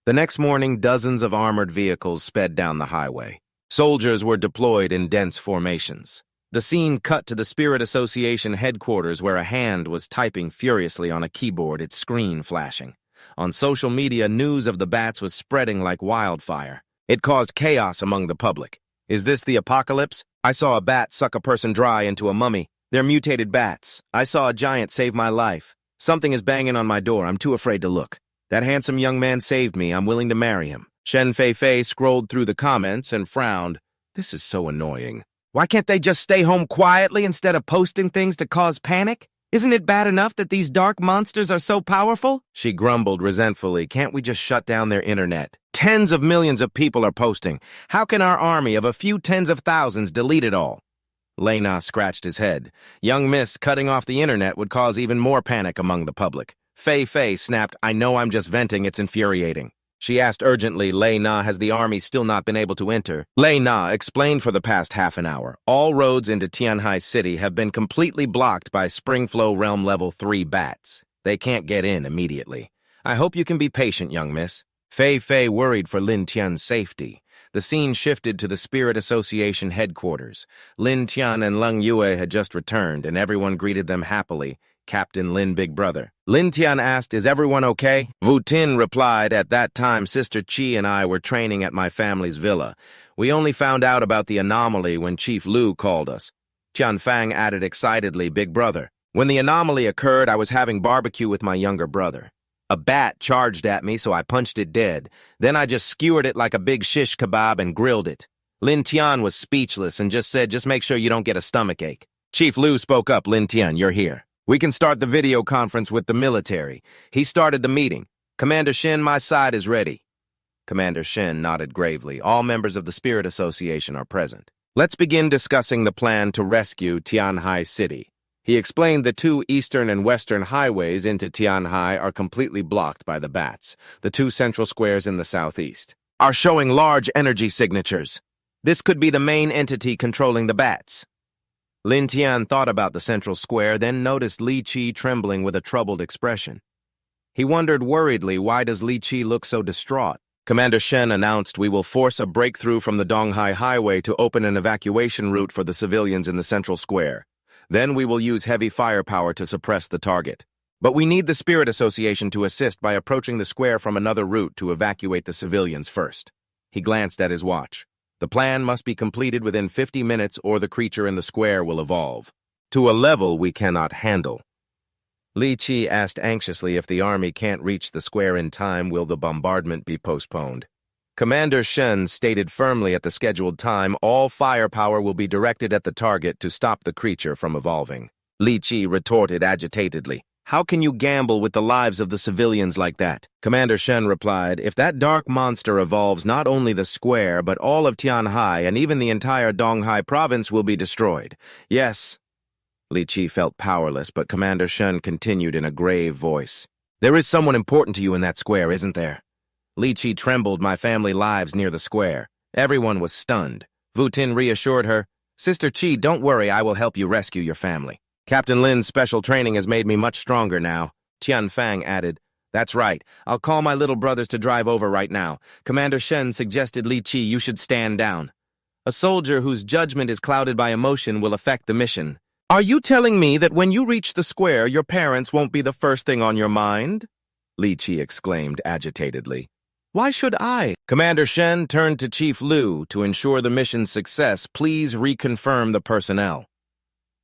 The next morning, dozens of armored vehicles sped down the highway. Soldiers were deployed in dense formations. The scene cut to the Spirit Association headquarters where a hand was typing furiously on a keyboard, its screen flashing. On social media, news of the bats was spreading like wildfire. It caused chaos among the public. "Is this the apocalypse? I saw a bat suck a person dry into a mummy. They're mutated bats. I saw a giant save my life. Something is banging on my door. I'm too afraid to look. That handsome young man saved me. I'm willing to marry him." Shen Fei scrolled through the comments and frowned. "This is so annoying. Why can't they just stay home quietly instead of posting things to cause panic? Isn't it bad enough that these dark monsters are so powerful?" She grumbled resentfully. "Can't we just shut down their internet? Tens of millions of people are posting. How can our army of a few tens of thousands delete it all?" Lena scratched his head. "Young miss, cutting off the internet would cause even more panic among the public." Fei snapped, "I know I'm just venting, it's infuriating." She asked urgently, "Lena, has the army still not been able to enter?" Lena explained for the past half an hour. "All roads into Tianhai City have been completely blocked by Springflow Realm Level 3 bats. They can't get in immediately. I hope you can be patient, young miss." Fei worried for Lam Tien's safety. The scene shifted to the Spirit Association headquarters. Lam Tien and Langu had just returned, and everyone greeted them happily. Captain Lin Big Brother. Lam Tien asked, "Is everyone okay?" Voutin replied, "At that time, Sister Chi and I were training at my family's villa. We only found out about the anomaly when Chief Lu called us." Tianfang added excitedly, "Big Brother. When the anomaly occurred, I was having barbecue with my younger brother. A bat charged at me, so I punched it dead. Then I just skewered it like a big shish kebab and grilled it." Lam Tien was speechless and just said, "Just make sure you don't get a stomachache." Chief Lu spoke up, "Lam Tien, you're here. We can start the video conference with the military." He started the meeting. "Commander Shen, my side is ready." Commander Shen nodded gravely. "All members of the Spirit Association are present. Let's begin discussing the plan to rescue Tianhai City." He explained the 2 eastern and western highways into Tianhai are completely blocked by the bats. The 2 central squares in the southeast are showing large energy signatures. This could be the main entity controlling the bats. Lam Tien thought about the central square, then noticed Li Qi trembling with a troubled expression. He wondered worriedly, why does Li Qi look so distraught? Commander Shen announced, "We will force a breakthrough from the Donghai Highway to open an evacuation route for the civilians in the central square. Then we will use heavy firepower to suppress the target. But we need the Spirit Association to assist by approaching the square from another route to evacuate the civilians first." He glanced at his watch. The plan must be completed within 50 minutes or the creature in the square will evolve. To a level we cannot handle. Li Qi asked anxiously if the army can't reach the square in time, will the bombardment be postponed? Commander Shen stated firmly at the scheduled time all firepower will be directed at the target to stop the creature from evolving. Li Qi retorted agitatedly. How can you gamble with the lives of the civilians like that? Commander Shen replied, if that dark monster evolves, not only the square, but all of Tianhai and even the entire Donghai province will be destroyed. Yes. Li Qi felt powerless, but Commander Shen continued in a grave voice. There is someone important to you in that square, isn't there? Li Qi trembled. My family lives near the square. Everyone was stunned. Voutin reassured her, Sister Qi, don't worry, I will help you rescue your family. Captain Lin's special training has made me much stronger now. Tian Fang added, That's right. I'll call my little brothers to drive over right now. Commander Shen suggested Li Qi you should stand down. A soldier whose judgment is clouded by emotion will affect the mission. Are you telling me that when you reach the square, your parents won't be the first thing on your mind? Li Qi exclaimed agitatedly. Why should I? Commander Shen turned to Chief Liu to ensure the mission's success. Please reconfirm the personnel.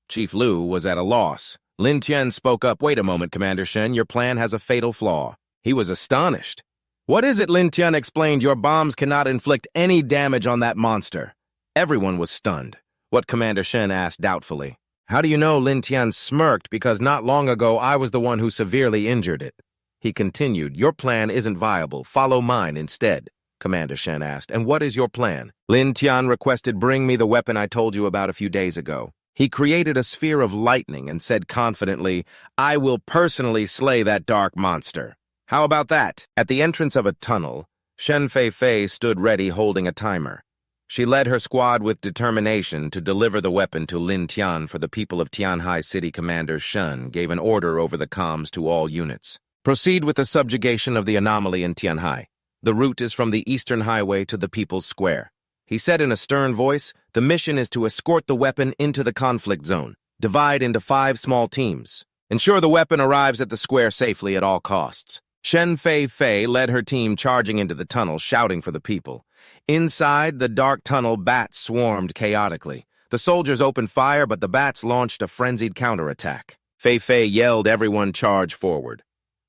Chief Liu was at a loss. Lam Tien spoke up. Wait a moment, Commander Shen, your plan has a fatal flaw. He was astonished. What is it? Lam Tien explained. Your bombs cannot inflict any damage on that monster. Everyone was stunned. What? Commander Shen asked doubtfully. How do you know? Lam Tien smirked. Because not long ago I was the one who severely injured it. He continued, your plan isn't viable. Follow mine instead. Commander Shen asked, and what is your plan? Lam Tien requested, bring me the weapon I told you about a few days ago. He created a sphere of lightning and said confidently, I will personally slay that dark monster. How about that? At the entrance of a tunnel, Shen Fei stood ready holding a timer. She led her squad with determination to deliver the weapon to Lam Tien for the people of Tianhai City. Commander Shen gave an order over the comms to all units. Proceed with the subjugation of the anomaly in Tianhai. The route is from the Eastern Highway to the People's Square. He said in a stern voice, the mission is to escort the weapon into the conflict zone. Divide into 5 small teams. Ensure the weapon arrives at the square safely at all costs. Shen Fei led her team charging into the tunnel, shouting for the people. Inside the dark tunnel, bats swarmed chaotically. The soldiers opened fire, but the bats launched a frenzied counterattack. Fei yelled, everyone charge forward.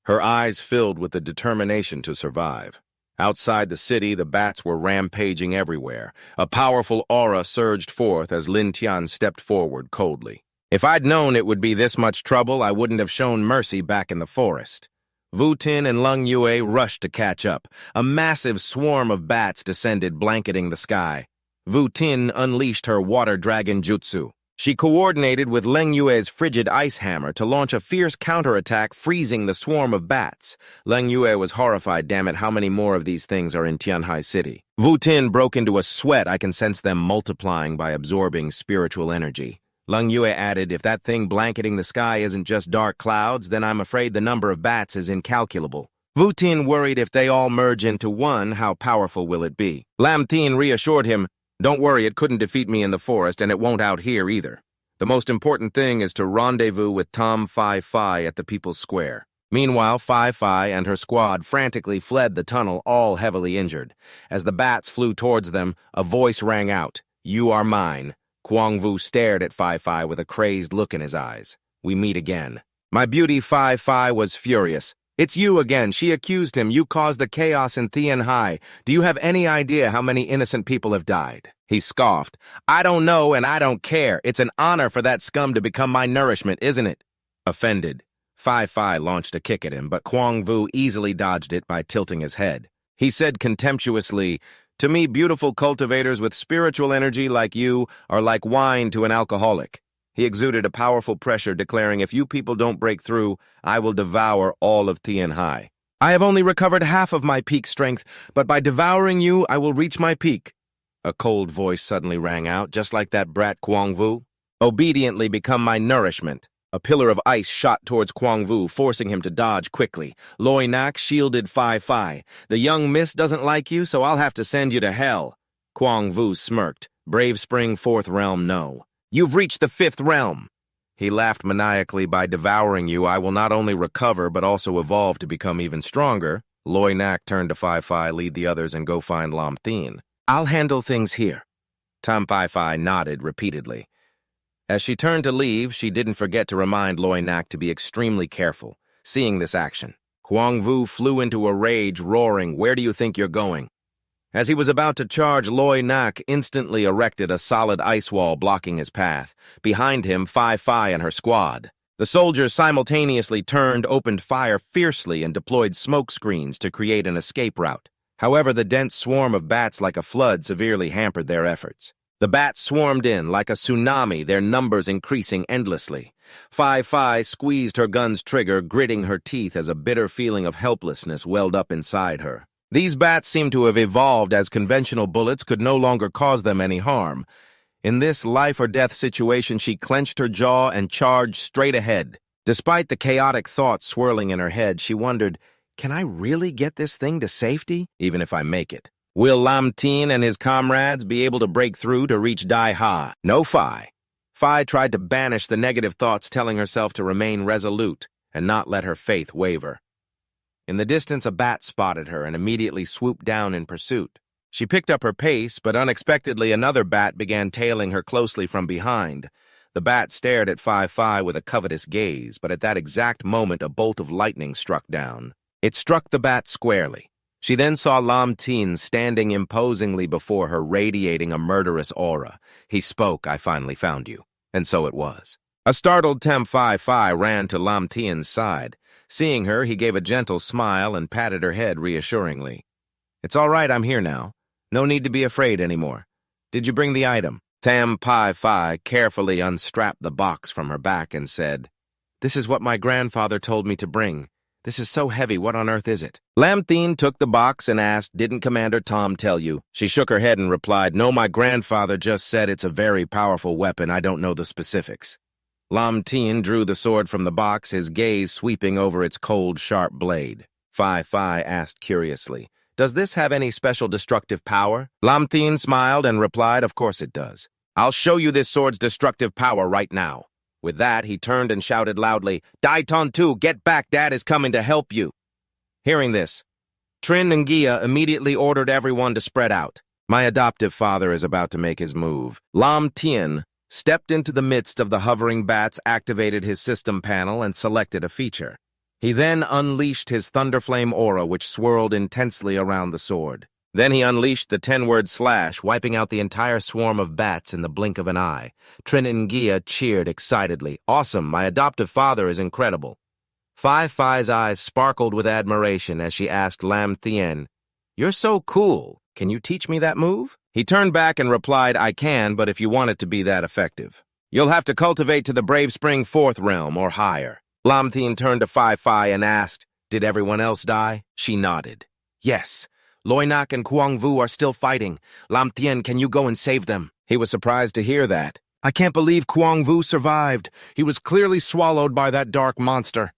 Her eyes filled with the determination to survive. Outside the city, the bats were rampaging everywhere. A powerful aura surged forth as Lam Tien stepped forward coldly. If I'd known it would be this much trouble, I wouldn't have shown mercy back in the forest. Voutin and Langu rushed to catch up. A massive swarm of bats descended, blanketing the sky. Voutin unleashed her water dragon jutsu. She coordinated with Langu's frigid ice hammer to launch a fierce counterattack, freezing the swarm of bats. Langu was horrified. Damn it, how many more of these things are in Tianhai City? Voutin broke into a sweat. I can sense them multiplying by absorbing spiritual energy. Langu added, if that thing blanketing the sky isn't just dark clouds, then I'm afraid the number of bats is incalculable. Voutin worried, if they all merge into one, how powerful will it be? Lam Tien reassured him, don't worry, it couldn't defeat me in the forest, and it won't out here either. The most important thing is to rendezvous with Tom Fai at the People's Square. Meanwhile, Fai and her squad frantically fled the tunnel, all heavily injured. As the bats flew towards them, a voice rang out, You are mine. Kuang Vu stared at Fai with a crazed look in his eyes. We meet again. My beauty Fai was furious. It's you again. She accused him. You caused the chaos in Tianhai. Do you have any idea how many innocent people have died? He scoffed. I don't know and I don't care. It's an honor for that scum to become my nourishment, isn't it? Offended, Fai launched a kick at him, but Kuang Vu easily dodged it by tilting his head. He said contemptuously, to me, beautiful cultivators with spiritual energy like you are like wine to an alcoholic. He exuded a powerful pressure, declaring, if you people don't break through, I will devour all of Tianhai. I have only recovered half of my peak strength, but by devouring you, I will reach my peak. A cold voice suddenly rang out, just like that brat Kuang Vu. Obediently become my nourishment. A pillar of ice shot towards Kuang Vu, forcing him to dodge quickly. Loi Nak shielded Fai. The young miss doesn't like you, so I'll have to send you to hell. Kuang Vu smirked. Brave Spring 4th Realm, no. You've reached the 5th realm. He laughed maniacally. By devouring you, I will not only recover, but also evolve to become even stronger. Loy Nak turned to Phi Phi, lead the others and go find Lam Tien. I'll handle things here. Tam Phi Phi nodded repeatedly. As she turned to leave, she didn't forget to remind Loy Nak to be extremely careful. Seeing this action, Kwang Vu flew into a rage, roaring, "Where do you think you're going?" As he was about to charge, Loy Nak instantly erected a solid ice wall blocking his path. Behind him, Phi Phi and her squad. The soldiers simultaneously turned, opened fire fiercely, and deployed smoke screens to create an escape route. However, the dense swarm of bats like a flood severely hampered their efforts. The bats swarmed in like a tsunami, their numbers increasing endlessly. Phi Phi squeezed her gun's trigger, gritting her teeth as a bitter feeling of helplessness welled up inside her. These bats seemed to have evolved as conventional bullets could no longer cause them any harm. In this life-or-death situation, she clenched her jaw and charged straight ahead. Despite the chaotic thoughts swirling in her head, she wondered, can I really get this thing to safety, even if I make it? Will Lam Tien and his comrades be able to break through to reach Dai Ha? No Phi. Phi tried to banish the negative thoughts, telling herself to remain resolute and not let her faith waver. In the distance, a bat spotted her and immediately swooped down in pursuit. She picked up her pace, but unexpectedly another bat began tailing her closely from behind. The bat stared at Phi Phi with a covetous gaze, but at that exact moment a bolt of lightning struck down. It struck the bat squarely. She then saw Lam Tien standing imposingly before her, radiating a murderous aura. He spoke, "I finally found you." And so it was. A startled Tem Phi Phi ran to Lam Tien's side. Seeing her, he gave a gentle smile and patted her head reassuringly. "It's all right, I'm here now. No need to be afraid anymore. Did you bring the item?" Tam Phi Phi carefully unstrapped the box from her back and said, "This is what my grandfather told me to bring. This is so heavy, what on earth is it?" Lam Tien took the box and asked, "Didn't Commander Tom tell you?" She shook her head and replied, "No, my grandfather just said it's a very powerful weapon. I don't know the specifics." Lam Tien drew the sword from the box, his gaze sweeping over its cold, sharp blade. Phi Phi asked curiously, "Does this have any special destructive power?" Lam Tien smiled and replied, "Of course it does. I'll show you this sword's destructive power right now." With that, he turned and shouted loudly, "Dai Ton Tu, get back, Dad is coming to help you." Hearing this, Trin and Gia immediately ordered everyone to spread out. My adoptive father is about to make his move. Lam Tien stepped into the midst of the hovering bats, activated his system panel, and selected a feature. He then unleashed his Thunderflame aura, which swirled intensely around the sword. Then he unleashed the 10-word slash, wiping out the entire swarm of bats in the blink of an eye. Trin and Gia cheered excitedly. "Awesome, my adoptive father is incredible." Phi Phi's eyes sparkled with admiration as she asked Lam Tien, "You're so cool. Can you teach me that move?" He turned back and replied, "I can, but if you want it to be that effective, you'll have to cultivate to the Brave Spring 4th realm or higher." Lam Tien turned to Phi Phi and asked, "Did everyone else die?" She nodded. "Yes. Loy Nak and Kwang Vu are still fighting. Lam Tien, can you go and save them?" He was surprised to hear that. "I can't believe Kwang Vu survived. He was clearly swallowed by that dark monster."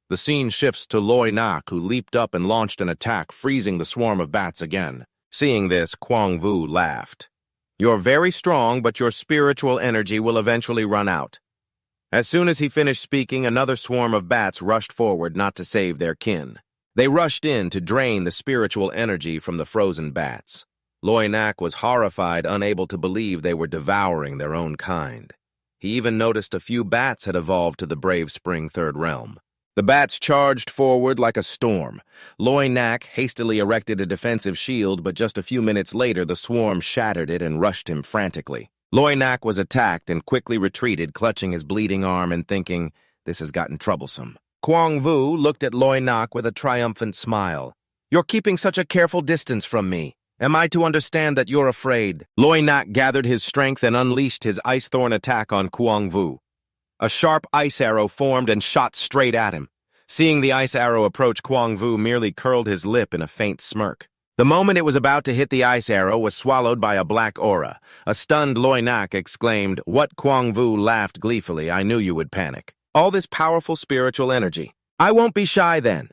The scene shifts to Loy Nak, who leaped up and launched an attack, freezing the swarm of bats again. Seeing this, Kwang Vu laughed. "You're very strong, but your spiritual energy will eventually run out." As soon as he finished speaking, another swarm of bats rushed forward not to save their kin. They rushed in to drain the spiritual energy from the frozen bats. Loy Nak was horrified, unable to believe they were devouring their own kind. He even noticed a few bats had evolved to the Brave Spring 3rd realm. The bats charged forward like a storm. Loy Nak hastily erected a defensive shield, but just a few minutes later the swarm shattered it and rushed him frantically. Loy Nak was attacked and quickly retreated, clutching his bleeding arm and thinking, "This has gotten troublesome." Kwang Vu looked at Loy Nak with a triumphant smile. "You're keeping such a careful distance from me. Am I to understand that you're afraid?" Loy Nak gathered his strength and unleashed his Ice Thorn attack on Kwang Vu. A sharp ice arrow formed and shot straight at him. Seeing the ice arrow approach, Kwang Vu merely curled his lip in a faint smirk. The moment it was about to hit the ice arrow was swallowed by a black aura. A stunned Loy Nak exclaimed, "What?" Kwang Vu laughed gleefully. "I knew you would panic. All this powerful spiritual energy. I won't be shy then."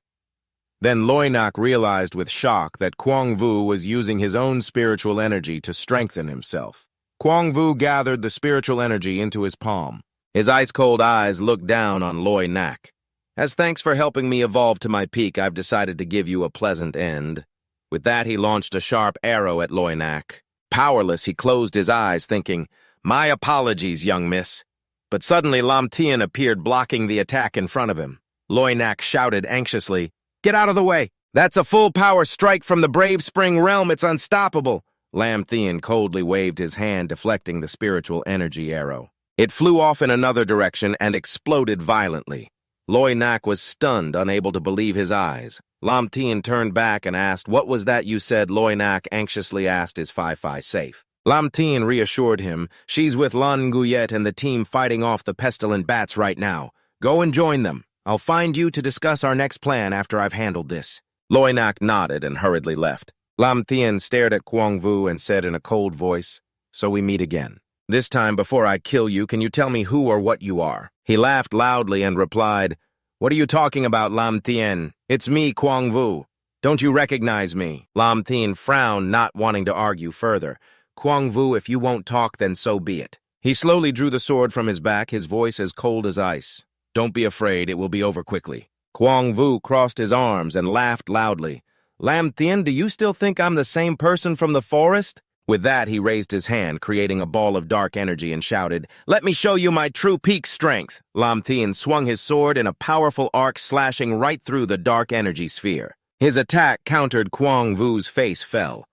Then Loy Nak realized with shock that Kwang Vu was using his own spiritual energy to strengthen himself. Kwang Vu gathered the spiritual energy into his palm. His ice-cold eyes looked down on Loy Nak. As thanks for helping me evolve to my peak, I've decided to give you a pleasant end." With that, he launched a sharp arrow at Loinak. Powerless, he closed his eyes, thinking, "My apologies, young miss." But suddenly Lam Tien appeared, blocking the attack in front of him. Loinak shouted anxiously, "Get out of the way! That's a full-power strike from the Brave Spring realm. It's unstoppable." Lam Tien coldly waved his hand, deflecting the spiritual energy arrow. It flew off in another direction and exploded violently. Loinak was stunned, unable to believe his eyes. Lam Tien turned back and asked, "What was that you said?" Loinak anxiously asked, "Is Phi safe?" Lam Tien reassured him, "She's with Langu and the team fighting off the pestilent bats right now. Go and join them. I'll find you to discuss our next plan after I've handled this." Loinak nodded and hurriedly left. Lam Tien stared at Kwang Vu and said in a cold voice, "So we meet again. This time, before I kill you, can you tell me who or what you are?" He laughed loudly and replied, "What are you talking about, Lam Tien? It's me, Kwang Vu. Don't you recognize me?" Lam Tien frowned, not wanting to argue further. "Kwang Vu, if you won't talk, then so be it." He slowly drew the sword from his back, his voice as cold as ice. "Don't be afraid, it will be over quickly." Kwang Vu crossed his arms and laughed loudly. "Lam Tien, do you still think I'm the same person from the forest?" With that, he raised his hand, creating a ball of dark energy, and shouted, "Let me show you my true peak strength." Lam Tien swung his sword in a powerful arc, slashing right through the dark energy sphere. His attack countered. Kwang Vu's face fell.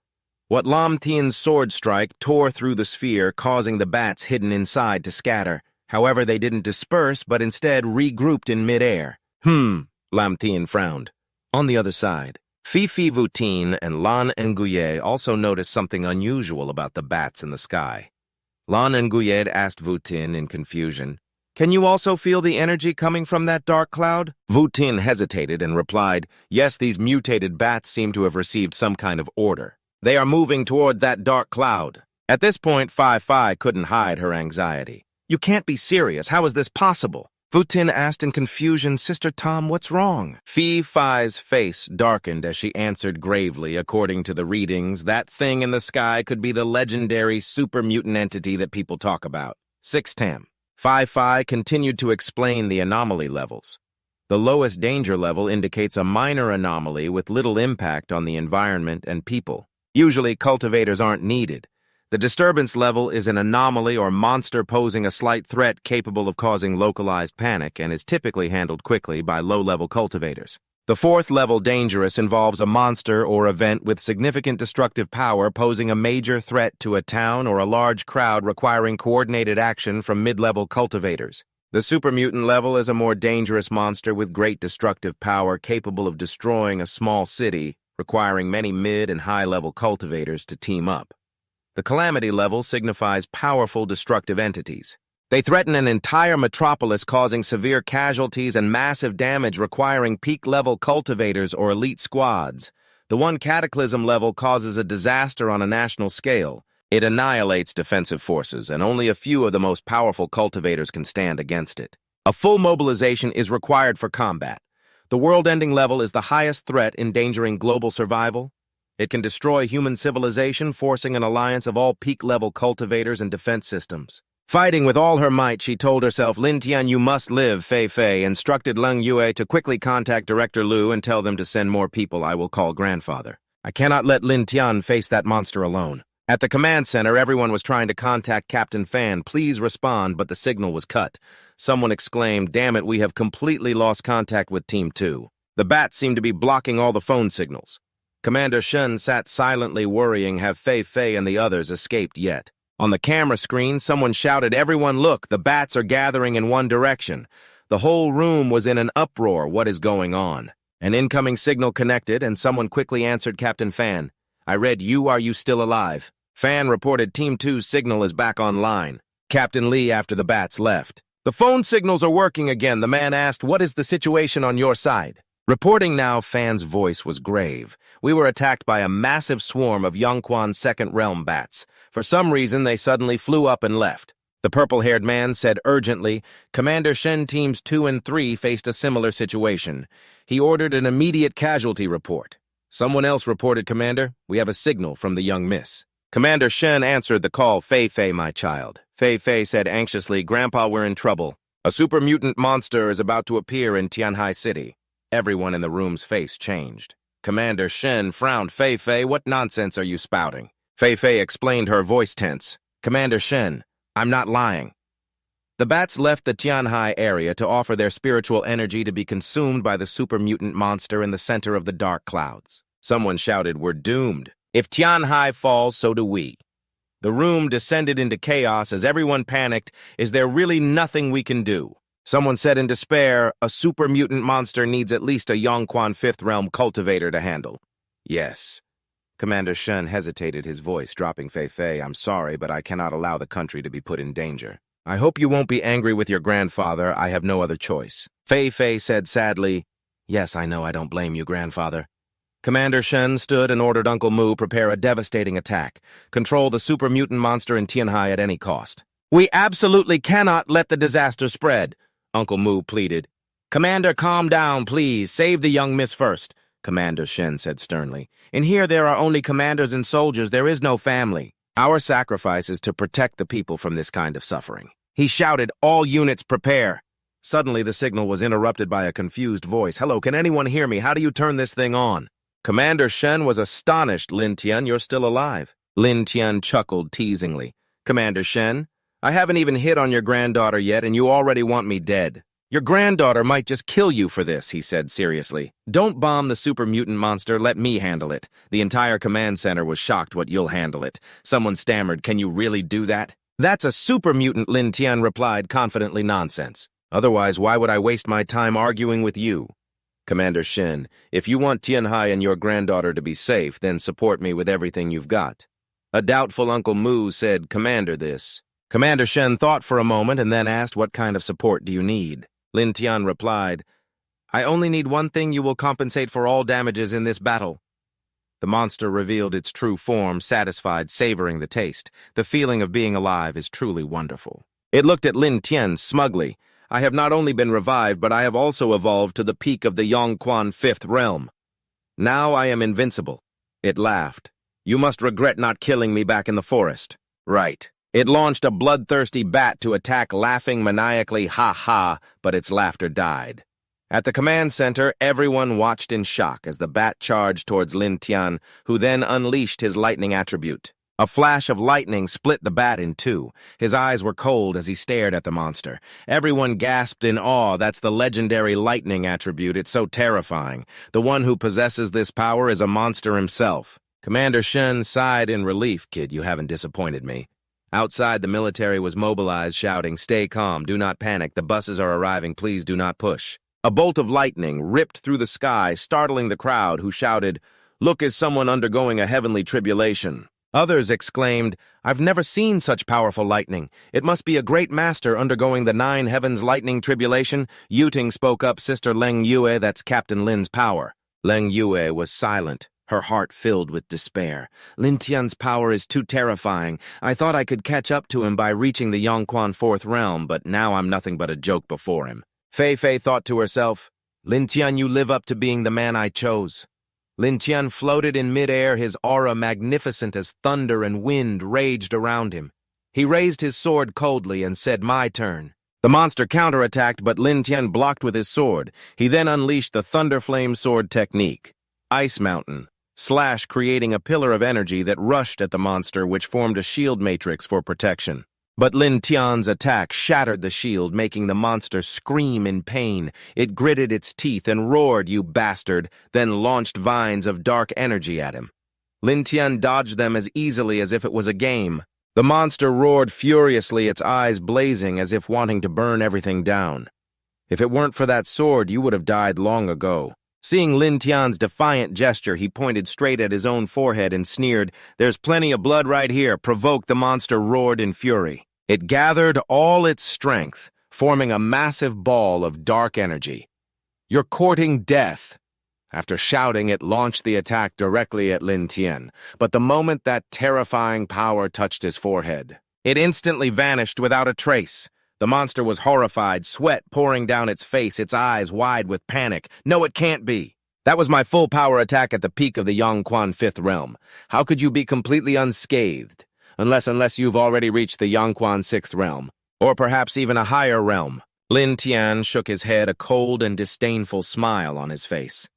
What Lam Tien's sword strike tore through the sphere, causing the bats hidden inside to scatter. However, they didn't disperse, but instead regrouped in midair. Lam Tien frowned. On the other side, Fifi Voutin and Lan Nguye also noticed something unusual about the bats in the sky. Lan Nguye asked Voutin in confusion, "Can you also feel the energy coming from that dark cloud?" Voutin hesitated and replied, "Yes, these mutated bats seem to have received some kind of order. They are moving toward that dark cloud." At this point, Phi couldn't hide her anxiety. "You can't be serious. How is this possible?" Voutin asked in confusion, "Sister Tom, what's wrong?" Phi's face darkened as she answered gravely, "According to the readings, that thing in the sky could be the legendary super mutant entity that people talk about. 6 Phi continued to explain the anomaly levels. The lowest danger level indicates a minor anomaly with little impact on the environment and people. Usually, cultivators aren't needed. The disturbance level is an anomaly or monster posing a slight threat capable of causing localized panic and is typically handled quickly by low-level cultivators. The 4th level dangerous involves a monster or event with significant destructive power posing a major threat to a town or a large crowd requiring coordinated action from mid-level cultivators. The super mutant level is a more dangerous monster with great destructive power capable of destroying a small city, requiring many mid- and high-level cultivators to team up. The calamity level signifies powerful destructive entities. They threaten an entire metropolis, causing severe casualties and massive damage requiring peak-level cultivators or elite squads. The 1 cataclysm level causes a disaster on a national scale. It annihilates defensive forces, and only a few of the most powerful cultivators can stand against it. A full mobilization is required for combat. The world-ending level is the highest threat endangering global survival. It can destroy human civilization, forcing an alliance of all peak-level cultivators and defense systems. Fighting with all her might, she told herself, "Lam Tien, you must live." Fei instructed Langu to quickly contact Director Lu and tell them to send more people I will call grandfather. I cannot let Lam Tien face that monster alone. At the command center, everyone was trying to contact Captain Fan. "Please respond," but the signal was cut. Someone exclaimed, "Damn it, we have completely lost contact with Team 2. The bats seem to be blocking all the phone signals." Commander Shen sat silently worrying, have Fei and the others escaped yet? On the camera screen, someone shouted, "Everyone look, the bats are gathering in one direction." The whole room was in an uproar. What is going on? An incoming signal connected, and someone quickly answered Captain Fan. "I read you. Are you still alive?" Fan reported Team 2's signal is back online. Captain Lee after the bats left. "The phone signals are working again." The man asked, "What is the situation on your side?" Reporting now, Fan's voice was grave. "We were attacked by a massive swarm of Yongquan's 2nd realm bats. For some reason, they suddenly flew up and left." The purple-haired man said urgently, "Commander Shen Teams 2 and 3 faced a similar situation. He ordered an immediate casualty report." Someone else reported, "Commander, we have a signal from the young miss." Commander Shen answered the call. Fei, my child." Fei said anxiously, "Grandpa, we're in trouble." A super mutant monster is about to appear in Tianhai City. Everyone in the room's face changed. Commander Shen frowned. Fei, what nonsense are you spouting? Fei explained, her voice tense. Commander Shen, I'm not lying. The bats left the Tianhai area to offer their spiritual energy to be consumed by the super mutant monster in the center of the dark clouds. Someone shouted, we're doomed. If Tianhai falls, so do we. The room descended into chaos as everyone panicked. Is there really nothing we can do? Someone said in despair, a super mutant monster needs at least a Yongquan 5th Realm cultivator to handle. Yes. Commander Shen hesitated, his voice dropping. Fei, I'm sorry, but I cannot allow the country to be put in danger. I hope you won't be angry with your grandfather. I have no other choice. Fei said sadly, yes, I know, I don't blame you, grandfather. Commander Shen stood and ordered Uncle Mu prepare a devastating attack, control the super mutant monster in Tianhai at any cost. We absolutely cannot let the disaster spread, Uncle Mu pleaded. Commander, calm down, please. Save the young miss first, Commander Shen said sternly. In here there are only commanders and soldiers. There is no family. Our sacrifice is to protect the people from this kind of suffering. He shouted, all units prepare. Suddenly the signal was interrupted by a confused voice. Hello, can anyone hear me? How do you turn this thing on? Commander Shen was astonished. Lam Tien, you're still alive. Lam Tien chuckled teasingly. Commander Shen, I haven't even hit on your granddaughter yet, and you already want me dead. Your granddaughter might just kill you for this, he said seriously. Don't bomb the super mutant monster, let me handle it. The entire command center was shocked. What, you'll handle it? Someone stammered, can you really do that? That's a super mutant, Lam Tien replied confidently. Nonsense. Otherwise, why would I waste my time arguing with you? Commander Shen, if you want Tianhai and your granddaughter to be safe, then support me with everything you've got. A doubtful Uncle Mu said, Commander, this. Commander Shen thought for a moment and then asked, what kind of support do you need? Lam Tien replied, I only need one thing. You will compensate for all damages in this battle. The monster revealed its true form, satisfied, savoring the taste. The feeling of being alive is truly wonderful. It looked at Lam Tien smugly. I have not only been revived, but I have also evolved to the peak of the Yongquan 5th Realm. Now I am invincible. It laughed. You must regret not killing me back in the forest. Right. It launched a bloodthirsty bat to attack, laughing maniacally, ha, but its laughter died. At the command center, everyone watched in shock as the bat charged towards Lam Tien, who then unleashed his lightning attribute. A flash of lightning split the bat in two. His eyes were cold as he stared at the monster. Everyone gasped in awe. That's the legendary lightning attribute. It's so terrifying. The one who possesses this power is a monster himself. Commander Shen sighed in relief. Kid, you haven't disappointed me. Outside, the military was mobilized, shouting, stay calm, do not panic, the buses are arriving, please do not push. A bolt of lightning ripped through the sky, startling the crowd, who shouted, look, is someone undergoing a heavenly tribulation. Others exclaimed, I've never seen such powerful lightning. It must be a great master undergoing the 9 heavens lightning tribulation. Voutin spoke up, Sister Langu, that's Captain Lin's power. Langu was silent, her heart filled with despair. Lam Tien's power is too terrifying. I thought I could catch up to him by reaching the Yongquan 4th Realm, but now I'm nothing but a joke before him. Fei thought to herself, Lam Tien, you live up to being the man I chose. Lam Tien floated in midair, his aura magnificent as thunder and wind raged around him. He raised his sword coldly and said, my turn. The monster counterattacked, but Lam Tien blocked with his sword. He then unleashed the Thunderflame sword technique. Ice Mountain. Slash, creating a pillar of energy that rushed at the monster, which formed a shield matrix for protection. But Lam Tien's attack shattered the shield, making the monster scream in pain. It gritted its teeth and roared, you bastard, then launched vines of dark energy at him. Lam Tien dodged them as easily as if it was a game. The monster roared furiously, its eyes blazing as if wanting to burn everything down. If it weren't for that sword, you would have died long ago. Seeing Lam Tien's defiant gesture, he pointed straight at his own forehead and sneered, there's plenty of blood right here. Provoked, the monster roared in fury. It gathered all its strength, forming a massive ball of dark energy. You're courting death. After shouting, it launched the attack directly at Lam Tien, but the moment that terrifying power touched his forehead, it instantly vanished without a trace. The monster was horrified, sweat pouring down its face, its eyes wide with panic. No, it can't be. That was my full power attack at the peak of the Yongquan 5th Realm. How could you be completely unscathed? Unless you've already reached the Yongquan 6th Realm, or perhaps even a higher realm. Lam Tien shook his head, a cold and disdainful smile on his face.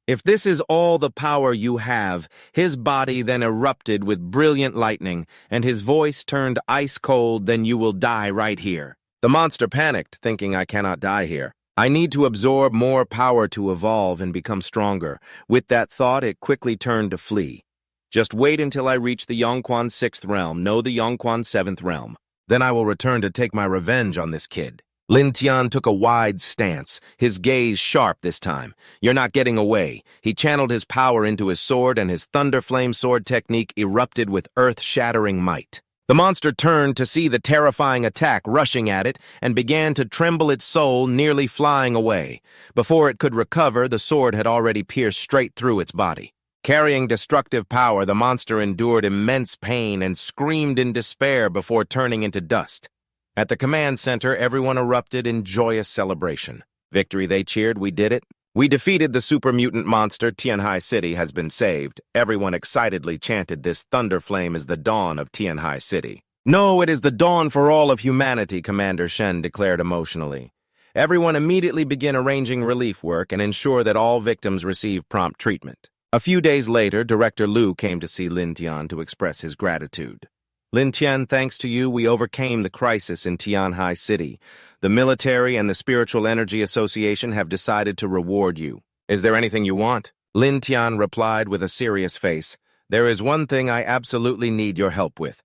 If this is all the power you have, his body then erupted with brilliant lightning, and his voice turned ice-cold, then you will die right here. The monster panicked, thinking I cannot die here. I need to absorb more power to evolve and become stronger. With that thought, it quickly turned to flee. Just wait until I reach the Yongquan 6th realm, no, the Yongquan 7th realm. Then I will return to take my revenge on this kid. Lam Tien took a wide stance, his gaze sharp this time. You're not getting away. He channeled his power into his sword, and his Thunderflame sword technique erupted with earth-shattering might. The monster turned to see the terrifying attack rushing at it and began to tremble its soul, nearly flying away. Before it could recover, the sword had already pierced straight through its body. Carrying destructive power, the monster endured immense pain and screamed in despair before turning into dust. At the command center, everyone erupted in joyous celebration. Victory, they cheered. We did it. We defeated the super mutant monster. Tianhai City has been saved. Everyone excitedly chanted, this Thunderflame is the dawn of Tianhai City. No, it is the dawn for all of humanity, Commander Shen declared emotionally. Everyone immediately began arranging relief work and ensure that all victims receive prompt treatment. A few days later, Director Liu came to see Lam Tien to express his gratitude. Lam Tien, thanks to you, we overcame the crisis in Tianhai City. The military and the Spiritual Energy Association have decided to reward you. Is there anything you want? Lam Tien replied with a serious face. There is one thing I absolutely need your help with.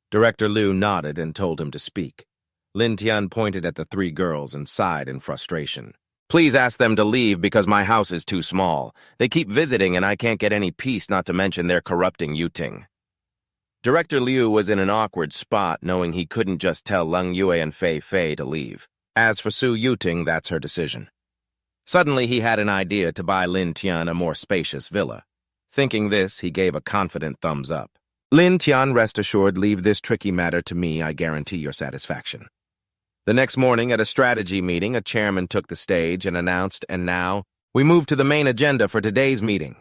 Director Liu nodded and told him to speak. Lam Tien pointed at the three girls and sighed in frustration. Please ask them to leave because my house is too small. They keep visiting and I can't get any peace, not to mention they're corrupting Yuting. Director Liu was in an awkward spot, knowing he couldn't just tell Langu and Fei Fei to leave. As for Su Yuting, that's her decision. Suddenly, he had an idea to buy Lam Tien a more spacious villa. Thinking this, he gave a confident thumbs up. Lam Tien, rest assured, leave this tricky matter to me. I guarantee your satisfaction. The next morning, at a strategy meeting, a chairman took the stage and announced, and now, we move to the main agenda for today's meeting.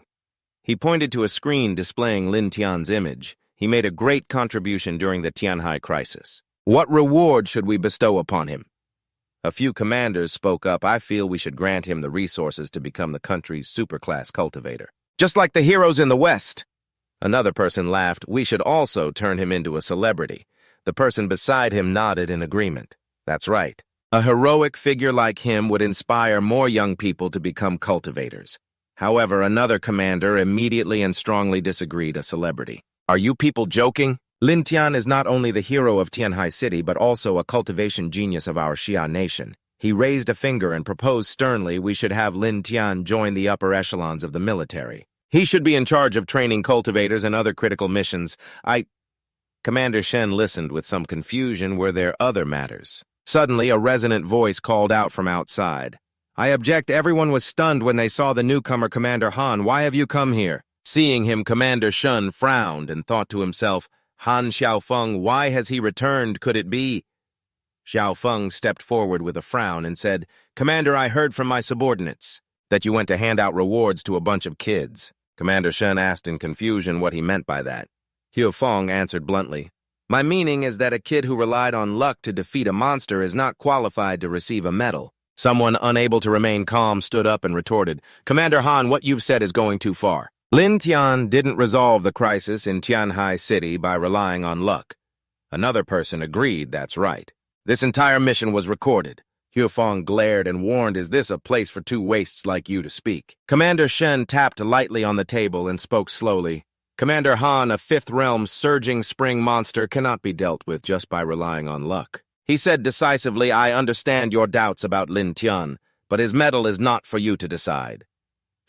He pointed to a screen displaying Lam Tien's image. He made a great contribution during the Tianhai crisis. What reward should we bestow upon him? A few commanders spoke up. I feel we should grant him the resources to become the country's superclass cultivator. Just like the heroes in the West. Another person laughed. We should also turn him into a celebrity. The person beside him nodded in agreement. That's right. A heroic figure like him would inspire more young people to become cultivators. However, another commander immediately and strongly disagreed. A celebrity. Are you people joking? Lam Tien is not only the hero of Tianhai City, but also a cultivation genius of our Xia nation. He raised a finger and proposed sternly we should have Lam Tien join the upper echelons of the military. He should be in charge of training cultivators and other critical missions. Commander Shen listened with some confusion. Were there other matters? Suddenly, a resonant voice called out from outside. I object. Everyone was stunned when they saw the newcomer, Commander Han. Why have you come here? Seeing him, Commander Shen frowned and thought to himself, Han Xiaofeng, why has he returned? Could it be? Xiaofeng stepped forward with a frown and said, Commander, I heard from my subordinates that you went to hand out rewards to a bunch of kids. Commander Shen asked in confusion what he meant by that. Xiaofeng answered bluntly, my meaning is that a kid who relied on luck to defeat a monster is not qualified to receive a medal. Someone unable to remain calm stood up and retorted, Commander Han, what you've said is going too far. Lam Tien didn't resolve the crisis in Tianhai City by relying on luck. Another person agreed, that's right. This entire mission was recorded. Xiaofeng glared and warned, is this a place for two wastes like you to speak? Commander Shen tapped lightly on the table and spoke slowly. Commander Han, a fifth realm surging spring monster cannot be dealt with just by relying on luck. He said decisively, I understand your doubts about Lam Tien, but his medal is not for you to decide.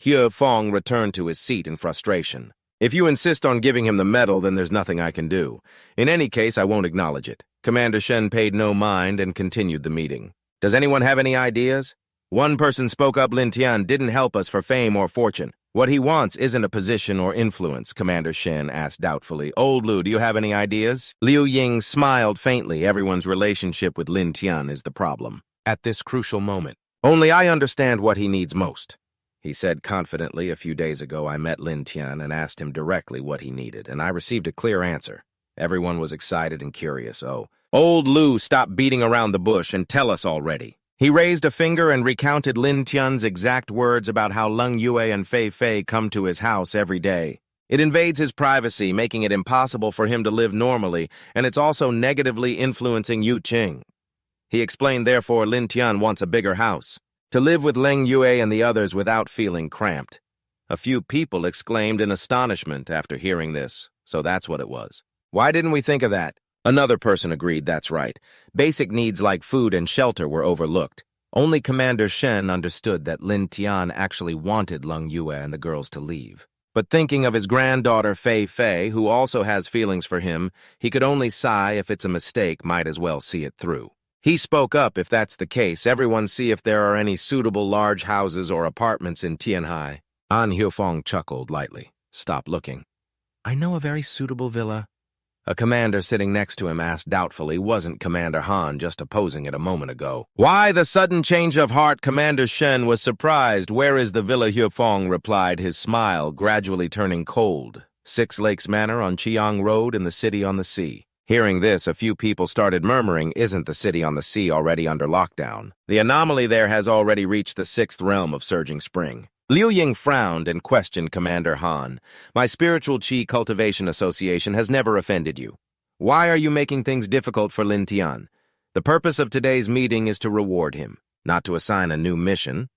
Xiaofeng returned to his seat in frustration. If you insist on giving him the medal, then there's nothing I can do. In any case, I won't acknowledge it. Commander Shen paid no mind and continued the meeting. Does anyone have any ideas? One person spoke up, Lam Tien didn't help us for fame or fortune. What he wants isn't a position or influence, Commander Shen asked doubtfully. Old Liu, do you have any ideas? Liu Ying smiled faintly. Everyone's relationship with Lam Tien is the problem. At this crucial moment. Only I understand what he needs most. He said confidently, a few days ago I met Lam Tien and asked him directly what he needed, and I received a clear answer. Everyone was excited and curious. Oh, Old Lu, stop beating around the bush and tell us already. He raised a finger and recounted Lam Tien's exact words about how Langu and Fei Fei come to his house every day. It invades his privacy, making it impossible for him to live normally, and it's also negatively influencing Yu Qing. He explained, therefore, Lam Tien wants a bigger house, to live with Leng Yue and the others without feeling cramped. A few people exclaimed in astonishment after hearing this, so that's what it was. Why didn't we think of that? Another person agreed that's right. Basic needs like food and shelter were overlooked. Only Commander Shen understood that Lam Tien actually wanted Leng Yue and the girls to leave. But thinking of his granddaughter Fei Fei, who also has feelings for him, he could only sigh. If it's a mistake, might as well see it through. He spoke up. If that's the case, everyone see if there are any suitable large houses or apartments in Tianhai. An Huifeng chuckled lightly. Stop looking. I know a very suitable villa. A commander sitting next to him asked doubtfully. Wasn't Commander Han just opposing it a moment ago? Why the sudden change of heart? Commander Shen was surprised. Where is the villa? Huifeng replied, his smile gradually turning cold. 6 Lakes Manor on Chiang Road in the city on the sea. Hearing this, a few people started murmuring, isn't the city on the sea already under lockdown? The anomaly there has already reached the 6th realm of Surging Spring. Liu Ying frowned and questioned Commander Han. My spiritual Qi Cultivation Association has never offended you. Why are you making things difficult for Lam Tien? The purpose of today's meeting is to reward him, not to assign a new mission.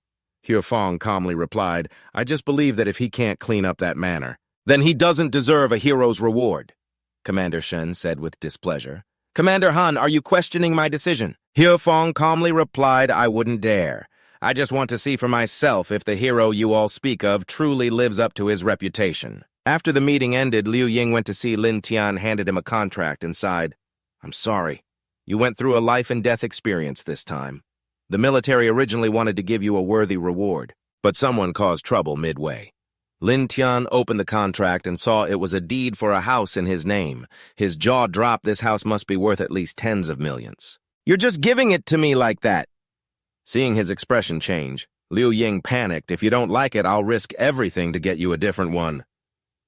Huifeng calmly replied, I just believe that if he can't clean up that manor, then he doesn't deserve a hero's reward. Commander Shen said with displeasure. Commander Han, are you questioning my decision? Huifeng calmly replied, I wouldn't dare. I just want to see for myself if the hero you all speak of truly lives up to his reputation. After the meeting ended, Liu Ying went to see Lam Tien, handed him a contract, and sighed, I'm sorry. You went through a life-and-death experience this time. The military originally wanted to give you a worthy reward, but someone caused trouble midway. Lam Tien opened the contract and saw it was a deed for a house in his name. His jaw dropped. This house must be worth at least tens of millions. You're just giving it to me like that. Seeing his expression change, Liu Ying panicked. If you don't like it, I'll risk everything to get you a different one.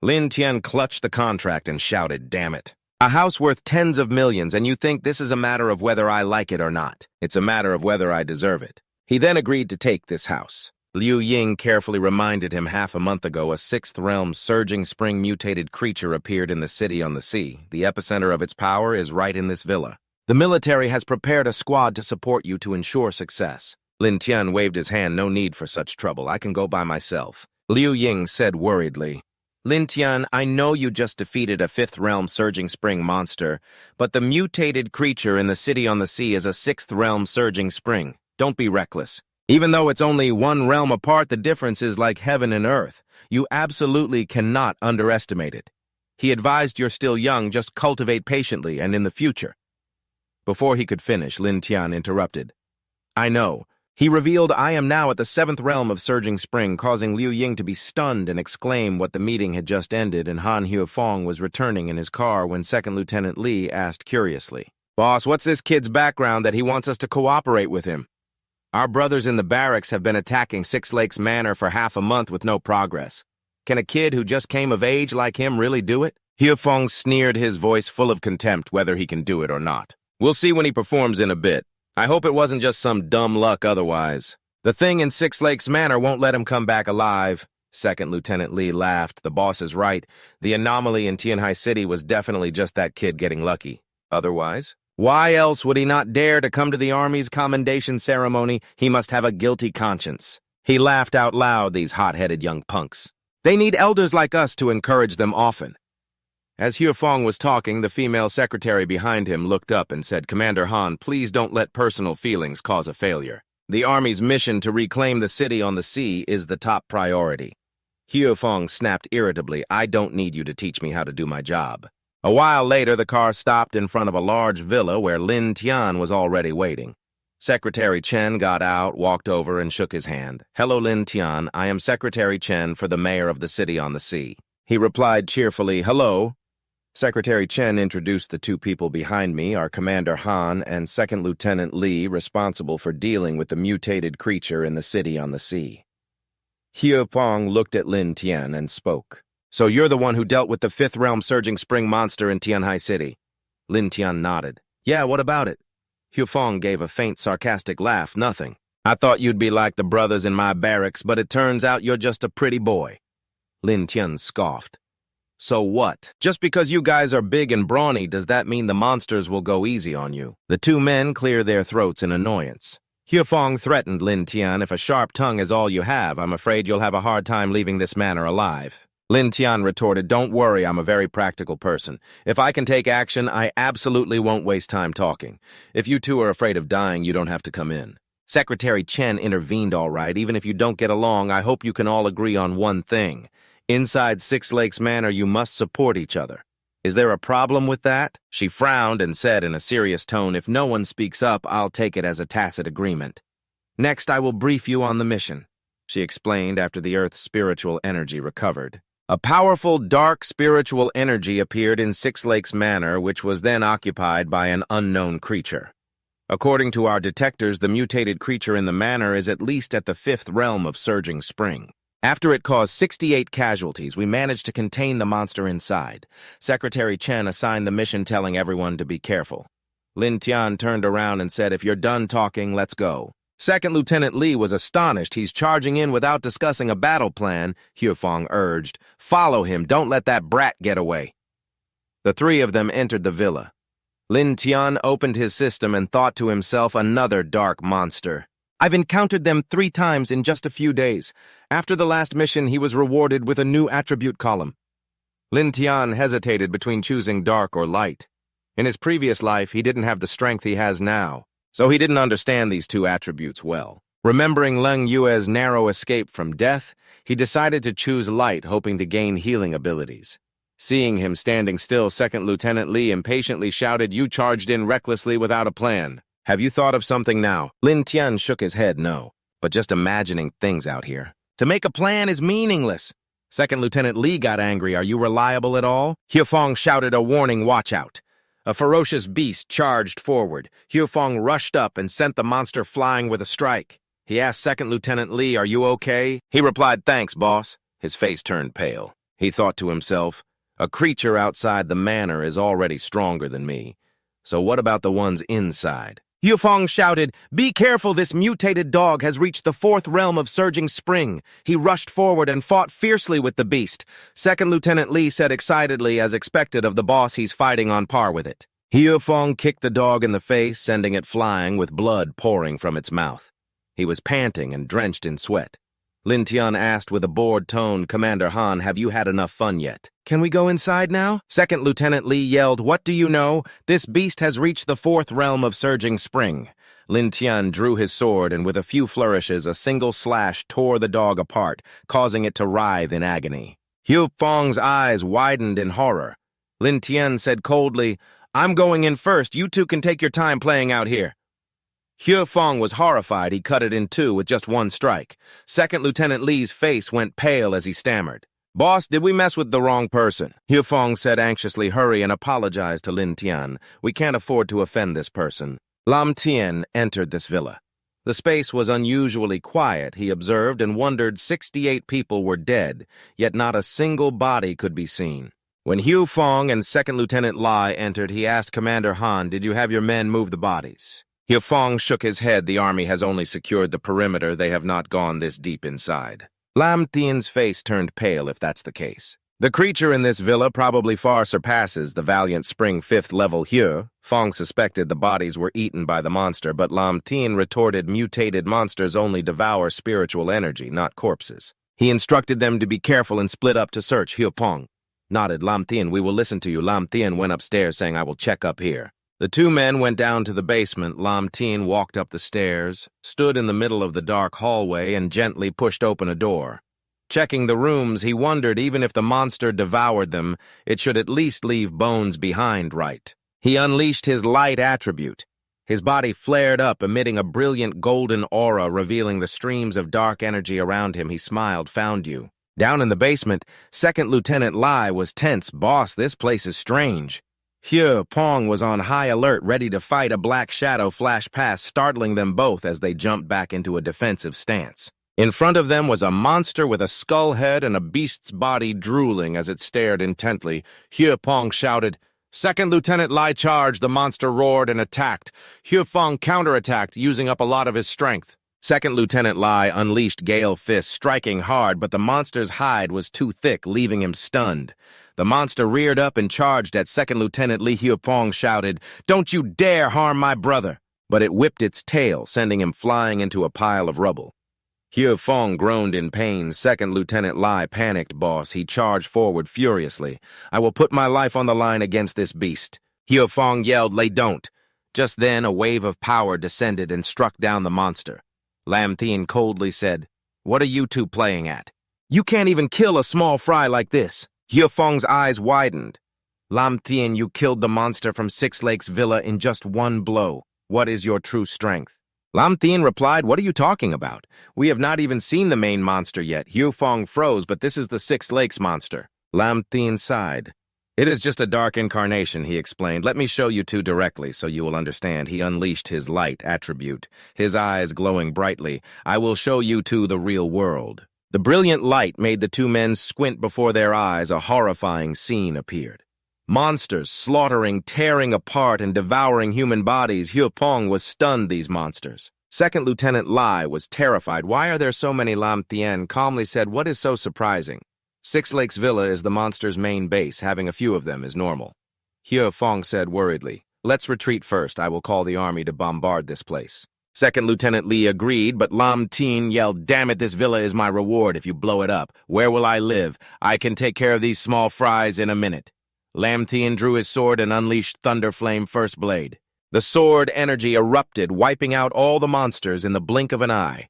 Lam Tien clutched the contract and shouted, damn it. A house worth tens of millions, and you think this is a matter of whether I like it or not. It's a matter of whether I deserve it. He then agreed to take this house. Liu Ying carefully reminded him half a month ago a 6th realm Surging Spring mutated creature appeared in the city on the sea. The epicenter of its power is right in this villa. The military has prepared a squad to support you to ensure success. Lam Tien waved his hand. No need for such trouble. I can go by myself. Liu Ying said worriedly. Lam Tien, I know you just defeated a 5th realm Surging Spring monster, but the mutated creature in the city on the sea is a 6th realm Surging Spring. Don't be reckless. Even though it's only 1 realm apart, the difference is like heaven and earth. You absolutely cannot underestimate it. He advised you're still young, just cultivate patiently and in the future. Before he could finish, Lam Tien interrupted. I know. He revealed, I am now at the 7th realm of Surging Spring, causing Liu Ying to be stunned and exclaim what the meeting had just ended, and Han Huifeng was returning in his car when 2nd Lieutenant Li asked curiously, Boss, what's this kid's background that he wants us to cooperate with him? Our brothers in the barracks have been attacking 6 Lakes Manor for half a month with no progress. Can a kid who just came of age like him really do it? Huifeng sneered, his voice full of contempt, whether he can do it or not. We'll see when he performs in a bit. I hope it wasn't just some dumb luck otherwise. The thing in 6 Lakes Manor won't let him come back alive. 2nd Lieutenant Li laughed. The boss is right. The anomaly in Tianhai City was definitely just that kid getting lucky. Otherwise? Why else would he not dare to come to the Army's commendation ceremony? He must have a guilty conscience. He laughed out loud, these hot-headed young punks. They need elders like us to encourage them often. As Huifeng was talking, the female secretary behind him looked up and said, Commander Han, please don't let personal feelings cause a failure. The Army's mission to reclaim the city on the sea is the top priority. Huifeng snapped irritably, I don't need you to teach me how to do my job. A while later, the car stopped in front of a large villa where Lam Tien was already waiting. Secretary Chen got out, walked over, and shook his hand. Hello, Lam Tien. I am Secretary Chen for the mayor of the city on the sea. He replied cheerfully, Hello. Secretary Chen introduced the 2 people behind me, our Commander Han and 2nd Lieutenant Li, responsible for dealing with the mutated creature in the city on the sea. Huifeng looked at Lam Tien and spoke. So you're the one who dealt with the 5th realm Surging Spring monster in Tianhai City? Lam Tien nodded. Yeah, what about it? Fong gave a faint sarcastic laugh. Nothing. I thought you'd be like the brothers in my barracks, but it turns out you're just a pretty boy. Lam Tien scoffed. So what? Just because you guys are big and brawny, does that mean the monsters will go easy on you? The two men cleared their throats in annoyance. Fong threatened Lam Tien, if a sharp tongue is all you have, I'm afraid you'll have a hard time leaving this manor alive. Lam Tien retorted, don't worry, I'm a very practical person. If I can take action, I absolutely won't waste time talking. If you two are afraid of dying, you don't have to come in. Secretary Chen intervened all right. Even if you don't get along, I hope you can all agree on one thing. Inside Six Lakes Manor, you must support each other. Is there a problem with that? She frowned and said in a serious tone, if no one speaks up, I'll take it as a tacit agreement. Next, I will brief you on the mission, she explained after the Earth's spiritual energy recovered. A powerful, dark spiritual energy appeared in Six Lakes Manor, which was then occupied by an unknown creature. According to our detectors, the mutated creature in the manor is at least at the 5th realm of Surging Spring. After it caused 68 casualties, we managed to contain the monster inside. Secretary Chen assigned the mission telling everyone to be careful. Lam Tien turned around and said, if you're done talking, let's go. Second Lieutenant Li was astonished. He's charging in without discussing a battle plan, Fong urged. Follow him, don't let that brat get away. The three of them entered the villa. Lam Tien opened his system and thought to himself, another dark monster. I've encountered them 3 times in just a few days. After the last mission, he was rewarded with a new attribute column. Lam Tien hesitated between choosing dark or light. In his previous life, he didn't have the strength he has now, so he didn't understand these 2 attributes well. Remembering Langu's narrow escape from death, he decided to choose light, hoping to gain healing abilities. Seeing him standing still, Second Lieutenant Li impatiently shouted, you charged in recklessly without a plan. Have you thought of something now? Lam Tien shook his head no, but just imagining things out here. To make a plan is meaningless. Second Lieutenant Li got angry. Are you reliable at all? Fong shouted a warning, watch out. A ferocious beast charged forward. Fong rushed up and sent the monster flying with a strike. He asked Second Lieutenant Li, are you okay? He replied, thanks, boss. His face turned pale. He thought to himself, a creature outside the manor is already stronger than me. So what about the ones inside? Fong shouted, be careful, this mutated dog has reached the 4th realm of Surging Spring. He rushed forward and fought fiercely with the beast. Second Lieutenant Li said excitedly, as expected of the boss, he's fighting on par with it. Fong kicked the dog in the face, sending it flying with blood pouring from its mouth. He was panting and drenched in sweat. Lam Tien asked with a bored tone, Commander Han, have you had enough fun yet? Can we go inside now? Second Lieutenant Li yelled, what do you know? This beast has reached the 4th realm of Surging Spring. Lam Tien drew his sword and with a few flourishes, a single slash tore the dog apart, causing it to writhe in agony. Fong's eyes widened in horror. Lam Tien said coldly, I'm going in first. You two can take your time playing out here. Fong was horrified. He cut it in 2 with just 1 strike. Second Lieutenant Li's face went pale as he stammered. Boss, did we mess with the wrong person? Fong said anxiously, hurry and apologize to Lam Tien. We can't afford to offend this person. Lam Tien entered this villa. The space was unusually quiet, he observed, and wondered 68 people were dead, yet not a single body could be seen. When Fong and Second Lieutenant Li entered, he asked Commander Han, did you have your men move the bodies? Fong shook his head. The army has only secured the perimeter. They have not gone this deep inside. Lam Tien's face turned pale if that's the case. The creature in this villa probably far surpasses the valiant Spring 5th level He. Fong suspected the bodies were eaten by the monster, but Lam Tien retorted mutated monsters only devour spiritual energy, not corpses. He instructed them to be careful and split up to search. Fong nodded. Lam Tien, we will listen to you. Lam Tien went upstairs saying, I will check up here. The 2 men went down to the basement. Lam Tien walked up the stairs, stood in the middle of the dark hallway, and gently pushed open a door. Checking the rooms, he wondered even if the monster devoured them, it should at least leave bones behind, right? He unleashed his light attribute. His body flared up, emitting a brilliant golden aura, revealing the streams of dark energy around him. He smiled, found you. Down in the basement, Second Lieutenant Li was tense. Boss, this place is strange. Pong was on high alert, ready to fight. A black shadow flashed past, startling them both as they jumped back into a defensive stance. In front of them was a monster with a skull head and a beast's body drooling as it stared intently. Pong shouted, Second Lieutenant Lai charged, the monster roared and attacked. Feng counterattacked, using up a lot of his strength. Second Lieutenant Lai unleashed Gale Fist, striking hard, but the monster's hide was too thick, leaving him stunned. The monster reared up and charged at Second Lieutenant Li Feng, shouted, "Don't you dare harm my brother!" But it whipped its tail, sending him flying into a pile of rubble. Feng groaned in pain. Second Lieutenant Lai panicked, boss. He charged forward furiously. "I will put my life on the line against this beast." Feng yelled, "Lay don't." Just then, a wave of power descended and struck down the monster. Lam Tien coldly said, "What are you two playing at? You can't even kill a small fry like this." Feng's eyes widened. "Lam Tien, you killed the monster from Six Lakes Villa in just one blow. What is your true strength?" Lam Tien replied, "What are you talking about? We have not even seen the main monster yet." Feng froze, "But this is the Six Lakes monster." Lam Tien sighed. "It is just a dark incarnation," he explained. "Let me show you two directly so you will understand." He unleashed his light attribute, his eyes glowing brightly. "I will show you two the real world." The brilliant light made the two men squint before their eyes. A horrifying scene appeared. Monsters slaughtering, tearing apart, and devouring human bodies. Feng was stunned, these monsters. Second Lieutenant Lai was terrified. "Why are there so many?" Lam Tien calmly said, "What is so surprising? Six Lakes Villa is the monster's main base. Having a few of them is normal." Feng said worriedly, "Let's retreat first. I will call the army to bombard this place." Second Lieutenant Li agreed, but Lam Tien yelled, "Damn it, this villa is my reward if you blow it up. Where will I live? I can take care of these small fries in a minute." Lam Tien drew his sword and unleashed Thunderflame First Blade. The sword energy erupted, wiping out all the monsters in the blink of an eye.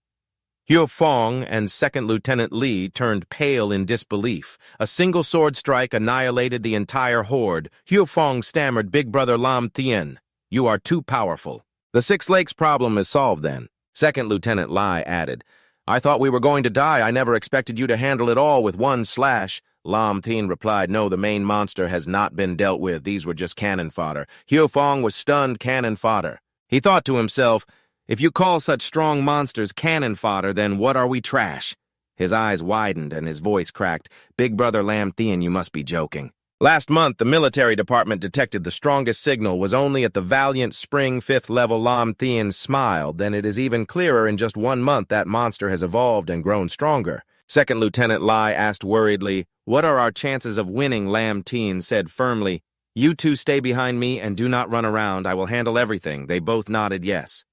Feng and Second Lieutenant Li turned pale in disbelief. A single sword strike annihilated the entire horde. Feng stammered, "Big brother Lam Tien, you are too powerful." "The Six Lakes problem is solved then," Second Lieutenant Lai added. "I thought we were going to die. I never expected you to handle it all with one slash." Lam Tien replied, "No, the main monster has not been dealt with. These were just cannon fodder." Feng was stunned. Cannon fodder. He thought to himself, "If you call such strong monsters cannon fodder, then what are we, trash?" His eyes widened and his voice cracked. "Big brother Lam Tien, you must be joking. Last month, the military department detected the strongest signal was only at the Valiant Spring 5th level." Lam Tien smiled. "Then it is even clearer in just 1 month that monster has evolved and grown stronger." Second Lieutenant Lai asked worriedly, "What are our chances of winning?" Lam Tien said firmly, "You two stay behind me and do not run around. I will handle everything." They both nodded yes.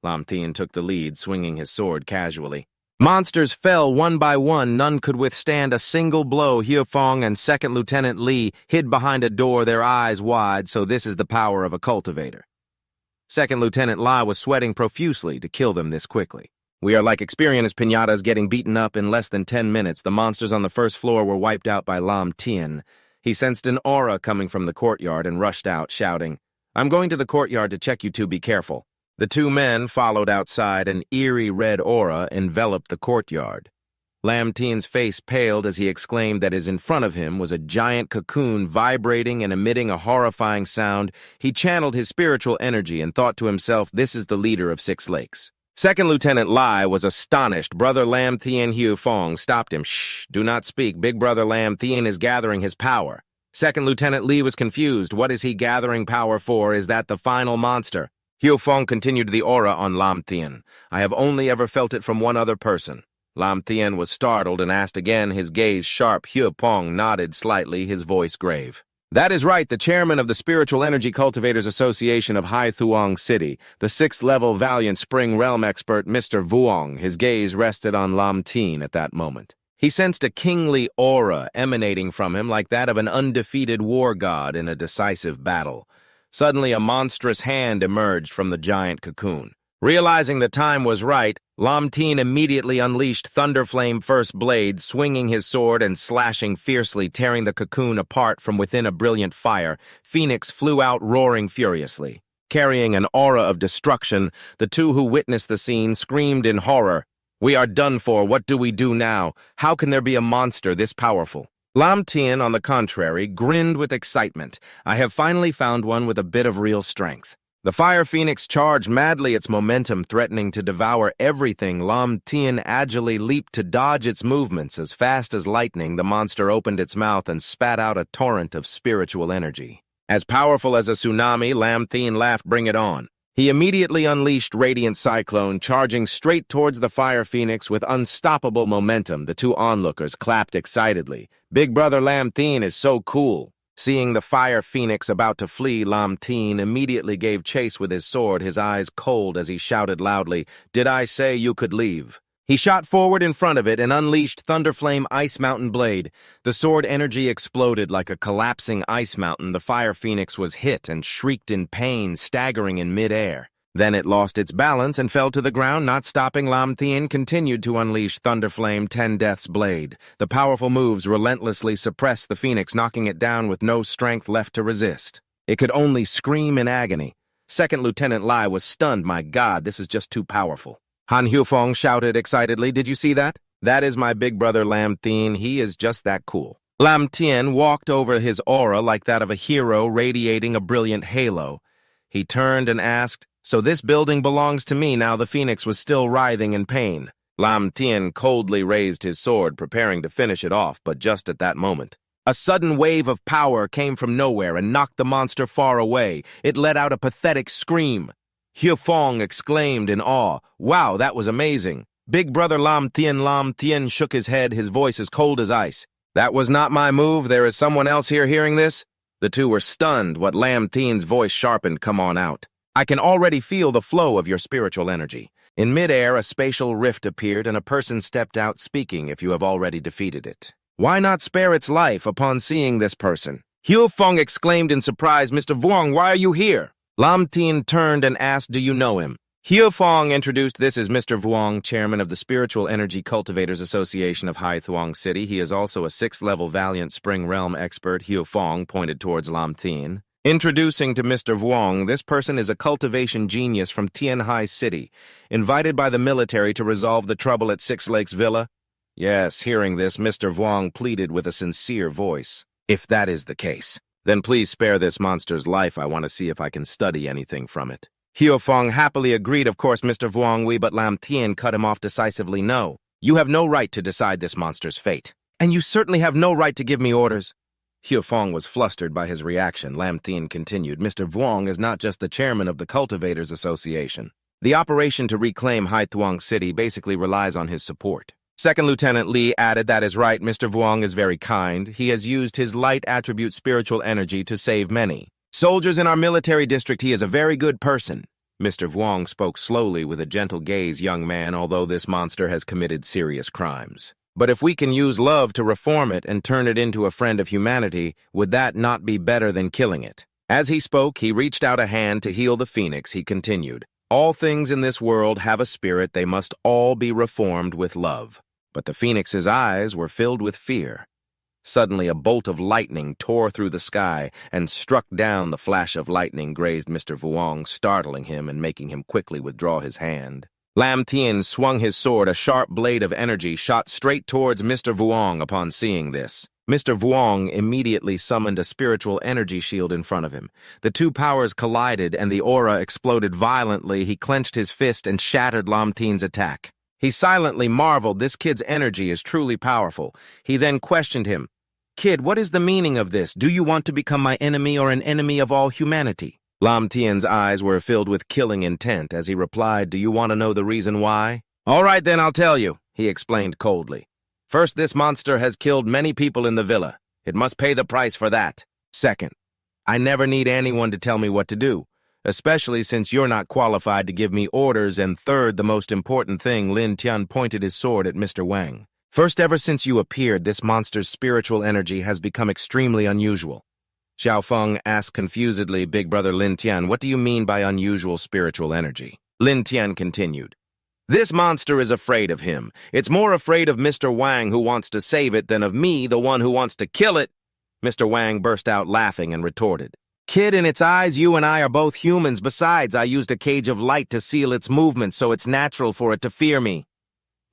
Lam Tien took the lead, swinging his sword casually. Monsters fell one by one. None could withstand a single blow. Feng and Second Lieutenant Li hid behind a door, their eyes wide, so this is the power of a cultivator. Second Lieutenant Lai was sweating profusely to kill them this quickly. "We are like experienced piñatas getting beaten up in less than 10 minutes. The monsters on the first floor were wiped out by Lam Tien." He sensed an aura coming from the courtyard and rushed out, shouting, "I'm going to the courtyard to check. You two be careful." The two men followed outside. An eerie red aura enveloped the courtyard. Lam Tien's face paled as he exclaimed that in front of him was a giant cocoon vibrating and emitting a horrifying sound. He channeled his spiritual energy and thought to himself, "This is the leader of Six Lakes." Second Lieutenant Lai was astonished. Brother Lam Tien. Feng stopped him. "Shh, do not speak. Big brother Lam Tien is gathering his power." Second Lieutenant Li was confused. "What is he gathering power for? Is that the final monster?" Feng continued, the aura on Lam Tien. "I have only ever felt it from one other person." Lam Tien was startled and asked again, his gaze sharp. Feng nodded slightly, his voice grave. "That is right, the chairman of the Spiritual Energy Cultivators Association of Hai Thuong City, the 6th-level Valiant Spring Realm expert, Mr. Vuong." His gaze rested on Lam Tien at that moment. He sensed a kingly aura emanating from him like that of an undefeated war god in a decisive battle. Suddenly, a monstrous hand emerged from the giant cocoon. Realizing the time was right, Lam Tien immediately unleashed Thunderflame First Blade, swinging his sword and slashing fiercely, tearing the cocoon apart from within a brilliant fire. Phoenix flew out, roaring furiously. Carrying an aura of destruction, the two who witnessed the scene screamed in horror. "We are done for. What do we do now? How can there be a monster this powerful?" Lam Tien, on the contrary, grinned with excitement. "I have finally found one with a bit of real strength." The fire phoenix charged madly, its momentum threatening to devour everything. Lam Tien agilely leaped to dodge its movements. As fast as lightning, the monster opened its mouth and spat out a torrent of spiritual energy. As powerful as a tsunami, Lam Tien laughed, "Bring it on." He immediately unleashed Radiant Cyclone, charging straight towards the Fire Phoenix with unstoppable momentum. The two onlookers clapped excitedly. "Big brother Lam Tien is so cool." Seeing the Fire Phoenix about to flee, Lam Tien immediately gave chase with his sword, his eyes cold as he shouted loudly, "Did I say you could leave?" He shot forward in front of it and unleashed Thunderflame Ice Mountain Blade. The sword energy exploded like a collapsing ice mountain. The Fire Phoenix was hit and shrieked in pain, staggering in midair. Then it lost its balance and fell to the ground, not stopping. Lam Tien continued to unleash Thunderflame 10 Death's Blade. The powerful moves relentlessly suppressed the Phoenix, knocking it down with no strength left to resist. It could only scream in agony. Second Lieutenant Lai was stunned. "My God, this is just too powerful." Han Hufeng shouted excitedly, "Did you see that? That is my big brother Lam Tien. He is just that cool." Lam Tien walked over his aura like that of a hero radiating a brilliant halo. He turned and asked, "So this building belongs to me now?" The Phoenix was still writhing in pain. Lam Tien coldly raised his sword, preparing to finish it off, but just at that moment, a sudden wave of power came from nowhere and knocked the monster far away. It let out a pathetic scream. Hufeng exclaimed in awe, "Wow, that was amazing." Big brother Lam Tien shook his head, his voice as cold as ice. "That was not my move. There is someone else here hearing this?" The two were stunned. What Lam Tien's voice sharpened, "Come on out. I can already feel the flow of your spiritual energy." In midair, a spatial rift appeared and a person stepped out, speaking, "If you have already defeated it, why not spare its life?" Upon seeing this person, Hufeng exclaimed in surprise, "Mr. Vuong, why are you here?" Lam Tien turned and asked, "Do you know him?" Hufeng introduced, "This is Mr. Vuong, chairman of the Spiritual Energy Cultivators Association of Hai Thuong City. He is also a 6th-level Valiant Spring Realm expert." Hufeng pointed towards Lam Tien. Introducing to Mr. Vuong, "This person is a cultivation genius from Tianhai City, invited by the military to resolve the trouble at Six Lakes Villa." Yes, hearing this, Mr. Vuong pleaded with a sincere voice, "If that is the case, then please spare this monster's life. I want to see if I can study anything from it." Hufeng happily agreed. "Of course, Mr. Vuong, but Lam Tien cut him off decisively. "No, you have no right to decide this monster's fate. And you certainly have no right to give me orders." Hufeng was flustered by his reaction. Lam Tien continued, "Mr. Vuong is not just the chairman of the Cultivators Association. The operation to reclaim Hai Thuong City basically relies on his support." Second Lieutenant Li added, "That is right. Mr. Vuong is very kind. He has used his light attribute spiritual energy to save many soldiers in our military district. He is a very good person." Mr. Vuong spoke slowly with a gentle gaze, "Young man, although this monster has committed serious crimes, but if we can use love to reform it and turn it into a friend of humanity, would that not be better than killing it?" As he spoke, he reached out a hand to heal the Phoenix. He continued, "All things in this world have a spirit. They must all be reformed with love." But the Phoenix's eyes were filled with fear. Suddenly, a bolt of lightning tore through the sky and struck down. The flash of lightning grazed Mr. Vuong, startling him and making him quickly withdraw his hand. Lam Tien swung his sword. A sharp blade of energy shot straight towards Mr. Vuong. Upon seeing this, Mr. Vuong immediately summoned a spiritual energy shield in front of him. The two powers collided and the aura exploded violently. He clenched his fist and shattered Lam Tien's attack. He silently marveled. This kid's energy is truly powerful. He then questioned him, "Kid, what is the meaning of this? Do you want to become my enemy or an enemy of all humanity?" Lam Tien's eyes were filled with killing intent as he replied, "Do you want to know the reason why?" "All right, then I'll tell you," he explained coldly. "First, this monster has killed many people in the villa. It must pay the price for that. Second, I never need anyone to tell me what to do, especially since you're not qualified to give me orders. And third, the most important thing," Lin Tian pointed his sword at Mr. Wang. "First, ever since you appeared, this monster's spiritual energy has become extremely unusual." Xiao Feng asked confusedly, "Big brother Lin Tian, what do you mean by unusual spiritual energy?" Lin Tian continued, "This monster is afraid of him. It's more afraid of Mr. Wang, who wants to save it, than of me, the one who wants to kill it." Mr. Wang burst out laughing and retorted, "Kid, in its eyes, you and I are both humans. Besides, I used a cage of light to seal its movements, so it's natural for it to fear me."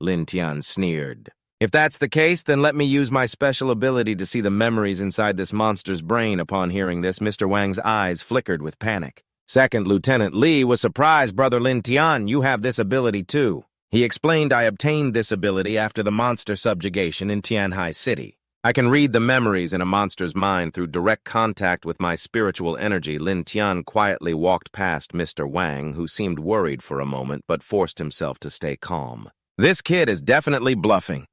Lin Tian sneered. "If that's the case, then let me use my special ability to see the memories inside this monster's brain." Upon hearing this, Mr. Wang's eyes flickered with panic. Second Lieutenant Li was surprised. "Brother Lin Tian, you have this ability too." He explained, "I obtained this ability after the monster subjugation in Tianhai City. I can read the memories in a monster's mind through direct contact with my spiritual energy. Lam Tien quietly walked past Mr. Wang, who seemed worried for a moment but forced himself to stay calm. This kid is definitely bluffing.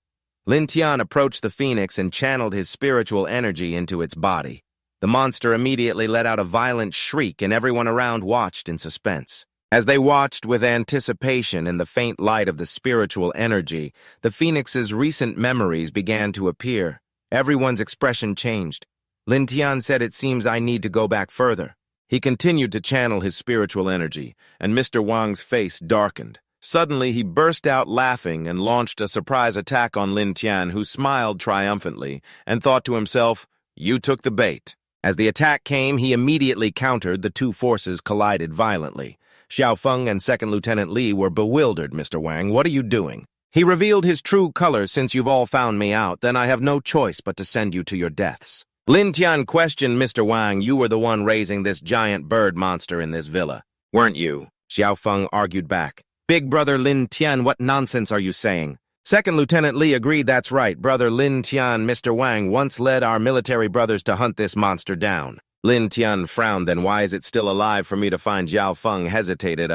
Lam Tien approached the phoenix and channeled his spiritual energy into its body. The monster immediately let out a violent shriek, and everyone around watched in suspense. As they watched with anticipation in the faint light of the spiritual energy, the phoenix's recent memories began to appear. Everyone's expression changed. Lam Tien said, "It seems I need to go back further." He continued to channel his spiritual energy, and Mr. Wang's face darkened. Suddenly, he burst out laughing and launched a surprise attack on Lam Tien, who smiled triumphantly and thought to himself, "You took the bait." As the attack came, he immediately countered. The two forces collided violently. Xiao Feng and Second Lieutenant Li were bewildered. "Mr. Wang, what are you doing?" He revealed his true colors. "Since you've all found me out, then I have no choice but to send you to your deaths." Lam Tien questioned. "Mr. Wang, you were the one raising this giant bird monster in this villa, weren't you?" Xiao Feng argued back. "Big brother Lam Tien, what nonsense are you saying?" Second Lieutenant Li agreed. "That's right, brother Lam Tien. Mr. Wang once led our military brothers to hunt this monster down." Lam Tien frowned. "Then why is it still alive for me to find?" Xiao Feng hesitated.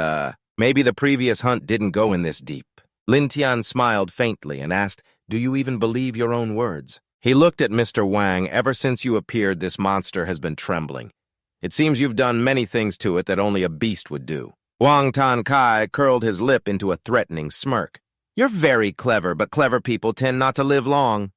Maybe the previous hunt didn't go in this deep." Lam Tien smiled faintly and asked, "Do you even believe your own words?" He looked at Mr. Wang. "Ever since you appeared, this monster has been trembling. It seems you've done many things to it that only a beast would do." Wang Kai curled his lip into a threatening smirk. "You're very clever, but clever people tend not to live long."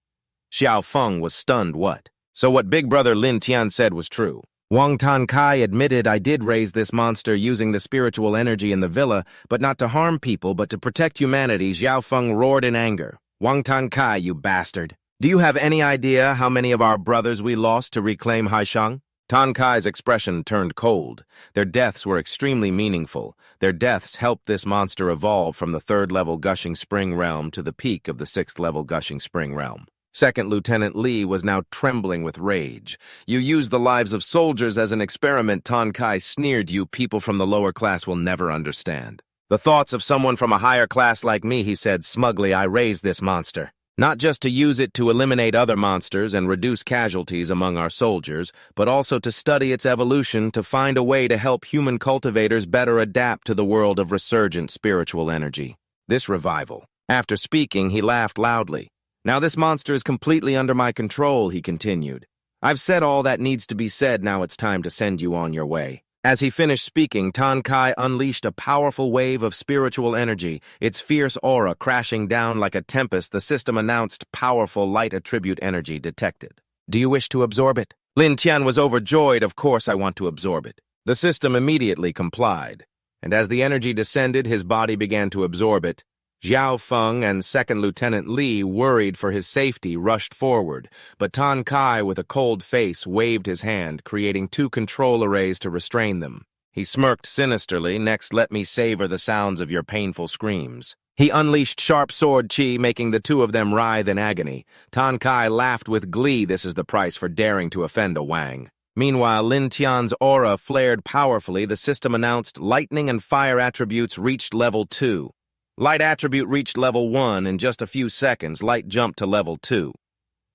Xiao Feng was stunned. "What? So what big brother Lam Tien said was true?" Wang Kai admitted, "I did raise this monster using the spiritual energy in the villa, but not to harm people, but to protect humanity." Xiao Feng roared in anger. "Wang Kai, you bastard! Do you have any idea how many of our brothers we lost to reclaim Haishang?" Kai's expression turned cold. Their deaths were extremely meaningful. Their deaths helped this monster evolve from the 3rd-level Gushing Spring realm to the peak of the 6th-level Gushing Spring realm. Second Lieutenant Li was now trembling with rage. "You use the lives of soldiers as an experiment," Kai sneered. "You people from the lower class will never understand." "The thoughts of someone from a higher class like me," he said smugly. "I raised this monster. Not just to use it to eliminate other monsters and reduce casualties among our soldiers, but also to study its evolution, to find a way to help human cultivators better adapt to the world of resurgent spiritual energy. This revival." After speaking, he laughed loudly. "Now this monster is completely under my control," he continued. "I've said all that needs to be said. Now it's time to send you on your way." As he finished speaking, Kai unleashed a powerful wave of spiritual energy, its fierce aura crashing down like a tempest. The system announced, "Powerful light attribute energy detected. Do you wish to absorb it?" Lam Tien was overjoyed. "Of course I want to absorb it." The system immediately complied, and as the energy descended, his body began to absorb it. Xiao Feng and Second Lieutenant Li, worried for his safety, rushed forward, but Kai, with a cold face, waved his hand, creating 2 control arrays to restrain them. He smirked sinisterly. "Next, let me savor the sounds of your painful screams." He unleashed sharp sword chi, making the 2 of them writhe in agony. Kai laughed with glee. "This is the price for daring to offend a Wang." Meanwhile, Lam Tien's aura flared powerfully. The system announced, "Lightning and fire attributes reached level 2. Light attribute reached level 1. In just a few seconds, light jumped to level 2.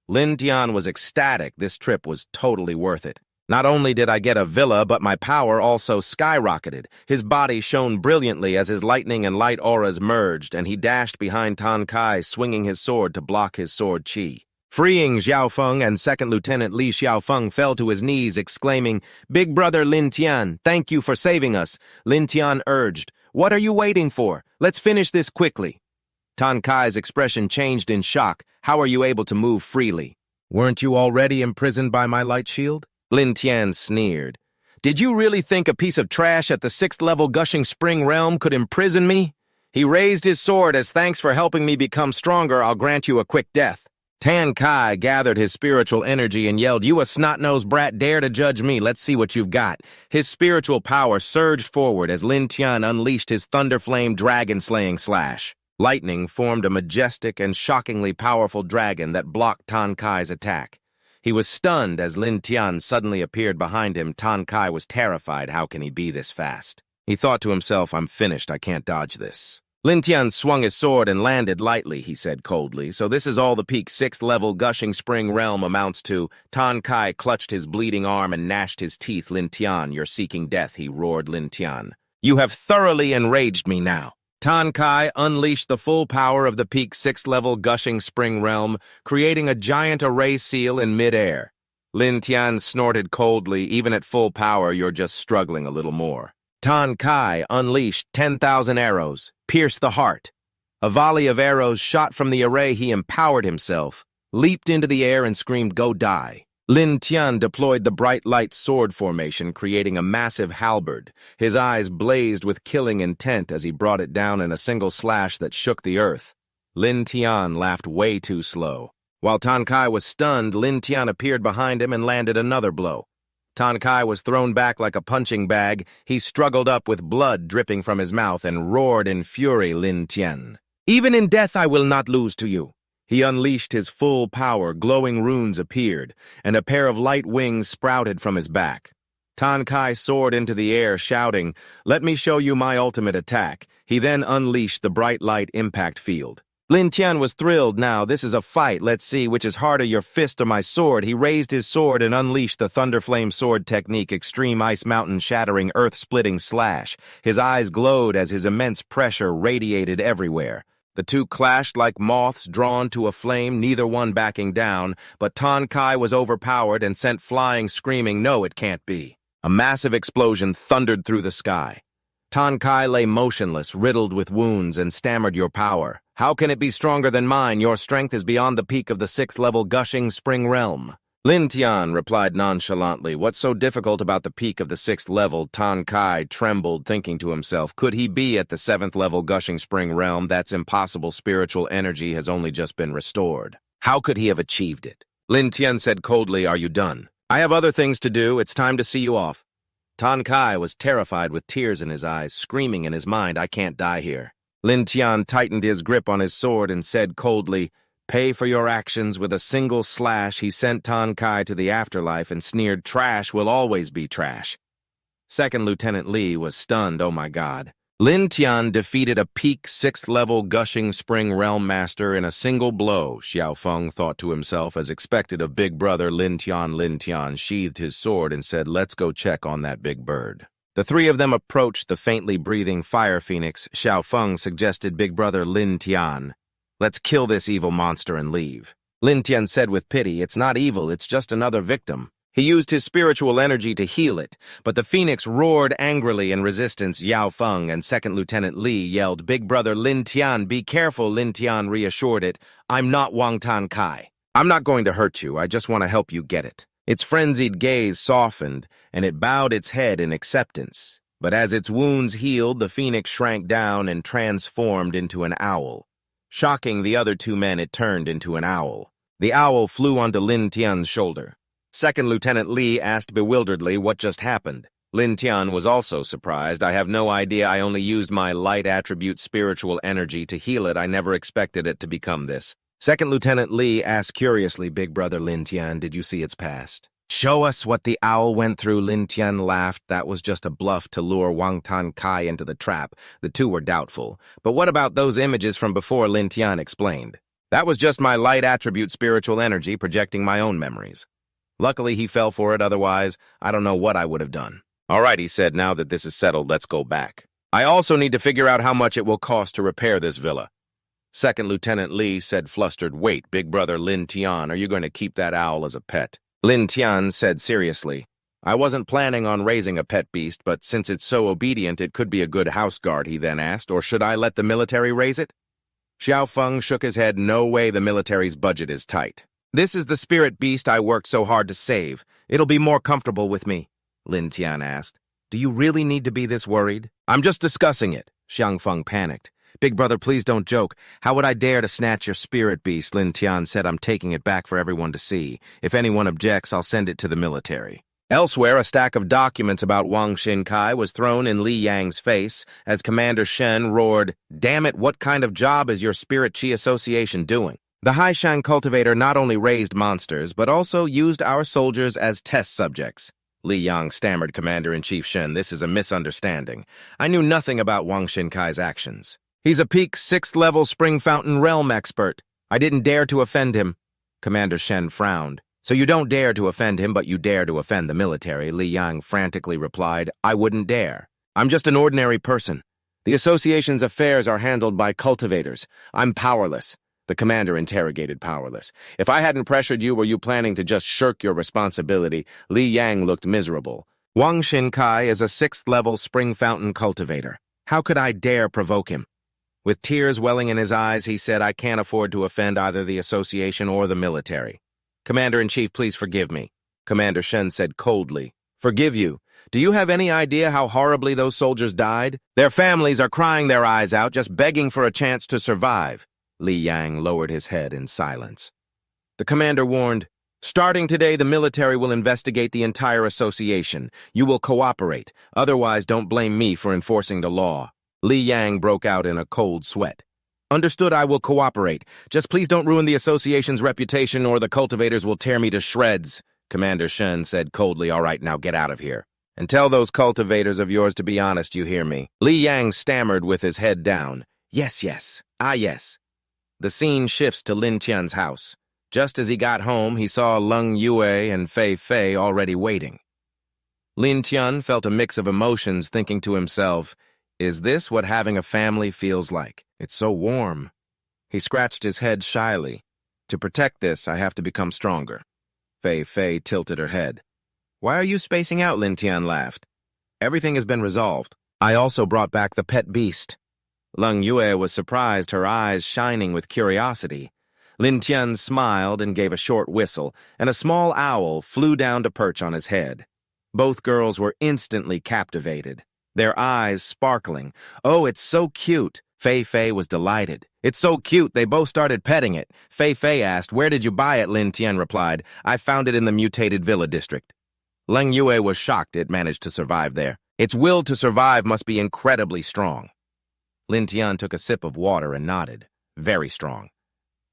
Lam Tien was ecstatic. This trip was totally worth it. Not only did I get a villa, but my power also skyrocketed. His body shone brilliantly as his lightning and light auras merged, and he dashed behind Kai, swinging his sword to block his sword chi. Freeing Xiao Feng and Second Lieutenant Li, Xiao Feng fell to his knees, exclaiming, "Big brother Lam Tien, thank you for saving us." Lam Tien urged, "What are you waiting for? Let's finish this quickly." Kai's expression changed in shock. "How are you able to move freely? Weren't you already imprisoned by my light shield?" Lam Tien sneered. "Did you really think a piece of trash at the 6th-level Gushing Spring realm could imprison me?" He raised his sword. "As thanks for helping me become stronger, I'll grant you a quick death." Kai gathered his spiritual energy and yelled, "You a snot-nosed brat, dare to judge me? Let's see what you've got." His spiritual power surged forward as Lam Tien unleashed his Thunderflame dragon-slaying slash. Lightning formed a majestic and shockingly powerful dragon that blocked Kai's attack. He was stunned as Lam Tien suddenly appeared behind him. Kai was terrified. How can he be this fast? He thought to himself, "I'm finished. I can't dodge this." Lin Tien swung his sword and landed lightly, he said coldly. So this is all the peak 6th level Gushing Spring realm amounts to. Tan Kai clutched his bleeding arm and gnashed his teeth. Lin Tien, you're seeking death, he roared. Lin Tien, you have thoroughly enraged me now. Tan Kai unleashed the full power of the peak 6th level Gushing Spring realm, creating a giant array seal in midair. Lin Tien snorted coldly. Even at full power, you're just struggling a little more. Tan Kai unleashed 10,000 arrows, pierced the heart. A volley of arrows shot from the array. He empowered himself, leaped into the air and screamed, "Go die." Lin Tien deployed the bright light sword formation, creating a massive halberd. His eyes blazed with killing intent as he brought it down in a single slash that shook the earth. Lin Tien laughed way too slow. While Tan Kai was stunned, Lin Tien appeared behind him and landed another blow. Tan Kai was thrown back like a punching bag. He struggled up with blood dripping from his mouth and roared in fury. Lin Tien, even in death I will not lose to you. He unleashed his full power. Glowing runes appeared, and a pair of light wings sprouted from his back. Tan Kai soared into the air, shouting, "Let me show you my ultimate attack." He then unleashed the bright light impact field. Lin Tien was thrilled. Now, this is a fight. Let's see which is harder, your fist or my sword. He raised his sword and unleashed the Thunderflame sword technique, extreme ice mountain shattering, earth-splitting slash. His eyes glowed as his immense pressure radiated everywhere. The two clashed like moths drawn to a flame, neither one backing down, but Tan Kai was overpowered and sent flying, screaming, "No, it can't be." A massive explosion thundered through the sky. Tan Kai lay motionless, riddled with wounds, and stammered, "Your power. How can it be stronger than mine? Your strength is beyond the peak of the 6th level Gushing Spring realm." Lin Tien replied nonchalantly, "What's so difficult about the peak of the 6th level?" Tan Kai trembled, thinking to himself, could he be at the 7th level Gushing Spring realm? That's impossible. Spiritual energy has only just been restored. How could he have achieved it? Lin Tien said coldly, "Are you done?" "I have other things to do. It's time to see you off." Tan Kai was terrified with tears in his eyes, screaming in his mind, "I can't die here." Lin Tien tightened his grip on his sword and said coldly, "Pay for your actions." With a single slash, he sent Tan Kai to the afterlife and sneered, "Trash will always be trash." Second Lieutenant Li was stunned. Oh my God. Lin Tien defeated a peak 6th level Gushing Spring Realm Master in a single blow, Xiao Feng thought to himself. As expected of big brother Lin Tien sheathed his sword and said, "Let's go check on that big bird." The three of them approached the faintly breathing fire phoenix. Xiao Feng suggested big brother Lin Tien, "Let's kill this evil monster and leave." Lin Tien said with pity, "It's not evil, it's just another victim." He used his spiritual energy to heal it, but the phoenix roared angrily in resistance. Xiao Feng and Second Lieutenant Li yelled, "Big brother Lin Tien, be careful." Lin Tien reassured it, "I'm not Wang Tan Kai. I'm not going to hurt you, I just want to help you get it." Its frenzied gaze softened, and it bowed its head in acceptance. But as its wounds healed, the phoenix shrank down and transformed into an owl. Shocking the other two men, it turned into an owl. The owl flew onto Lin Tien's shoulder. Second Lieutenant Li asked bewilderedly what just happened. Lin Tien was also surprised. "I have no idea. I only used my light attribute spiritual energy to heal it. I never expected it to become this." Second Lieutenant Li asked curiously, "Big brother Lin Tien, did you see its past?" "Show us what the owl went through." Lin Tien laughed. That was just a bluff to lure Wang Tan Kai into the trap. The two were doubtful. "But what about those images from before?" Lin Tien explained. "That was just my light attribute spiritual energy projecting my own memories. Luckily, he fell for it. Otherwise, I don't know what I would have done." "All right," he said, "now that this is settled, let's go back. I also need to figure out how much it will cost to repair this villa." Second Lieutenant Li said flustered, "Wait, big brother Lin Tien, are you going to keep that owl as a pet?" Lin Tien said seriously, "I wasn't planning on raising a pet beast, but since it's so obedient, it could be a good house guard." He then asked, "Or should I let the military raise it?" Xiao Feng shook his head. "No way, the military's budget is tight. This is the spirit beast I worked so hard to save. It'll be more comfortable with me." Lin Tien asked, "Do you really need to be this worried?" "I'm just discussing it." Xiang Feng panicked. "Big brother, please don't joke. How would I dare to snatch your spirit beast?" Lin Tien said, "I'm taking it back for everyone to see. If anyone objects, I'll send it to the military." Elsewhere, a stack of documents about Wang Xinkai was thrown in Li Yang's face as Commander Shen roared, "Damn it, what kind of job is your Spirit Chi Association doing?" The Haishan cultivator not only raised monsters, but also used our soldiers as test subjects. Li Yang stammered, "Commander-in-Chief Shen, this is a misunderstanding. I knew nothing about Wang Xinkai's actions." He's a peak 6th level Spring Fountain realm expert. I didn't dare to offend him. Commander Shen frowned. So you don't dare to offend him, but you dare to offend the military, Li Yang frantically replied. I wouldn't dare. I'm just an ordinary person. The association's affairs are handled by cultivators. I'm powerless. The commander interrogated powerless. If I hadn't pressured you, were you planning to just shirk your responsibility? Li Yang looked miserable. Wang Xinkai is a 6th level Spring Fountain cultivator. How could I dare provoke him? With tears welling in his eyes, he said, I can't afford to offend either the association or the military. Commander-in-Chief, please forgive me. Commander Shen said coldly. Forgive you? Do you have any idea how horribly those soldiers died? Their families are crying their eyes out, just begging for a chance to survive. Li Yang lowered his head in silence. The commander warned, starting today, the military will investigate the entire association. You will cooperate. Otherwise, don't blame me for enforcing the law. Li Yang broke out in a cold sweat. Understood, I will cooperate. Just please don't ruin the association's reputation or the cultivators will tear me to shreds. Commander Shen said coldly, all right, now get out of here. And tell those cultivators of yours to be honest, you hear me. Li Yang stammered with his head down. Yes, yes. Ah, yes. The scene shifts to Lam Tien's house. Just as he got home, he saw Langu and Fei Fei already waiting. Lam Tien felt a mix of emotions, thinking to himself, is this what having a family feels like? It's so warm. He scratched his head shyly. To protect this, I have to become stronger. Fei Fei tilted her head. Why are you spacing out? Lam Tien laughed. Everything has been resolved. I also brought back the pet beast. Langu was surprised, her eyes shining with curiosity. Lam Tien smiled and gave a short whistle, and a small owl flew down to perch on his head. Both girls were instantly captivated, their eyes sparkling. Oh, it's so cute. Fei Fei was delighted. It's so cute, they both started petting it. Fei Fei asked, where did you buy it? Lam Tien replied, I found it in the mutated villa district. Langu was shocked it managed to survive there. Its will to survive must be incredibly strong. Lam Tien took a sip of water and nodded. Very strong.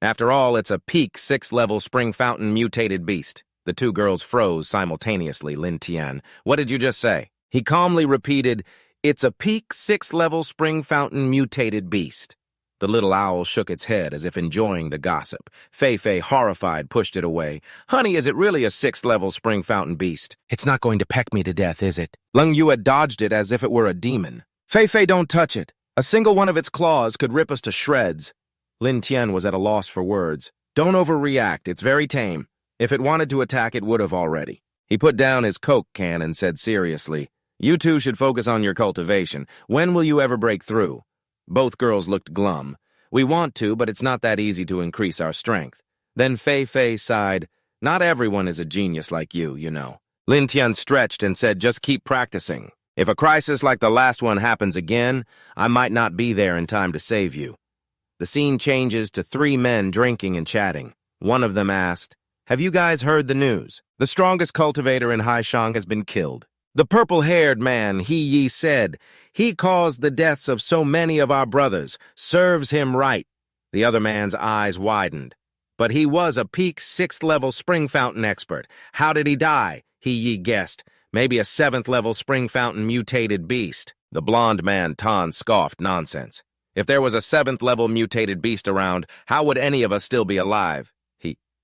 After all, it's a peak 6th level Spring Fountain mutated beast. The two girls froze simultaneously. Lam Tien, what did you just say? He calmly repeated, it's a peak 6th level Spring Fountain mutated beast. The little owl shook its head as if enjoying the gossip. Fei Fei, horrified, pushed it away. Honey, is it really a 6th level Spring Fountain beast? It's not going to peck me to death, is it? Langu had dodged it as if it were a demon. Fei Fei, don't touch it. A single one of its claws could rip us to shreds. Lam Tien was at a loss for words. Don't overreact, it's very tame. If it wanted to attack, it would have already. He put down his Coke can and said seriously, you two should focus on your cultivation. When will you ever break through? Both girls looked glum. We want to, but it's not that easy to increase our strength. Then Fei Fei sighed. Not everyone is a genius like you know. Lam Tien stretched and said, just keep practicing. If a crisis like the last one happens again, I might not be there in time to save you. The scene changes to 3 men drinking and chatting. One of them asked, have you guys heard the news? The strongest cultivator in Haishang has been killed. The purple-haired man, He Yi said, he caused the deaths of so many of our brothers. Serves him right. The other man's eyes widened. But he was a peak 6th level Spring Fountain expert. How did he die? He Yi guessed. Maybe a 7th level Spring Fountain mutated beast. The blonde man, Tan, scoffed nonsense. If there was a 7th level mutated beast around, how would any of us still be alive?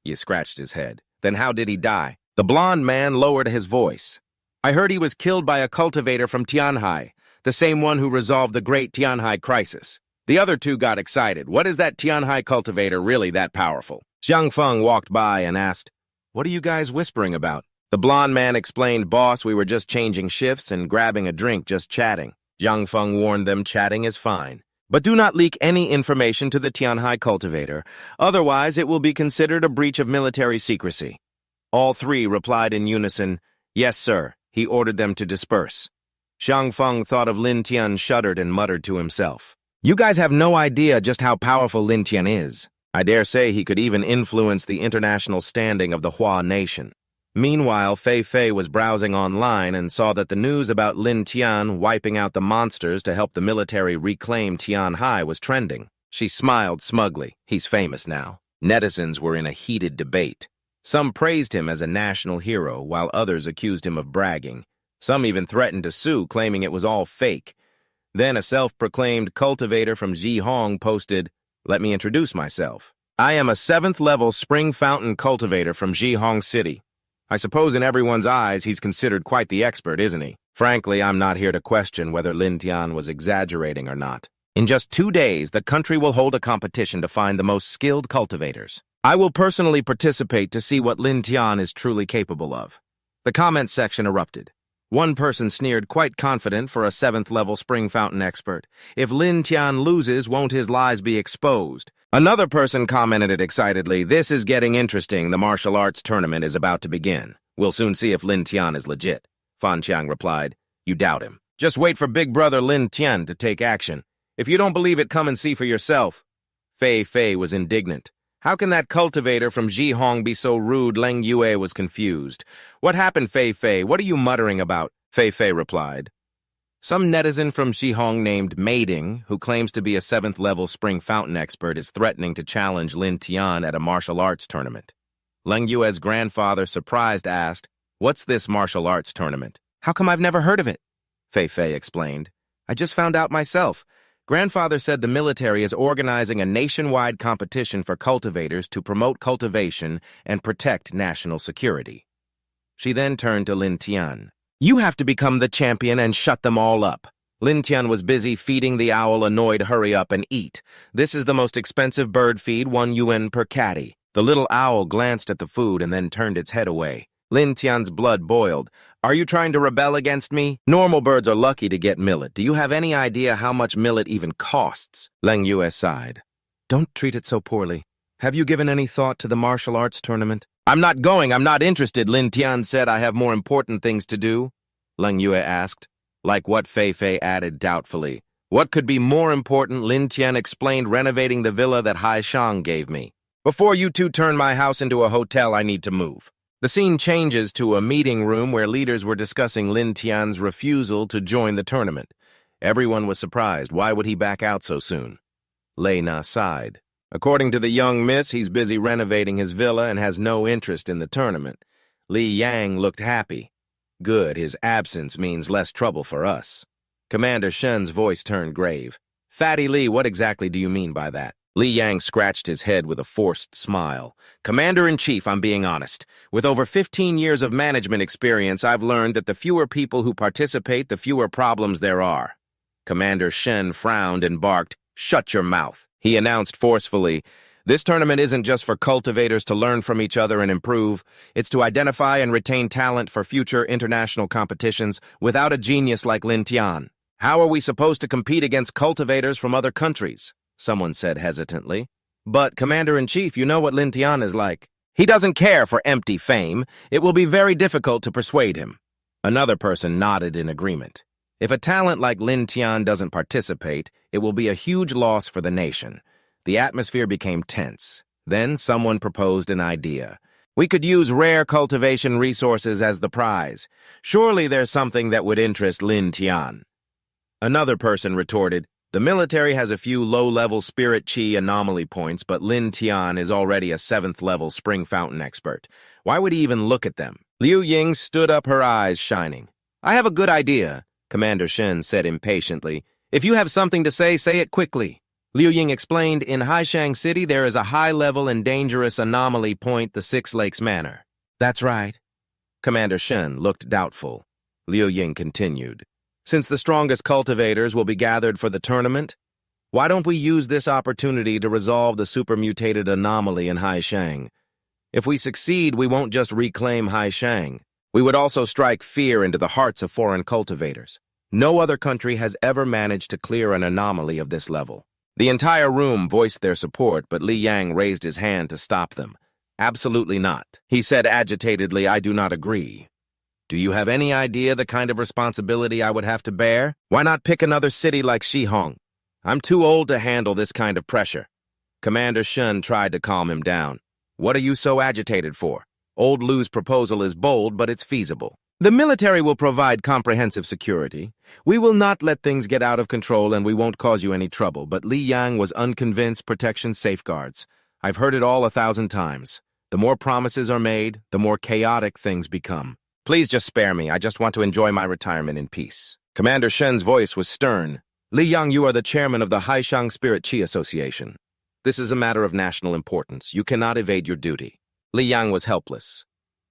He scratched his head. Then how did he die? The blonde man lowered his voice. I heard he was killed by a cultivator from Tianhai, the same one who resolved the Great Tianhai Crisis. The other two got excited. What is that Tianhai cultivator really that powerful? Zhang Feng walked by and asked, what are you guys whispering about? The blonde man explained, boss, we were just changing shifts and grabbing a drink, just chatting. Zhang Feng warned them chatting is fine. But do not leak any information to the Tianhai cultivator. Otherwise, it will be considered a breach of military secrecy. All 3 replied in unison, yes, sir. He ordered them to disperse. Zhang Feng thought of Lam Tien, shuddered, and muttered to himself. You guys have no idea just how powerful Lam Tien is. I dare say he could even influence the international standing of the Hua nation. Meanwhile, Fei Fei was browsing online and saw that the news about Lam Tien wiping out the monsters to help the military reclaim Tianhai was trending. She smiled smugly. He's famous now. Netizens were in a heated debate. Some praised him as a national hero, while others accused him of bragging. Some even threatened to sue, claiming it was all fake. Then a self-proclaimed cultivator from Zhihong posted, "Let me introduce myself. I am a 7th-level spring fountain cultivator from Zhihong City. I suppose in everyone's eyes he's considered quite the expert, isn't he? Frankly, I'm not here to question whether Lam Tien was exaggerating or not. In just 2 days, the country will hold a competition to find the most skilled cultivators. I will personally participate to see what Lam Tien is truly capable of." The comments section erupted. One person sneered, quite confident for a 7th-level spring fountain expert. "If Lam Tien loses, won't his lies be exposed?" Another person commented excitedly, "This is getting interesting. The martial arts tournament is about to begin. We'll soon see if Lam Tien is legit." Fan Qiang replied, "You doubt him. Just wait for big brother Lam Tien to take action. If you don't believe it, come and see for yourself." Fei Fei was indignant. "How can that cultivator from Zhihong be so rude?" Langu was confused. "What happened, Fei Fei? What are you muttering about?" Fei Fei replied. "Some netizen from Zhihong named Maiding, who claims to be a 7th-level spring fountain expert, is threatening to challenge Lam Tien at a martial arts tournament." Langu's grandfather, surprised, asked, "What's this martial arts tournament? How come I've never heard of it?" Fei Fei explained, "I just found out myself. Grandfather said the military is organizing a nationwide competition for cultivators to promote cultivation and protect national security." She then turned to Lam Tien. "You have to become the champion and shut them all up." Lam Tien was busy feeding the owl, annoyed. "Hurry up and eat. This is the most expensive bird feed, 1 yuan per catty." The little owl glanced at the food and then turned its head away. Lam Tien's blood boiled. "Are you trying to rebel against me? Normal birds are lucky to get millet. Do you have any idea how much millet even costs?" Langu sighed. "Don't treat it so poorly. Have you given any thought to the martial arts tournament?" "I'm not going. I'm not interested." Lam Tien said, "I have more important things to do." Langu asked. "Like what?" Fei Fei added doubtfully. "What could be more important?" Lam Tien explained, "Renovating the villa that Hai Shang gave me. Before you two turn my house into a hotel, I need to move." The scene changes to a meeting room where leaders were discussing Lam Tien's refusal to join the tournament. Everyone was surprised. Why would he back out so soon? Lei Na sighed. "According to the young miss, he's busy renovating his villa and has no interest in the tournament." Li Yang looked happy. "Good, his absence means less trouble for us." Commander Shen's voice turned grave. "Fatty Li, what exactly do you mean by that?" Li Yang scratched his head with a forced smile. "Commander-in-Chief, I'm being honest. With over 15 years of management experience, I've learned that the fewer people who participate, the fewer problems there are." Commander Shen frowned and barked, "Shut your mouth." He announced forcefully, "This tournament isn't just for cultivators to learn from each other and improve. It's to identify and retain talent for future international competitions without a genius like Lam Tien. How are we supposed to compete against cultivators from other countries?" Someone said hesitantly. "But, Commander-in-Chief, you know what Lam Tien is like. He doesn't care for empty fame. It will be very difficult to persuade him." Another person nodded in agreement. "If a talent like Lam Tien doesn't participate, it will be a huge loss for the nation." The atmosphere became tense. Then someone proposed an idea. "We could use rare cultivation resources as the prize. Surely there's something that would interest Lam Tien." Another person retorted, "The military has a few low-level spirit chi anomaly points, but Lam Tien is already a 7th-level spring fountain expert. Why would he even look at them?" Liu Ying stood up, her eyes shining. "I have a good idea," Commander Shen said impatiently. "If you have something to say it quickly." Liu Ying explained, "In Haishang City, there is a high-level and dangerous anomaly point, the Six Lakes Manor." "That's right." Commander Shen looked doubtful. Liu Ying continued, "Since the strongest cultivators will be gathered for the tournament, why don't we use this opportunity to resolve the supermutated anomaly in Haishang? If we succeed, we won't just reclaim Haishang. We would also strike fear into the hearts of foreign cultivators. No other country has ever managed to clear an anomaly of this level." The entire room voiced their support, but Li Yang raised his hand to stop them. "Absolutely not." He said agitatedly, "I do not agree. Do you have any idea the kind of responsibility I would have to bear? Why not pick another city like Zhihong? I'm too old to handle this kind of pressure." Commander Shen tried to calm him down. "What are you so agitated for? Old Lu's proposal is bold, but it's feasible. The military will provide comprehensive security. We will not let things get out of control, and we won't cause you any trouble." But Li Yang was unconvinced. "Protection safeguards. I've heard it all 1,000 times. The more promises are made, the more chaotic things become. Please just spare me. I just want to enjoy my retirement in peace." Commander Shen's voice was stern. Li Yang, you are the chairman of the Haishang Spirit Qi Association. This is a matter of national importance. You cannot evade your duty. Li Yang was helpless.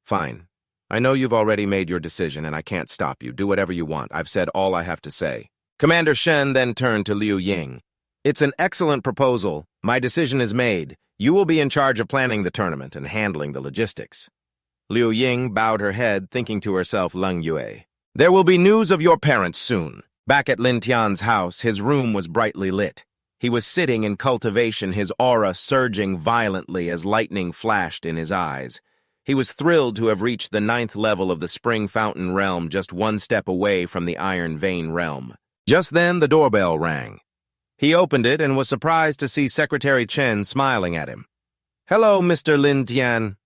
Fine. I know you've already made your decision and I can't stop you. Do whatever you want. I've said all I have to say. Commander Shen then turned to Liu Ying. It's an excellent proposal. My decision is made. You will be in charge of planning the tournament and handling the logistics. Liu Ying bowed her head, thinking to herself, Langu. There will be news of your parents soon. Back at Lam Tien's house, his room was brightly lit. He was sitting in cultivation, his aura surging violently as lightning flashed in his eyes. He was thrilled to have reached the 9th level of the Spring Fountain realm, just one step away from the Iron Vein realm. Just then, the doorbell rang. He opened it and was surprised to see Secretary Chen smiling at him. Hello, Mr. Lam Tien.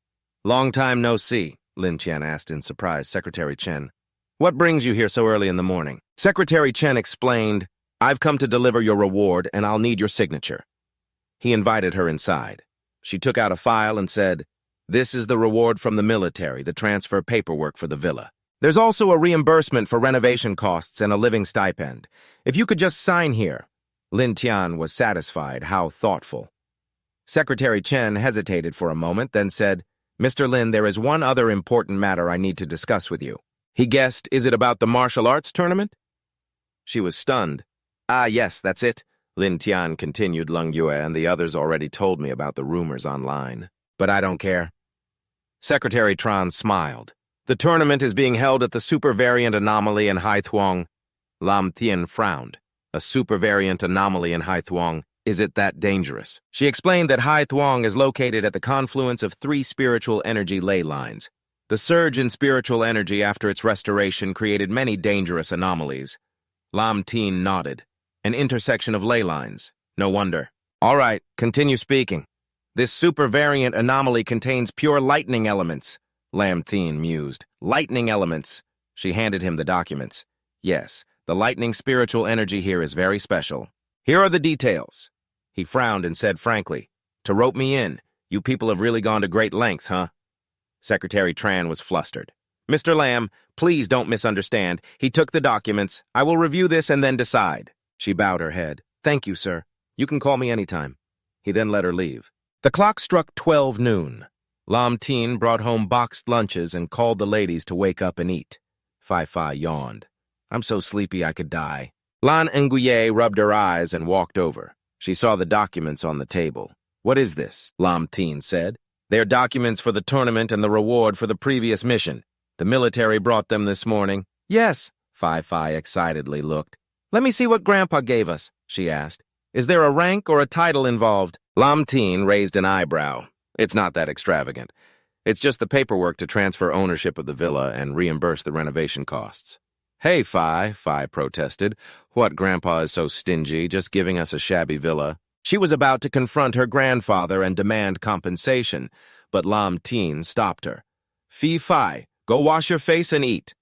Long time no see, Lam Tien asked in surprise Secretary Chen. What brings you here so early in the morning? Secretary Chen explained, I've come to deliver your reward and I'll need your signature. He invited her inside. She took out a file and said, This is the reward from the military, the transfer paperwork for the villa. There's also a reimbursement for renovation costs and a living stipend. If you could just sign here. Lam Tien was satisfied. How thoughtful. Secretary Chen hesitated for a moment, then said, Mr. Lin, there is one other important matter I need to discuss with you. He guessed, is it about the martial arts tournament? She was stunned. Ah, yes, that's it. Lam Tien continued. Langu and the others already told me about the rumors online. But I don't care. Secretary Tran smiled. The tournament is being held at the super variant anomaly in Haithuang. Lam Tien frowned. A super variant anomaly in Haithuang. Is it that dangerous? She explained that Haithuang is located at the confluence of 3 spiritual energy ley lines. The surge in spiritual energy after its restoration created many dangerous anomalies. Lam Tien nodded. An intersection of ley lines. No wonder. All right, continue speaking. This super variant anomaly contains pure lightning elements. Lam Tien mused. Lightning elements. She handed him the documents. Yes, the lightning spiritual energy here is very special. Here are the details. He frowned and said frankly, To rope me in, you people have really gone to great lengths, huh? Secretary Tran was flustered. Mr. Lam, please don't misunderstand. He took the documents. I will review this and then decide. She bowed her head. Thank you, sir. You can call me anytime. He then let her leave. The clock struck 12 noon. Lam Tien brought home boxed lunches and called the ladies to wake up and eat. Fai yawned. I'm so sleepy I could die. Lan Nguye rubbed her eyes and walked over. She saw the documents on the table. What is this? Lam Tien said. They are documents for the tournament and the reward for the previous mission. The military brought them this morning. Yes, Fai excitedly looked. Let me see what Grandpa gave us, she asked. Is there a rank or a title involved? Lam Tien raised an eyebrow. It's not that extravagant. It's just the paperwork to transfer ownership of the villa and reimburse the renovation costs. Hey, Fai protested. What, Grandpa is so stingy, just giving us a shabby villa? She was about to confront her grandfather and demand compensation, but Lam Tien stopped her. Fai, go wash your face and eat.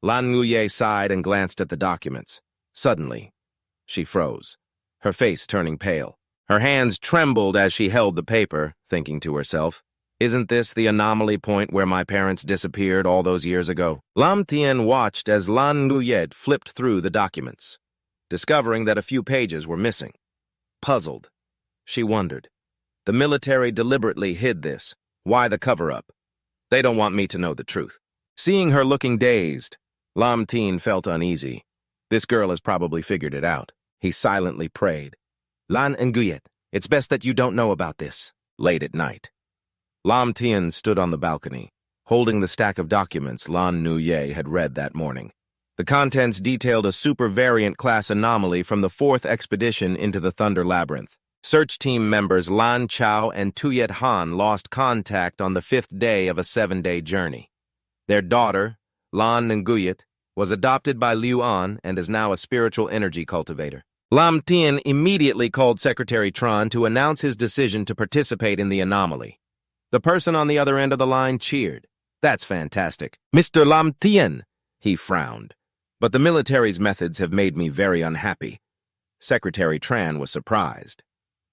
Lan Nguye sighed and glanced at the documents. Suddenly, she froze, her face turning pale. Her hands trembled as she held the paper, thinking to herself, Isn't this the anomaly point where my parents disappeared all those years ago? Lam Tien watched as Lan Nguye flipped through the documents, discovering that a few pages were missing. Puzzled, she wondered. The military deliberately hid this. Why the cover-up? They don't want me to know the truth. Seeing her looking dazed, Lam Tien felt uneasy. This girl has probably figured it out. He silently prayed. Lan Nguye, it's best that you don't know about this. Late at night. Lam Tien stood on the balcony, holding the stack of documents Lan Nguye had read that morning. The contents detailed a super variant class anomaly from the 4th expedition into the Thunder Labyrinth. Search team members Lan Chao and Tuyet Han lost contact on the 5th day of a 7-day journey. Their daughter, Lan Nguye, was adopted by Liu An and is now a spiritual energy cultivator. Lam Tien immediately called Secretary Tran to announce his decision to participate in the anomaly. The person on the other end of the line cheered. That's fantastic. Mr. Lam Tien, he frowned. But the military's methods have made me very unhappy. Secretary Tran was surprised.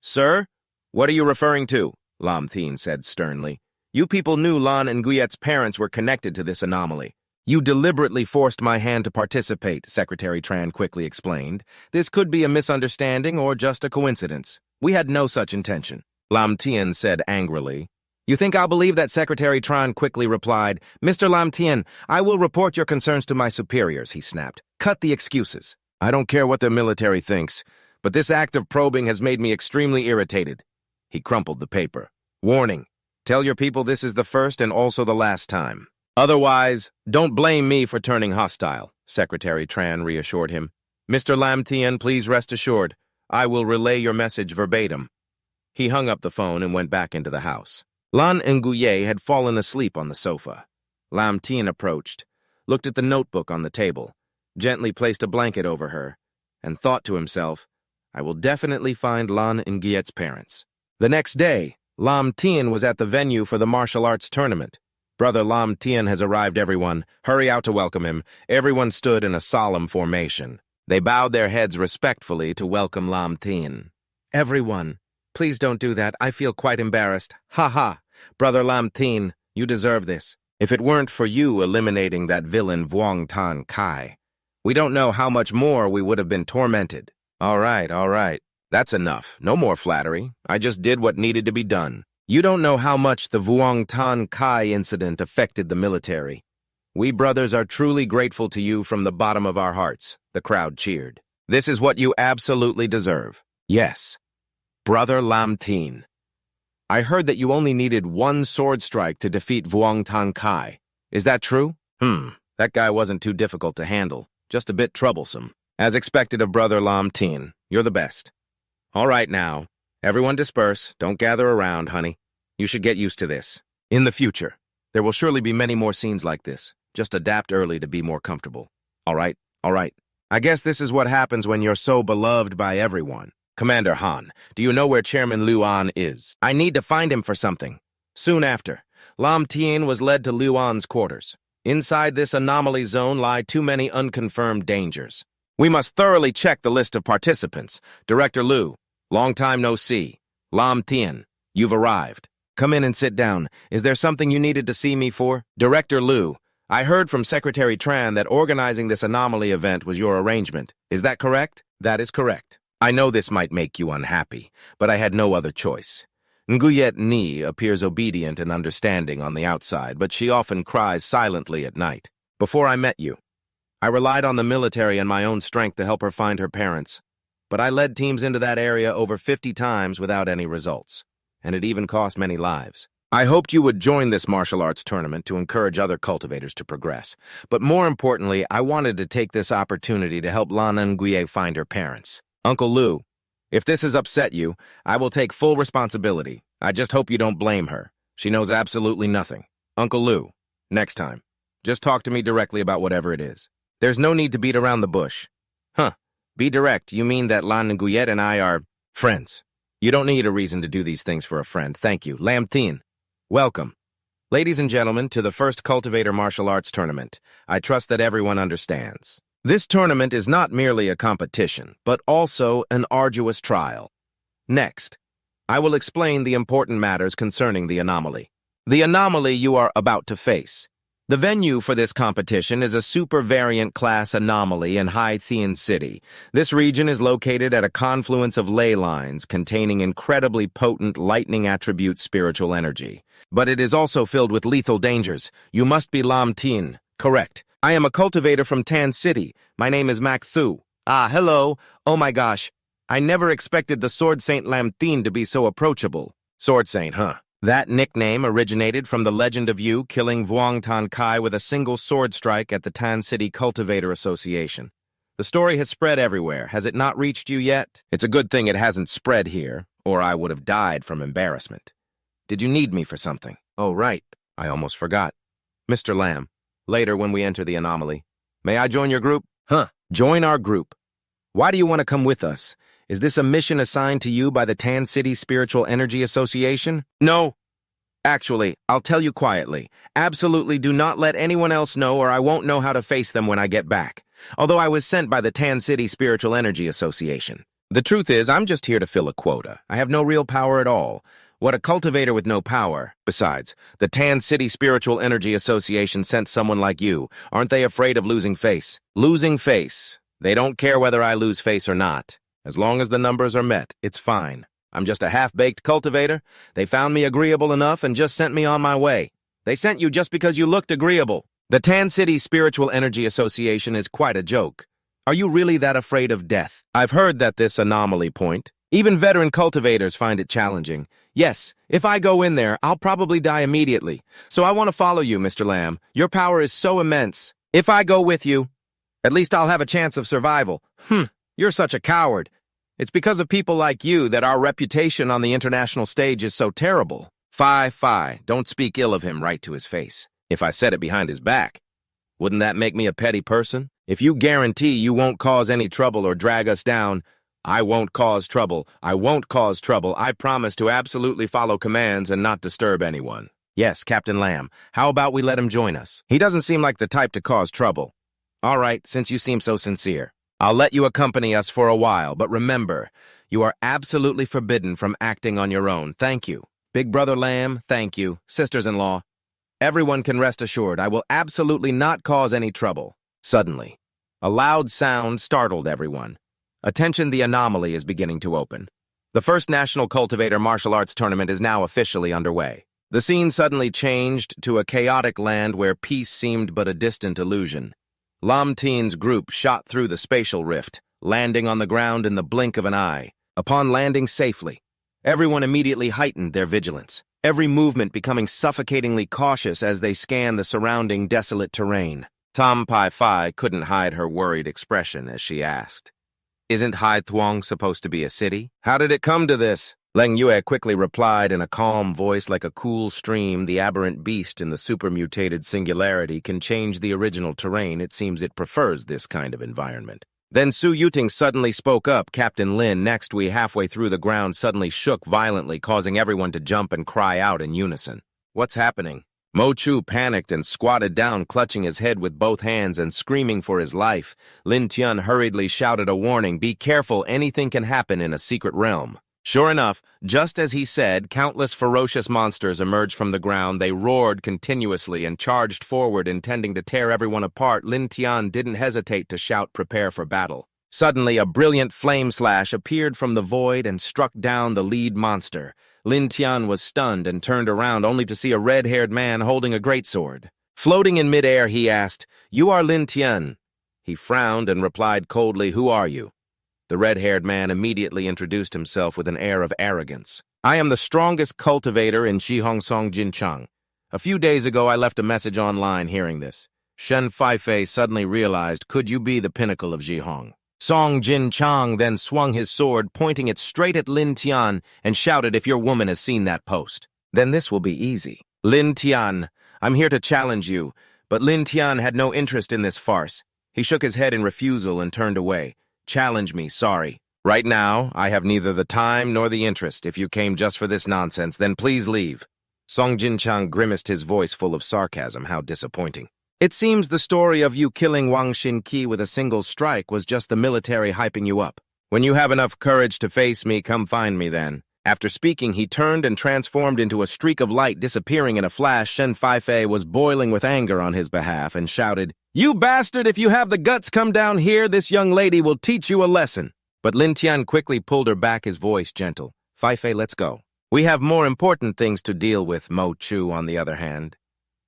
Sir, what are you referring to? Lam Tien said sternly. You people knew Lan Nguyet's parents were connected to this anomaly. You deliberately forced my hand to participate, Secretary Tran quickly explained. This could be a misunderstanding or just a coincidence. We had no such intention. Lam Tien said angrily. You think I'll believe that? Secretary Tran quickly replied. Mr. Lam Tien, I will report your concerns to my superiors, he snapped. Cut the excuses. I don't care what the military thinks, but this act of probing has made me extremely irritated. He crumpled the paper. Warning. Tell your people this is the first and also the last time. Otherwise, don't blame me for turning hostile, Secretary Tran reassured him. Mr. Lam Tien, please rest assured. I will relay your message verbatim. He hung up the phone and went back into the house. Lan Nguyen had fallen asleep on the sofa. Lam Tien approached, looked at the notebook on the table, gently placed a blanket over her, and thought to himself, I will definitely find Lan Nguyen's parents. The next day, Lam Tien was at the venue for the martial arts tournament. Brother Lam Tien has arrived, everyone. Hurry out to welcome him. Everyone stood in a solemn formation. They bowed their heads respectfully to welcome Lam Tien. Everyone, please don't do that. I feel quite embarrassed. Ha ha. Brother Lam Tien, you deserve this. If it weren't for you eliminating that villain Voutin Kai, we don't know how much more we would have been tormented. All right. That's enough. No more flattery. I just did what needed to be done. You don't know how much the Voutin Kai incident affected the military. We brothers are truly grateful to you from the bottom of our hearts. The crowd cheered. This is what you absolutely deserve. Yes. Brother Lam Tien. I heard that you only needed one sword strike to defeat Voutin Kai. Is that true? That guy wasn't too difficult to handle, just a bit troublesome. As expected of Brother Lam Tien, you're the best. All right now, everyone disperse. Don't gather around, honey. You should get used to this. In the future, there will surely be many more scenes like this. Just adapt early to be more comfortable. All right. I guess this is what happens when you're so beloved by everyone. Commander Han, do you know where Chairman Luan is? I need to find him for something. Soon after, Lam Tien was led to Luan's quarters. Inside this anomaly zone lie too many unconfirmed dangers. We must thoroughly check the list of participants. Director Lu, long time no see. Lam Tien, you've arrived. Come in and sit down. Is there something you needed to see me for? Director Lu, I heard from Secretary Tran that organizing this anomaly event was your arrangement. Is that correct? That is correct. I know this might make you unhappy, but I had no other choice. Nguyet Ni appears obedient and understanding on the outside, but she often cries silently at night. Before I met you, I relied on the military and my own strength to help her find her parents. But I led teams into that area over 50 times without any results, and it even cost many lives. I hoped you would join this martial arts tournament to encourage other cultivators to progress. But more importantly, I wanted to take this opportunity to help Lan Nguyen find her parents. Uncle Lu, if this has upset you, I will take full responsibility. I just hope you don't blame her. She knows absolutely nothing. Uncle Lu, next time, just talk to me directly about whatever it is. There's no need to beat around the bush. Be direct. You mean that Lan Nguyen and I are friends? You don't need a reason to do these things for a friend. Thank you. Lam Tien, welcome. Ladies and gentlemen, to the first Cultivator Martial Arts Tournament. I trust that everyone understands. This tournament is not merely a competition, but also an arduous trial. Next, I will explain the important matters concerning the anomaly. The anomaly you are about to face. The venue for this competition is a super variant class anomaly in Hai Thien City. This region is located at a confluence of ley lines containing incredibly potent lightning attribute spiritual energy. But it is also filled with lethal dangers. You must be Lam Tien. Correct. I am a cultivator from Tan City. My name is Mac Thu. Hello. Oh my gosh. I never expected the Sword Saint Lam Tien to be so approachable. Sword Saint, huh? That nickname originated from the legend of you killing Voutin Kai with a single sword strike at the Tan City Cultivator Association. The story has spread everywhere. Has it not reached you yet? It's a good thing it hasn't spread here, or I would have died from embarrassment. Did you need me for something? Oh, right. I almost forgot. Mr. Lam. Later, when we enter the anomaly. May I join your group? Join our group. Why do you want to come with us? Is this a mission assigned to you by the Tan City Spiritual Energy Association? No. Actually, I'll tell you quietly. Absolutely do not let anyone else know or I won't know how to face them when I get back. Although I was sent by the Tan City Spiritual Energy Association. The truth is, I'm just here to fill a quota. I have no real power at all. What a cultivator with no power. Besides, the Tan City Spiritual Energy Association sent someone like you. Aren't they afraid of losing face? Losing face. They don't care whether I lose face or not. As long as the numbers are met, it's fine. I'm just a half-baked cultivator. They found me agreeable enough and just sent me on my way. They sent you just because you looked agreeable. The Tan City Spiritual Energy Association is quite a joke. Are you really that afraid of death? I've heard that this anomaly point. Even veteran cultivators find it challenging. Yes, if I go in there, I'll probably die immediately. So I want to follow you, Mr. Lam. Your power is so immense. If I go with you, at least I'll have a chance of survival. You're such a coward. It's because of people like you that our reputation on the international stage is so terrible. Fie, don't speak ill of him right to his face. If I said it behind his back, wouldn't that make me a petty person? If you guarantee you won't cause any trouble or drag us down, I won't cause trouble. I won't cause trouble. I promise to absolutely follow commands and not disturb anyone. Yes, Captain Lam. How about we let him join us? He doesn't seem like the type to cause trouble. All right, since you seem so sincere, I'll let you accompany us for a while, but remember, you are absolutely forbidden from acting on your own. Thank you. Big Brother Lam, thank you. Sisters-in-law, everyone can rest assured I will absolutely not cause any trouble. Suddenly, a loud sound startled everyone. Attention, the anomaly is beginning to open. The first National Cultivator Martial Arts Tournament is now officially underway. The scene suddenly changed to a chaotic land where peace seemed but a distant illusion. Lam Tien's group shot through the spatial rift, landing on the ground in the blink of an eye. Upon landing safely, everyone immediately heightened their vigilance, every movement becoming suffocatingly cautious as they scanned the surrounding desolate terrain. Tam Pai Phi couldn't hide her worried expression as she asked, "Isn't Hai Thuong supposed to be a city? How did it come to this?" Langu quickly replied in a calm voice like a cool stream. The aberrant beast in the supermutated singularity can change the original terrain. It seems it prefers this kind of environment. Then Su Yuting suddenly spoke up. Captain Lin, next we halfway through the ground suddenly shook violently, causing everyone to jump and cry out in unison. What's happening? Mo Chu panicked and squatted down, clutching his head with both hands and screaming for his life. Lin Tien hurriedly shouted a warning, "Be careful, anything can happen in a secret realm." Sure enough, just as he said, countless ferocious monsters emerged from the ground. They roared continuously and charged forward, intending to tear everyone apart. Lin Tien didn't hesitate to shout, "Prepare for battle." Suddenly, a brilliant flame slash appeared from the void and struck down the lead monster. Lin Tien was stunned and turned around only to see a red-haired man holding a greatsword. Floating in midair, he asked, "You are Lin Tien?" He frowned and replied coldly, "Who are you?" The red-haired man immediately introduced himself with an air of arrogance. "I am the strongest cultivator in Jihongsong Jinchang. A few days ago, I left a message online hearing this. Shen Faifei suddenly realized, could you be the pinnacle of Jihong? Song Jinchang then swung his sword, pointing it straight at Lin Tian, and shouted, "If your woman has seen that post, then this will be easy. Lin Tian, I'm here to challenge you." But Lin Tian had no interest in this farce. He shook his head in refusal and turned away. "Challenge me, sorry. Right now, I have neither the time nor the interest. If you came just for this nonsense, then please leave." Song Jinchang grimaced, his voice full of sarcasm. How disappointing. It seems the story of you killing Wang Xinqi with a single strike was just the military hyping you up. When you have enough courage to face me, come find me then. After speaking, he turned and transformed into a streak of light, disappearing in a flash. Shen Faifei was boiling with anger on his behalf and shouted, "You bastard, if you have the guts, come down here. This young lady will teach you a lesson." But Lin Tian quickly pulled her back, his voice gentle. "Faifei, let's go. We have more important things to deal with." Mo Chu, on the other hand,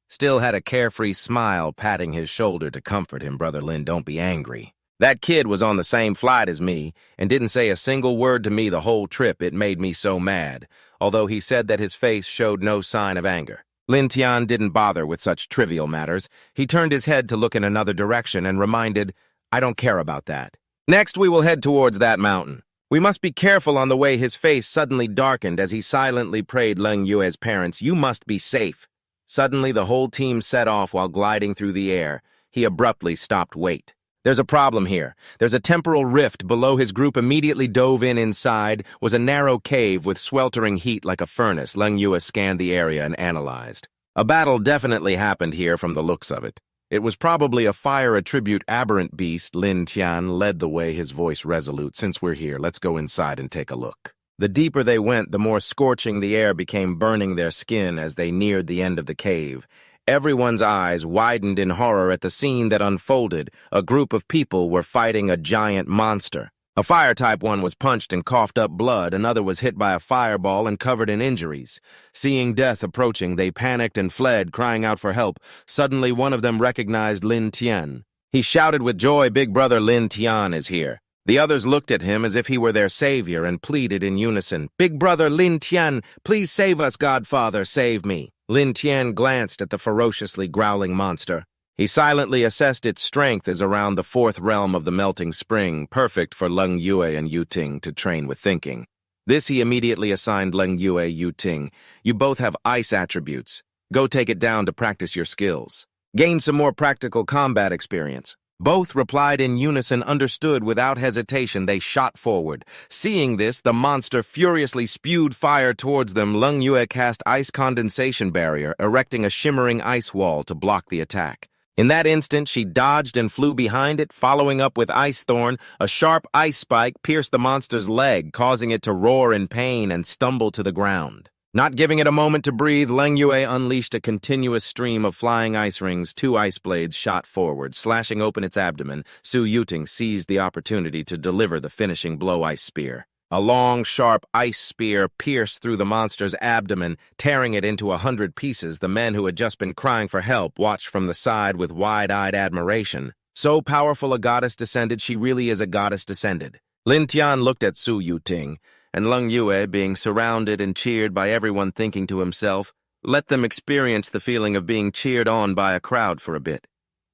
still had a carefree smile, patting his shoulder to comfort him. "Brother Lin, don't be angry. That kid was on the same flight as me and didn't say a single word to me the whole trip. It made me so mad, although he said that his face showed no sign of anger." Lin Tian didn't bother with such trivial matters. He turned his head to look in another direction and reminded, "I don't care about that. Next, we will head towards that mountain. We must be careful." On the way, his face suddenly darkened as he silently prayed Langu's parents, "You must be safe." Suddenly, the whole team set off while gliding through the air. He abruptly stopped. "Wait. There's a problem here. There's a temporal rift below." His group immediately dove in. Inside was a narrow cave with sweltering heat like a furnace. Langu scanned the area and analyzed. A battle definitely happened here from the looks of it. It was probably a fire attribute aberrant beast. Lin Tian led the way, his voice resolute. "Since we're here, let's go inside and take a look." The deeper they went, the more scorching the air became, burning their skin as they neared the end of the cave. Everyone's eyes widened in horror at the scene that unfolded. A group of people were fighting a giant monster. A fire-type one was punched and coughed up blood. Another was hit by a fireball and covered in injuries. Seeing death approaching, they panicked and fled, crying out for help. Suddenly, one of them recognized Lam Tien. He shouted with joy, "Big brother Lam Tien is here." The others looked at him as if he were their savior and pleaded in unison, "Big brother Lam Tien, please save us, Godfather, save me." Lam Tien glanced at the ferociously growling monster. He silently assessed its strength as around the fourth realm of the melting spring, perfect for Langu and Voutin to train with thinking. This he immediately assigned Langu Voutin. "You both have ice attributes. Go take it down to practice your skills. Gain some more practical combat experience." Both replied in unison, understood without hesitation. They shot forward. Seeing this, the monster furiously spewed fire towards them. Langu cast ice condensation barrier, erecting a shimmering ice wall to block the attack. In that instant, she dodged and flew behind it, following up with Ice Thorn. A sharp ice spike pierced the monster's leg, causing it to roar in pain and stumble to the ground. Not giving it a moment to breathe, Langu unleashed a continuous stream of flying ice rings. 2 ice blades shot forward, slashing open its abdomen. Su Yuting seized the opportunity to deliver the finishing blow ice spear. A long, sharp ice spear pierced through the monster's abdomen, tearing it into 100 pieces. The men who had just been crying for help watched from the side with wide-eyed admiration. So powerful a goddess descended, she really is a goddess descended. Lam Tien looked at Su Yuting, and Langu, being surrounded and cheered by everyone, thinking to himself, let them experience the feeling of being cheered on by a crowd for a bit.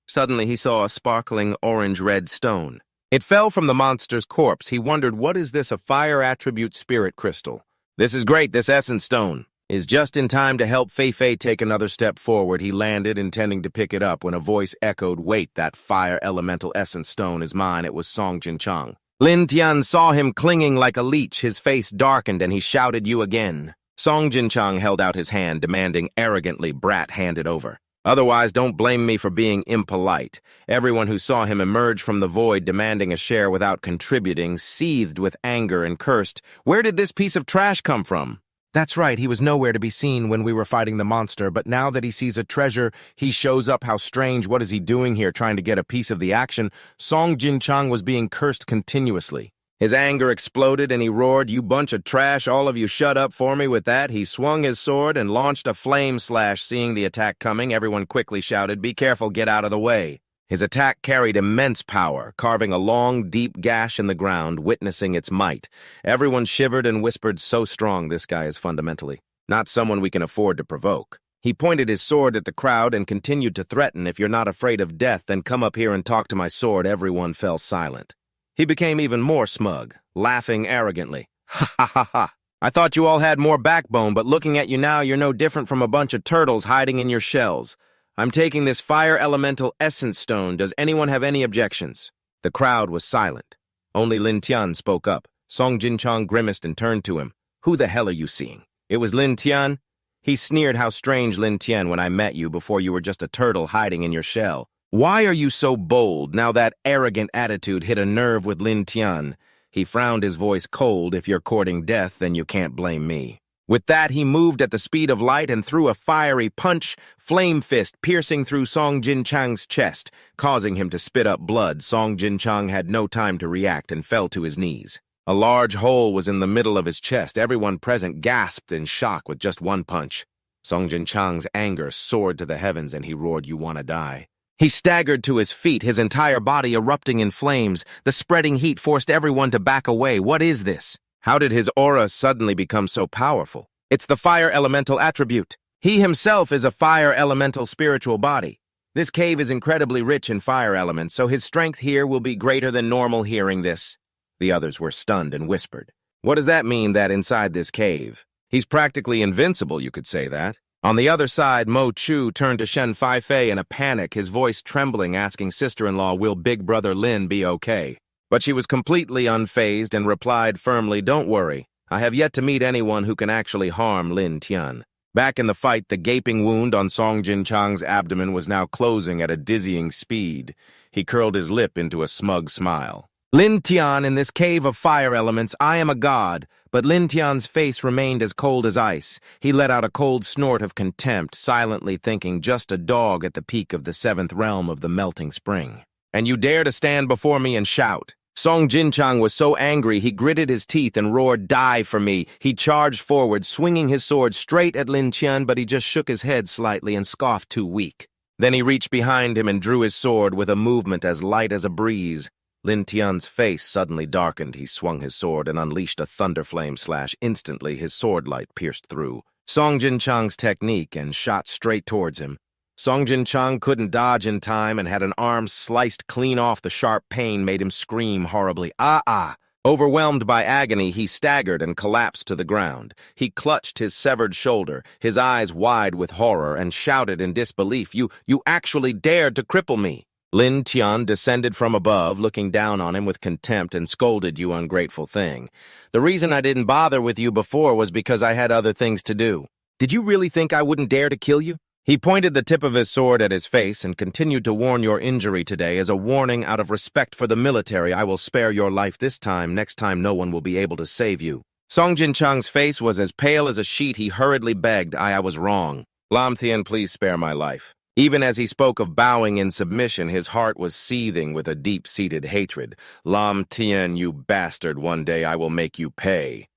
Suddenly he saw a sparkling orange-red stone. It fell from the monster's corpse. He wondered, what is this, a fire attribute spirit crystal? This is great, this essence stone is just in time to help Fei Fei take another step forward. He landed, intending to pick it up, when a voice echoed, "Wait, that fire elemental essence stone is mine." It was Song Jinchang. Lam Tien saw him clinging like a leech. His face darkened, and he shouted, "You again." Song Jinchang held out his hand, demanding arrogantly, "Brat, hand it over. Otherwise, don't blame me for being impolite." Everyone who saw him emerge from the void, demanding a share without contributing, seethed with anger and cursed. Where did this piece of trash come from? That's right, he was nowhere to be seen when we were fighting the monster, but now that he sees a treasure, he shows up. How strange. What is he doing here, trying to get a piece of the action? Song Jinchang was being cursed continuously. His anger exploded, and he roared, "You bunch of trash, all of you shut up for me." With that, he swung his sword and launched a flame slash. Seeing the attack coming, everyone quickly shouted, "Be careful, get out of the way." His attack carried immense power, carving a long, deep gash in the ground, witnessing its might. Everyone shivered and whispered, "So strong, this guy is fundamentally not someone we can afford to provoke." He pointed his sword at the crowd and continued to threaten, "If you're not afraid of death, then come up here and talk to my sword." Everyone fell silent. He became even more smug, laughing arrogantly. "Ha ha ha ha. I thought you all had more backbone, but looking at you now, you're no different from a bunch of turtles hiding in your shells. I'm taking this fire elemental essence stone. Does anyone have any objections?" The crowd was silent. Only Lam Tien spoke up. Song Jinchang grimaced and turned to him. "Who the hell are you seeing?" "It was Lam Tien." He sneered, "How strange, Lam Tien, when I met you before you were just a turtle hiding in your shell. Why are you so bold?" Now that arrogant attitude hit a nerve with Lam Tien. He frowned, his voice cold. "If you're courting death, then you can't blame me." With that, he moved at the speed of light and threw a fiery punch, flame fist piercing through Song Jinchang's chest, causing him to spit up blood. Song Jinchang had no time to react and fell to his knees. A large hole was in the middle of his chest. Everyone present gasped in shock with just one punch. Song Jinchang's anger soared to the heavens, and he roared, "You wanna die?" He staggered to his feet, his entire body erupting in flames. The spreading heat forced everyone to back away. What is this? How did his aura suddenly become so powerful? It's the fire elemental attribute. He himself is a fire elemental spiritual body. This cave is incredibly rich in fire elements, so his strength here will be greater than normal. Hearing this, the others were stunned and whispered, "What does that mean, that inside this cave? He's practically invincible, you could say that." On the other side, Mo Chu turned to Shen Fei Fei in a panic, his voice trembling, asking sister-in-law, "Will Big Brother Lin be okay?" But she was completely unfazed and replied firmly, "Don't worry. I have yet to meet anyone who can actually harm Lam Tien." Back in the fight, the gaping wound on Song Jinchang's abdomen was now closing at a dizzying speed. He curled his lip into a smug smile. Lam Tien, in this cave of fire elements, I am a god, but Lam Tien's face remained as cold as ice. He let out a cold snort of contempt, silently thinking just a dog at the peak of the seventh realm of the melting spring. And you dare to stand before me and shout. Song Jinchang was so angry he gritted his teeth and roared, "Die for me!" He charged forward, swinging his sword straight at Lam Tien, but he just shook his head slightly and scoffed, "Too weak." Then he reached behind him and drew his sword with a movement as light as a breeze. Lam Tien's face suddenly darkened. He swung his sword and unleashed a Thunderflame slash. Instantly, his sword light pierced through Song Jinchang's technique and shot straight towards him. Song Jinchang couldn't dodge in time and had an arm sliced clean off. The sharp pain made him scream horribly. Ah! Overwhelmed by agony, he staggered and collapsed to the ground. He clutched his severed shoulder, his eyes wide with horror, and shouted in disbelief, You actually dared to cripple me!" Lam Tien descended from above, looking down on him with contempt, and scolded, "You ungrateful thing. The reason I didn't bother with you before was because I had other things to do. Did you really think I wouldn't dare to kill you?" He pointed the tip of his sword at his face and continued to warn, "Your injury today is a warning out of respect for the military. I will spare your life this time. Next time no one will be able to save you." Song Jinchang's face was as pale as a sheet. He hurriedly begged, I was wrong. "Lam Tien, please spare my life." Even as he spoke of bowing in submission, his heart was seething with a deep-seated hatred. "Lam Tien, you bastard, one day I will make you pay."